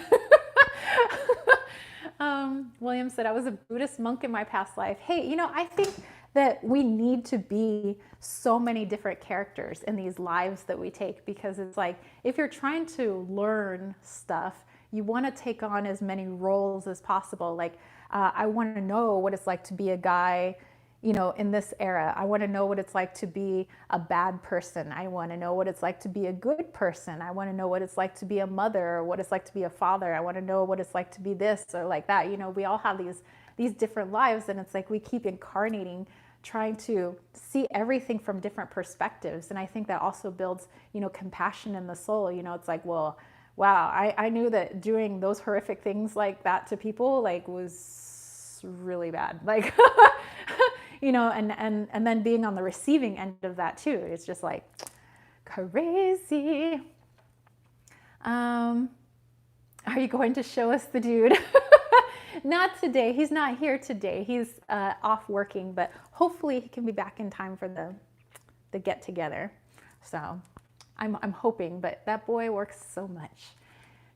William said, I was a Buddhist monk in my past life. Hey, I think that we need to be so many different characters in these lives that we take, because it's like, if you're trying to learn stuff, you want to take on as many roles as possible. Like, I want to know what it's like to be a guy in this era. I want to know what it's like to be a bad person. I want to know what it's like to be a good person. I want to know what it's like to be a mother, or what it's like to be a father. I want to know what it's like to be this or like that. We all have these different lives, and it's like we keep incarnating, trying to see everything from different perspectives. And I think that also builds, compassion in the soul. It's like, well, wow, I knew that doing those horrific things like that to people was really bad. Like, and then being on the receiving end of that too. It's just like crazy. Are you going to show us the dude? Not today. He's not here today. He's off working, but hopefully he can be back in time for the get together. So I'm hoping, but that boy works so much.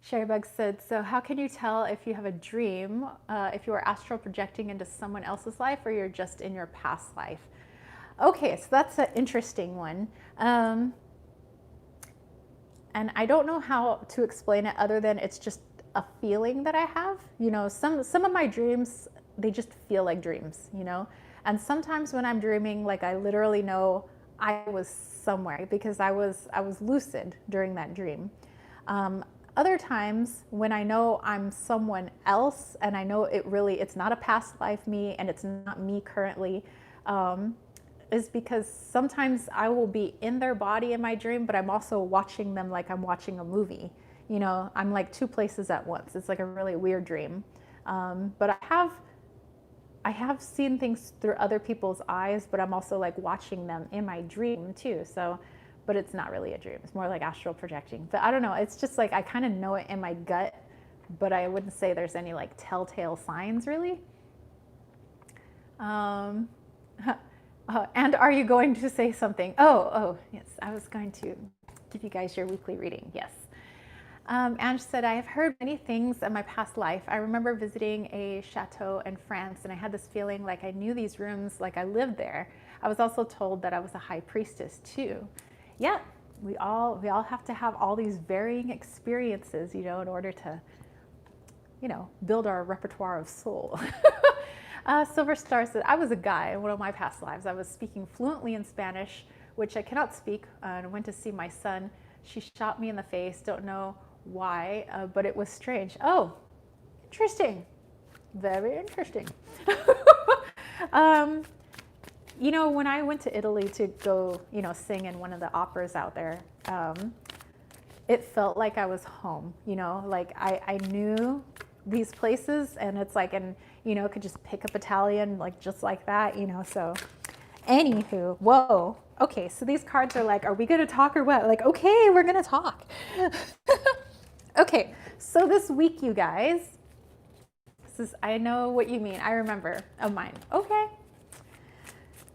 Sherrybug said, so how can you tell if you have a dream, if you are astral projecting into someone else's life, or you're just in your past life? Okay, so that's an interesting one. And I don't know how to explain it other than it's just a feeling that I have. Some of my dreams, they just feel like dreams, And sometimes when I'm dreaming, like I literally know I was somewhere because I was lucid during that dream. Other times when I know I'm someone else and I know it's not a past life me and it's not me currently, is because sometimes I will be in their body in my dream, but I'm also watching them like I'm watching a movie. I'm like two places at once. It's like a really weird dream. But I have seen things through other people's eyes, but I'm also like watching them in my dream too. So, but it's not really a dream. It's more like astral projecting. But I don't know. It's just like I kind of know it in my gut, but I wouldn't say there's any like telltale signs really. And are you going to say something? Oh, yes. I was going to give you guys your weekly reading. Yes. Ange said, I have heard many things in my past life. I remember visiting a chateau in France, and I had this feeling like I knew these rooms, like I lived there. I was also told that I was a high priestess too. Yeah, we all have to have all these varying experiences, in order to, build our repertoire of soul. Silver Star said, I was a guy in one of my past lives. I was speaking fluently in Spanish, which I cannot speak, and I went to see my son. She shot me in the face. Don't know why, but it was strange. Oh, interesting. Very interesting. When I went to Italy to go, sing in one of the operas out there, it felt like I was home, you know, like I knew these places, and it's like, and you know, could just pick up Italian like just like that, you know. So anywho, whoa, okay, so these cards are like, are we gonna talk or what? Like, okay, we're gonna talk. Okay, so this week, you guys, this is, I know what you mean, I remember of mine. Okay,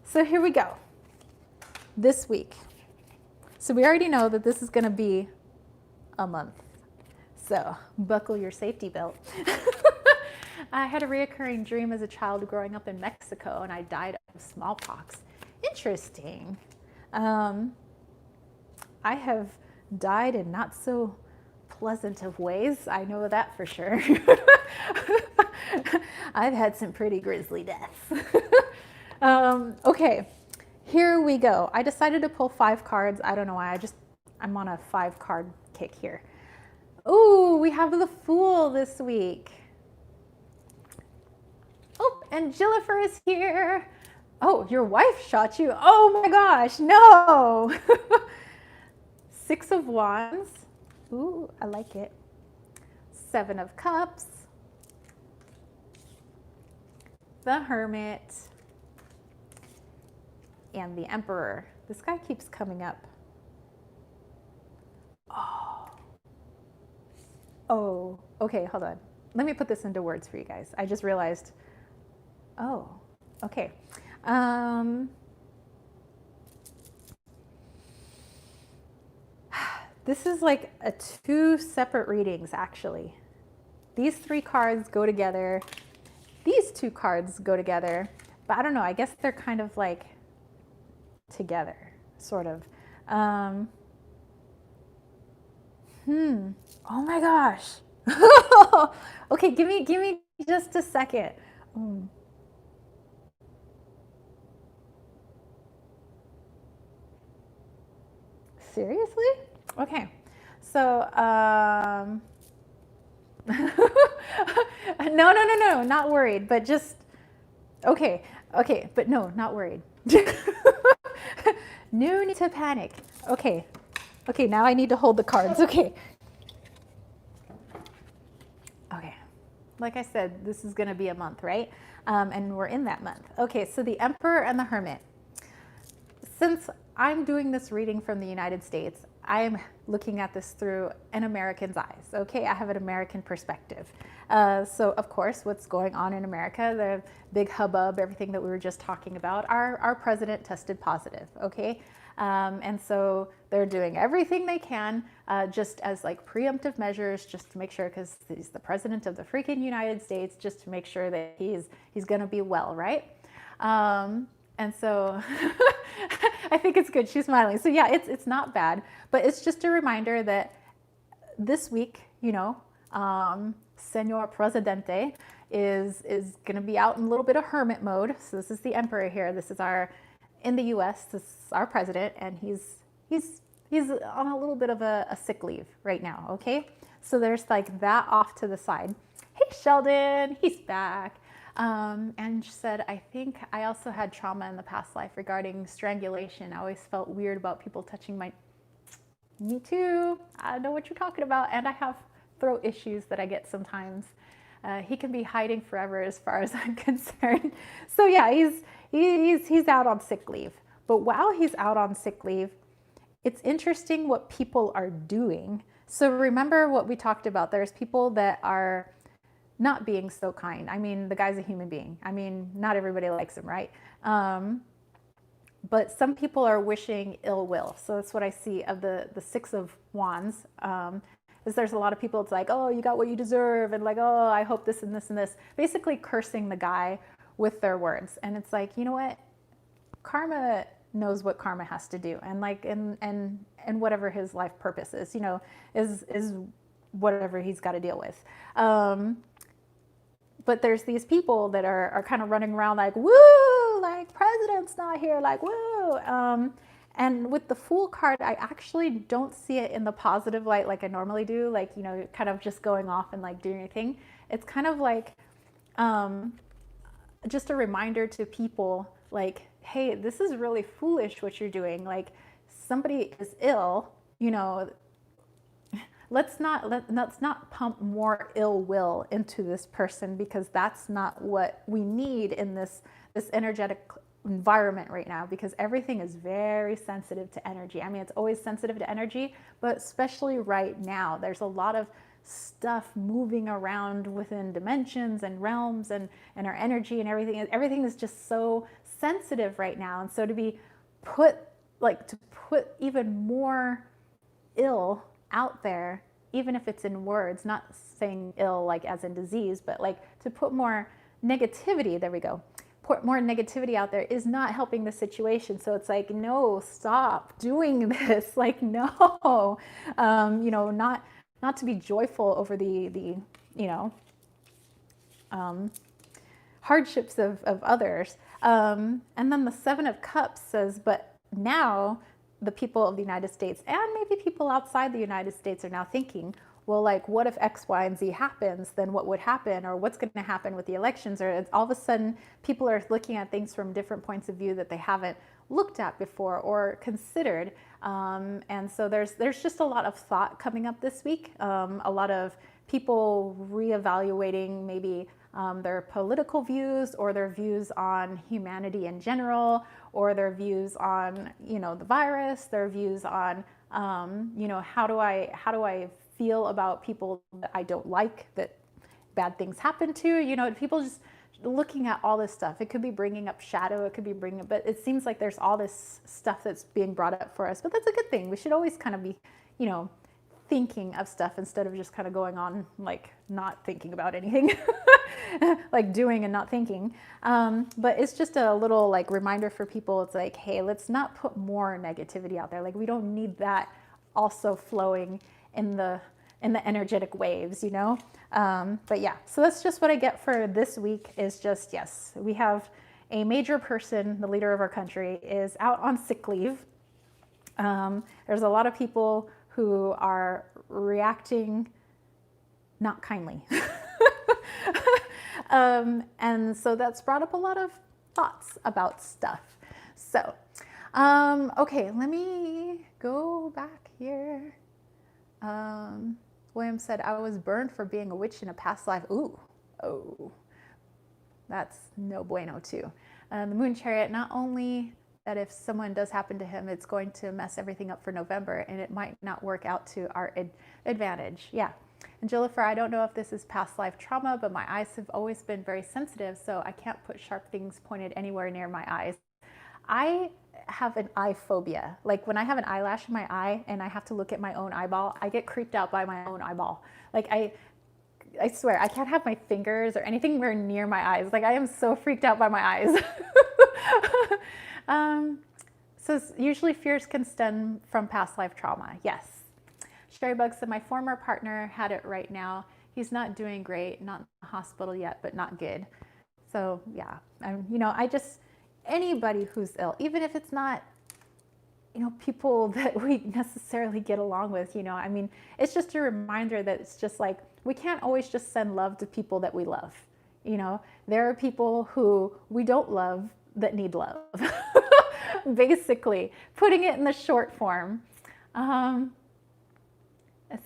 so here we go. This week, so we already know that this is gonna be a month, so buckle your safety belt. I had a reoccurring dream as a child growing up in Mexico, and I died of smallpox. Interesting. I have died in not so pleasant of ways. I know that for sure. I've had some pretty grisly deaths. Okay, here we go. I decided to pull 5 cards. I don't know why. I'm on a 5 card kick here. Ooh, we have the Fool this week. Oh, and Jillifer is here. Oh, your wife shot you. Oh my gosh, no. 6 of Wands. Ooh, I like it. 7 of Cups. The Hermit. And the Emperor. This guy keeps coming up. Oh, okay, hold on. Let me put this into words for you guys. I just realized, oh, okay. This is like 2 separate readings, actually. These 3 cards go together. These 2 cards go together, but I don't know, I guess they're kind of like together, sort of. Oh my gosh. Okay, give me just a second. Seriously? Okay. So, no, not worried, but just, okay, but no, not worried. No need to panic. Okay, now I need to hold the cards. Okay. Like I said, this is going to be a month, right? And we're in that month. Okay, so the Emperor and the Hermit. Since I'm doing this reading from the United States, I'm looking at this through an American's eyes, okay? I have an American perspective. So of course, what's going on in America, the big hubbub, everything that we were just talking about, our president tested positive, okay? And so they're doing everything they can just as like preemptive measures, just to make sure, because he's the president of the freaking United States, just to make sure that he's gonna be well, right? And so I think it's good. She's smiling. So yeah, it's not bad, but it's just a reminder that this week, you know, Senor Presidente is going to be out in a little bit of hermit mode. So this is the Emperor here. This is in the U.S., this is our president, and he's on a little bit of a sick leave right now. Okay, so there's like that off to the side. Hey, Sheldon, he's back. And she said, I think I also had trauma in the past life regarding strangulation. I always felt weird about people touching me too. I know what you're talking about. And I have throat issues that I get sometimes. He can be hiding forever as far as I'm concerned. So yeah, he's out on sick leave. But while he's out on sick leave, it's interesting what people are doing. So remember what we talked about. There's people that are not being so kind. I mean, the guy's a human being. I mean, not everybody likes him, right? But some people are wishing ill will. So that's what I see of the 6 of Wands. Is there's a lot of people, it's like, oh, you got what you deserve, and like, oh, I hope this and this and this. Basically cursing the guy with their words. And it's like, you know what? Karma knows what karma has to do. And like, and whatever his life purpose is, you know, is whatever he's got to deal with. But there's these people that are kind of running around like, woo, like president's not here, like, woo. And with the Fool card, I actually don't see it in the positive light like I normally do, like, you know, kind of just going off and like doing your thing. It's kind of like just a reminder to people like, hey, this is really foolish what you're doing. Like, somebody is ill, you know, let's not pump more ill will into this person, because that's not what we need in this energetic environment right now, because everything is very sensitive to energy. I mean, it's always sensitive to energy, but especially right now, there's a lot of stuff moving around within dimensions and realms, and our energy and everything is just so sensitive right now. And so to be put to put even more ill out there, even if it's in words, not saying ill like as in disease, but like to put more negativity, there we go, put more negativity out there, is not helping the situation. So it's like, no, stop doing this. Like, no, not to be joyful over the hardships of others. And then the Seven of Cups says, but now the people of the United States, and maybe people outside the United States, are now thinking, well, like, what if X, Y, and Z happens? Then what would happen? Or what's going to happen with the elections? Or it's all of a sudden people are looking at things from different points of view that they haven't looked at before or considered. And so there's just a lot of thought coming up this week. A lot of people reevaluating maybe their political views, or their views on humanity in general, or their views on, the virus, their views on, how do I feel about people that I don't like, that bad things happen to, people just looking at all this stuff. It could be bringing up shadow, it could be bringing up, but it seems like there's all this stuff that's being brought up for us, but that's a good thing. We should always kind of be, thinking of stuff instead of just kind of going on like not thinking about anything, like doing and not thinking. But it's just a little like reminder for people. It's like, hey, let's not put more negativity out there. Like, we don't need that also flowing in the energetic waves, But yeah, so that's just what I get for this week, is just, yes, we have a major person, the leader of our country, is out on sick leave. There's a lot of people who are reacting not kindly. And so that's brought up a lot of thoughts about stuff. So, okay, let me go back here. William said, I was burned for being a witch in a past life. Ooh, oh, that's no bueno too. The Moon Chariot, not only that if someone does happen to him, it's going to mess everything up for November, and it might not work out to our advantage. Yeah. And Jennifer, I don't know if this is past life trauma, but my eyes have always been very sensitive, so I can't put sharp things pointed anywhere near my eyes. I have an eye phobia. Like, when I have an eyelash in my eye and I have to look at my own eyeball, I get creeped out by my own eyeball. Like, I swear, I can't have my fingers or anything near my eyes. Like, I am so freaked out by my eyes. So usually fears can stem from past life trauma. Yes. Sherry Bug said, my former partner had it right now. He's not doing great, not in the hospital yet, but not good. So yeah, anybody who's ill, even if it's not, people that we necessarily get along with, it's just a reminder that it's just like, we can't always just send love to people that we love. There are people who we don't love that need love. Basically, putting it in the short form. I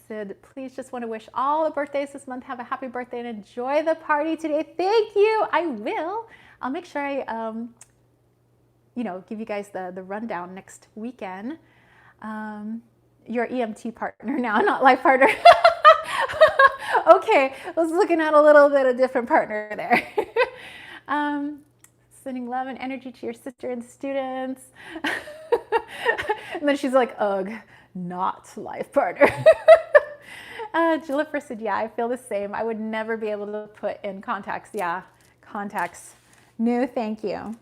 said, please, just want to wish all the birthdays this month have a happy birthday and enjoy the party today. Thank you. I will. I'll make sure I, give you guys the rundown next weekend. Your EMT partner now, not life partner. Okay, I was looking at a little bit of different partner there. Sending love and energy to your sister and students. And then she's like, ugh, not life partner. Jennifer said, yeah, I feel the same. I would never be able to put in contacts. Yeah, contacts. No, thank you.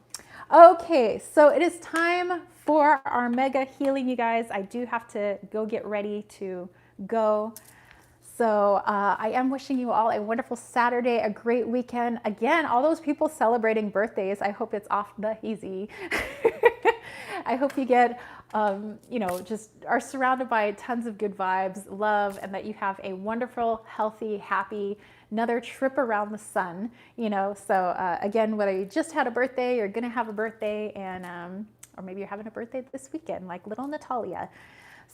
Okay, so it is time for our mega healing, you guys. I do have to go get ready to go. So I am wishing you all a wonderful Saturday, a great weekend. Again, all those people celebrating birthdays, I hope it's off the easy. I hope you get, just are surrounded by tons of good vibes, love, and that you have a wonderful, healthy, happy, another trip around the sun, So again, whether you just had a birthday, you're going to have a birthday, and or maybe you're having a birthday this weekend, like little Natalia.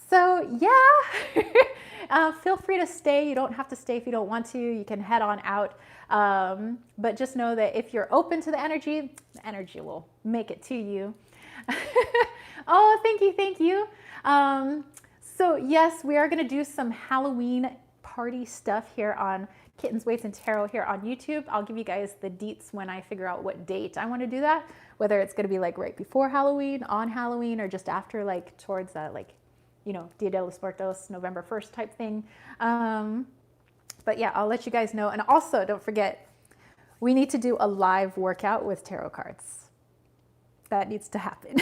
So yeah, feel free to stay. You don't have to stay if you don't want to. You can head on out. But just know that if you're open to the energy will make it to you. Oh, thank you, thank you. So yes, we are going to do some Halloween party stuff here on Kittens, Weights, and Tarot here on YouTube. I'll give you guys the deets when I figure out what date I want to do that, whether it's going to be like right before Halloween, on Halloween, or just after, like towards that, like, you know, Dia de los Muertos, November 1st type thing. But yeah, I'll let you guys know. And also, don't forget, we need to do a live workout with tarot cards. That needs to happen.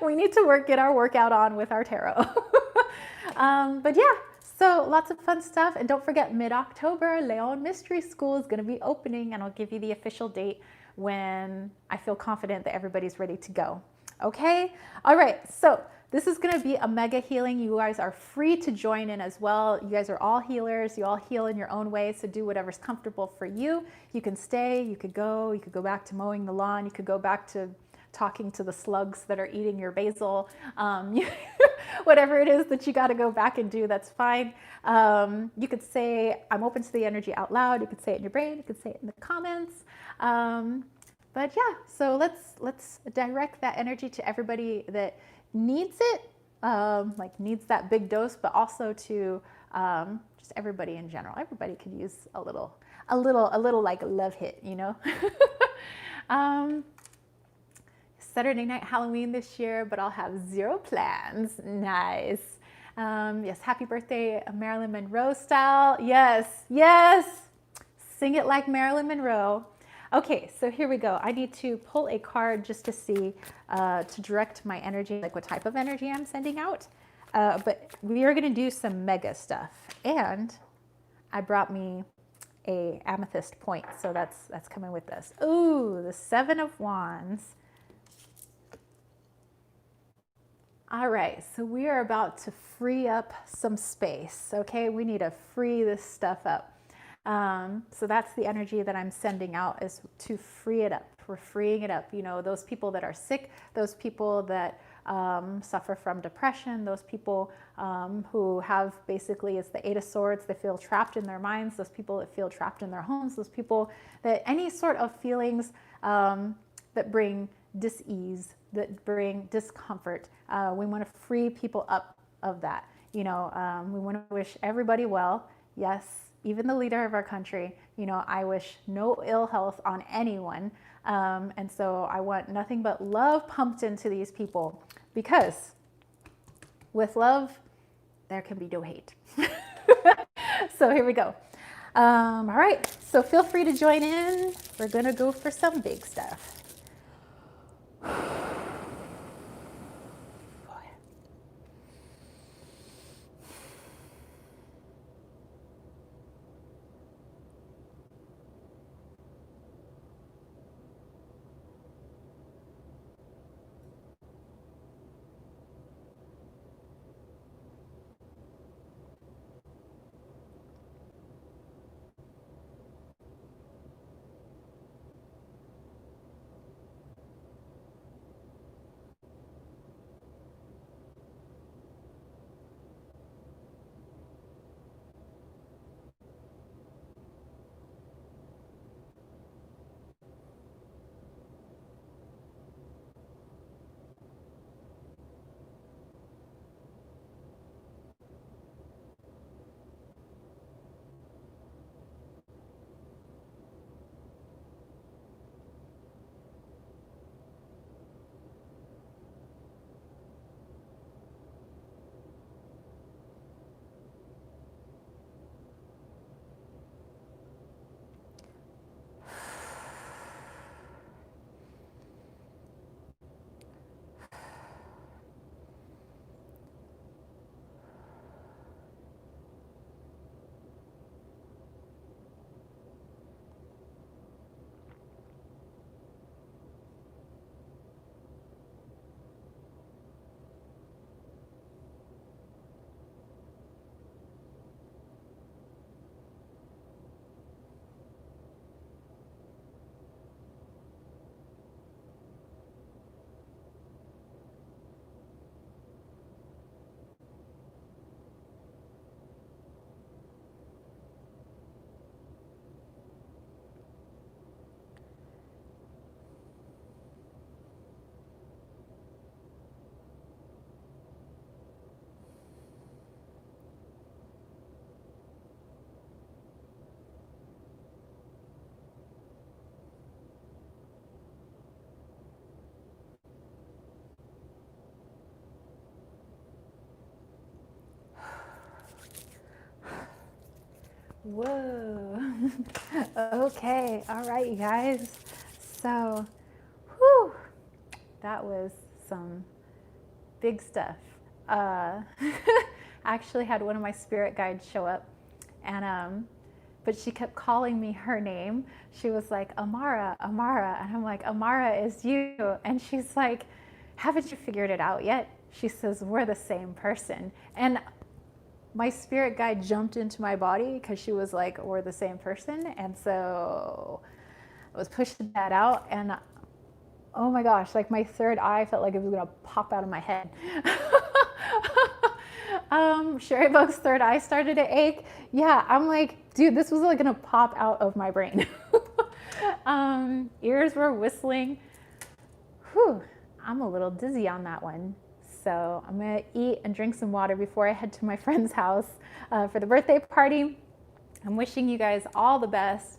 We need to get our workout on with our tarot. But yeah, so lots of fun stuff. And don't forget, mid-October, Leon Mystery School is going to be opening, and I'll give you the official date when I feel confident that everybody's ready to go. Okay? All right. So this is going to be a mega healing. You guys are free to join in as well. You guys are all healers. You all heal in your own way. So do whatever's comfortable for you. You can stay. You could go back to mowing the lawn. You could go back to talking to the slugs that are eating your basil. Whatever it is that you got to go back and do, that's fine. You could say, I'm open to the energy out loud. You could say it in your brain. You could say it in the comments. But yeah, so let's direct that energy to everybody that needs it, like needs that big dose, but also to just everybody in general. Everybody could use a little like love hit, you know. Saturday night Halloween this year, but I'll have zero plans. Nice. Yes, happy birthday, Marilyn Monroe style. Yes, yes. Sing it like Marilyn Monroe. Okay, so here we go. I need to pull a card just to see, to direct my energy, like what type of energy I'm sending out. But we are gonna do some mega stuff. And I brought me a amethyst point, so that's coming with this. Ooh, the 7 of Wands. All right, so we are about to free up some space, okay? We need to free this stuff up. So that's the energy that I'm sending out, is to free it up. We're freeing it up. You know, those people that are sick, those people that suffer from depression, those people who have, basically, it's the 8 of Swords, they feel trapped in their minds, those people that feel trapped in their homes, those people that any sort of feelings that bring dis-ease, that bring discomfort. We want to free people up of that. You know, we want to wish everybody well. Yes, even the leader of our country. You know, I wish no ill health on anyone. And so I want nothing but love pumped into these people, because with love, there can be no hate. So here we go. All right, so feel free to join in. We're gonna go for some big stuff. Whoa. Okay, all right, you guys. So, whew, that was some big stuff. I actually had one of my spirit guides show up, and but she kept calling me her name. She was like, Amara, Amara, and I'm like, Amara is you, and she's like, haven't you figured it out yet? She says, we're the same person. And my spirit guide jumped into my body because she was like, we're the same person. And so I was pushing that out, and oh my gosh, like my third eye felt like it was gonna pop out of my head. Sherry Bug's third eye started to ache. Yeah, I'm like, dude, this was like gonna pop out of my brain. Ears were whistling. Whew, I'm a little dizzy on that one. So I'm gonna eat and drink some water before I head to my friend's house for the birthday party. I'm wishing you guys all the best.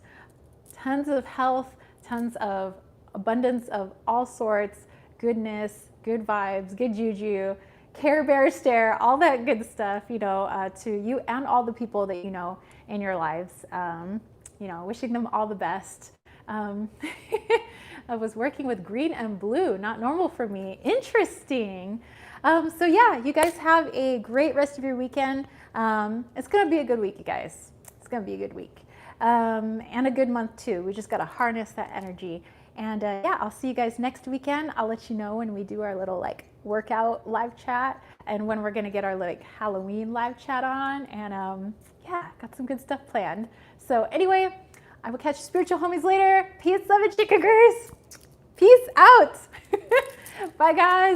Tons of health, tons of abundance of all sorts, goodness, good vibes, good juju, Care Bear stare, all that good stuff, you know, to you and all the people that you know in your lives. You know, wishing them all the best. I was working with green and blue, not normal for me. Interesting. So yeah, you guys have a great rest of your weekend. It's gonna be a good week, you guys. It's gonna be a good week. And a good month too. We just gotta harness that energy. And yeah, I'll see you guys next weekend. I'll let you know when we do our little like workout live chat and when we're gonna get our like Halloween live chat on. And yeah, got some good stuff planned. So anyway, I will catch you spiritual homies later. Peace, love, and chickagers. Peace out. Bye guys.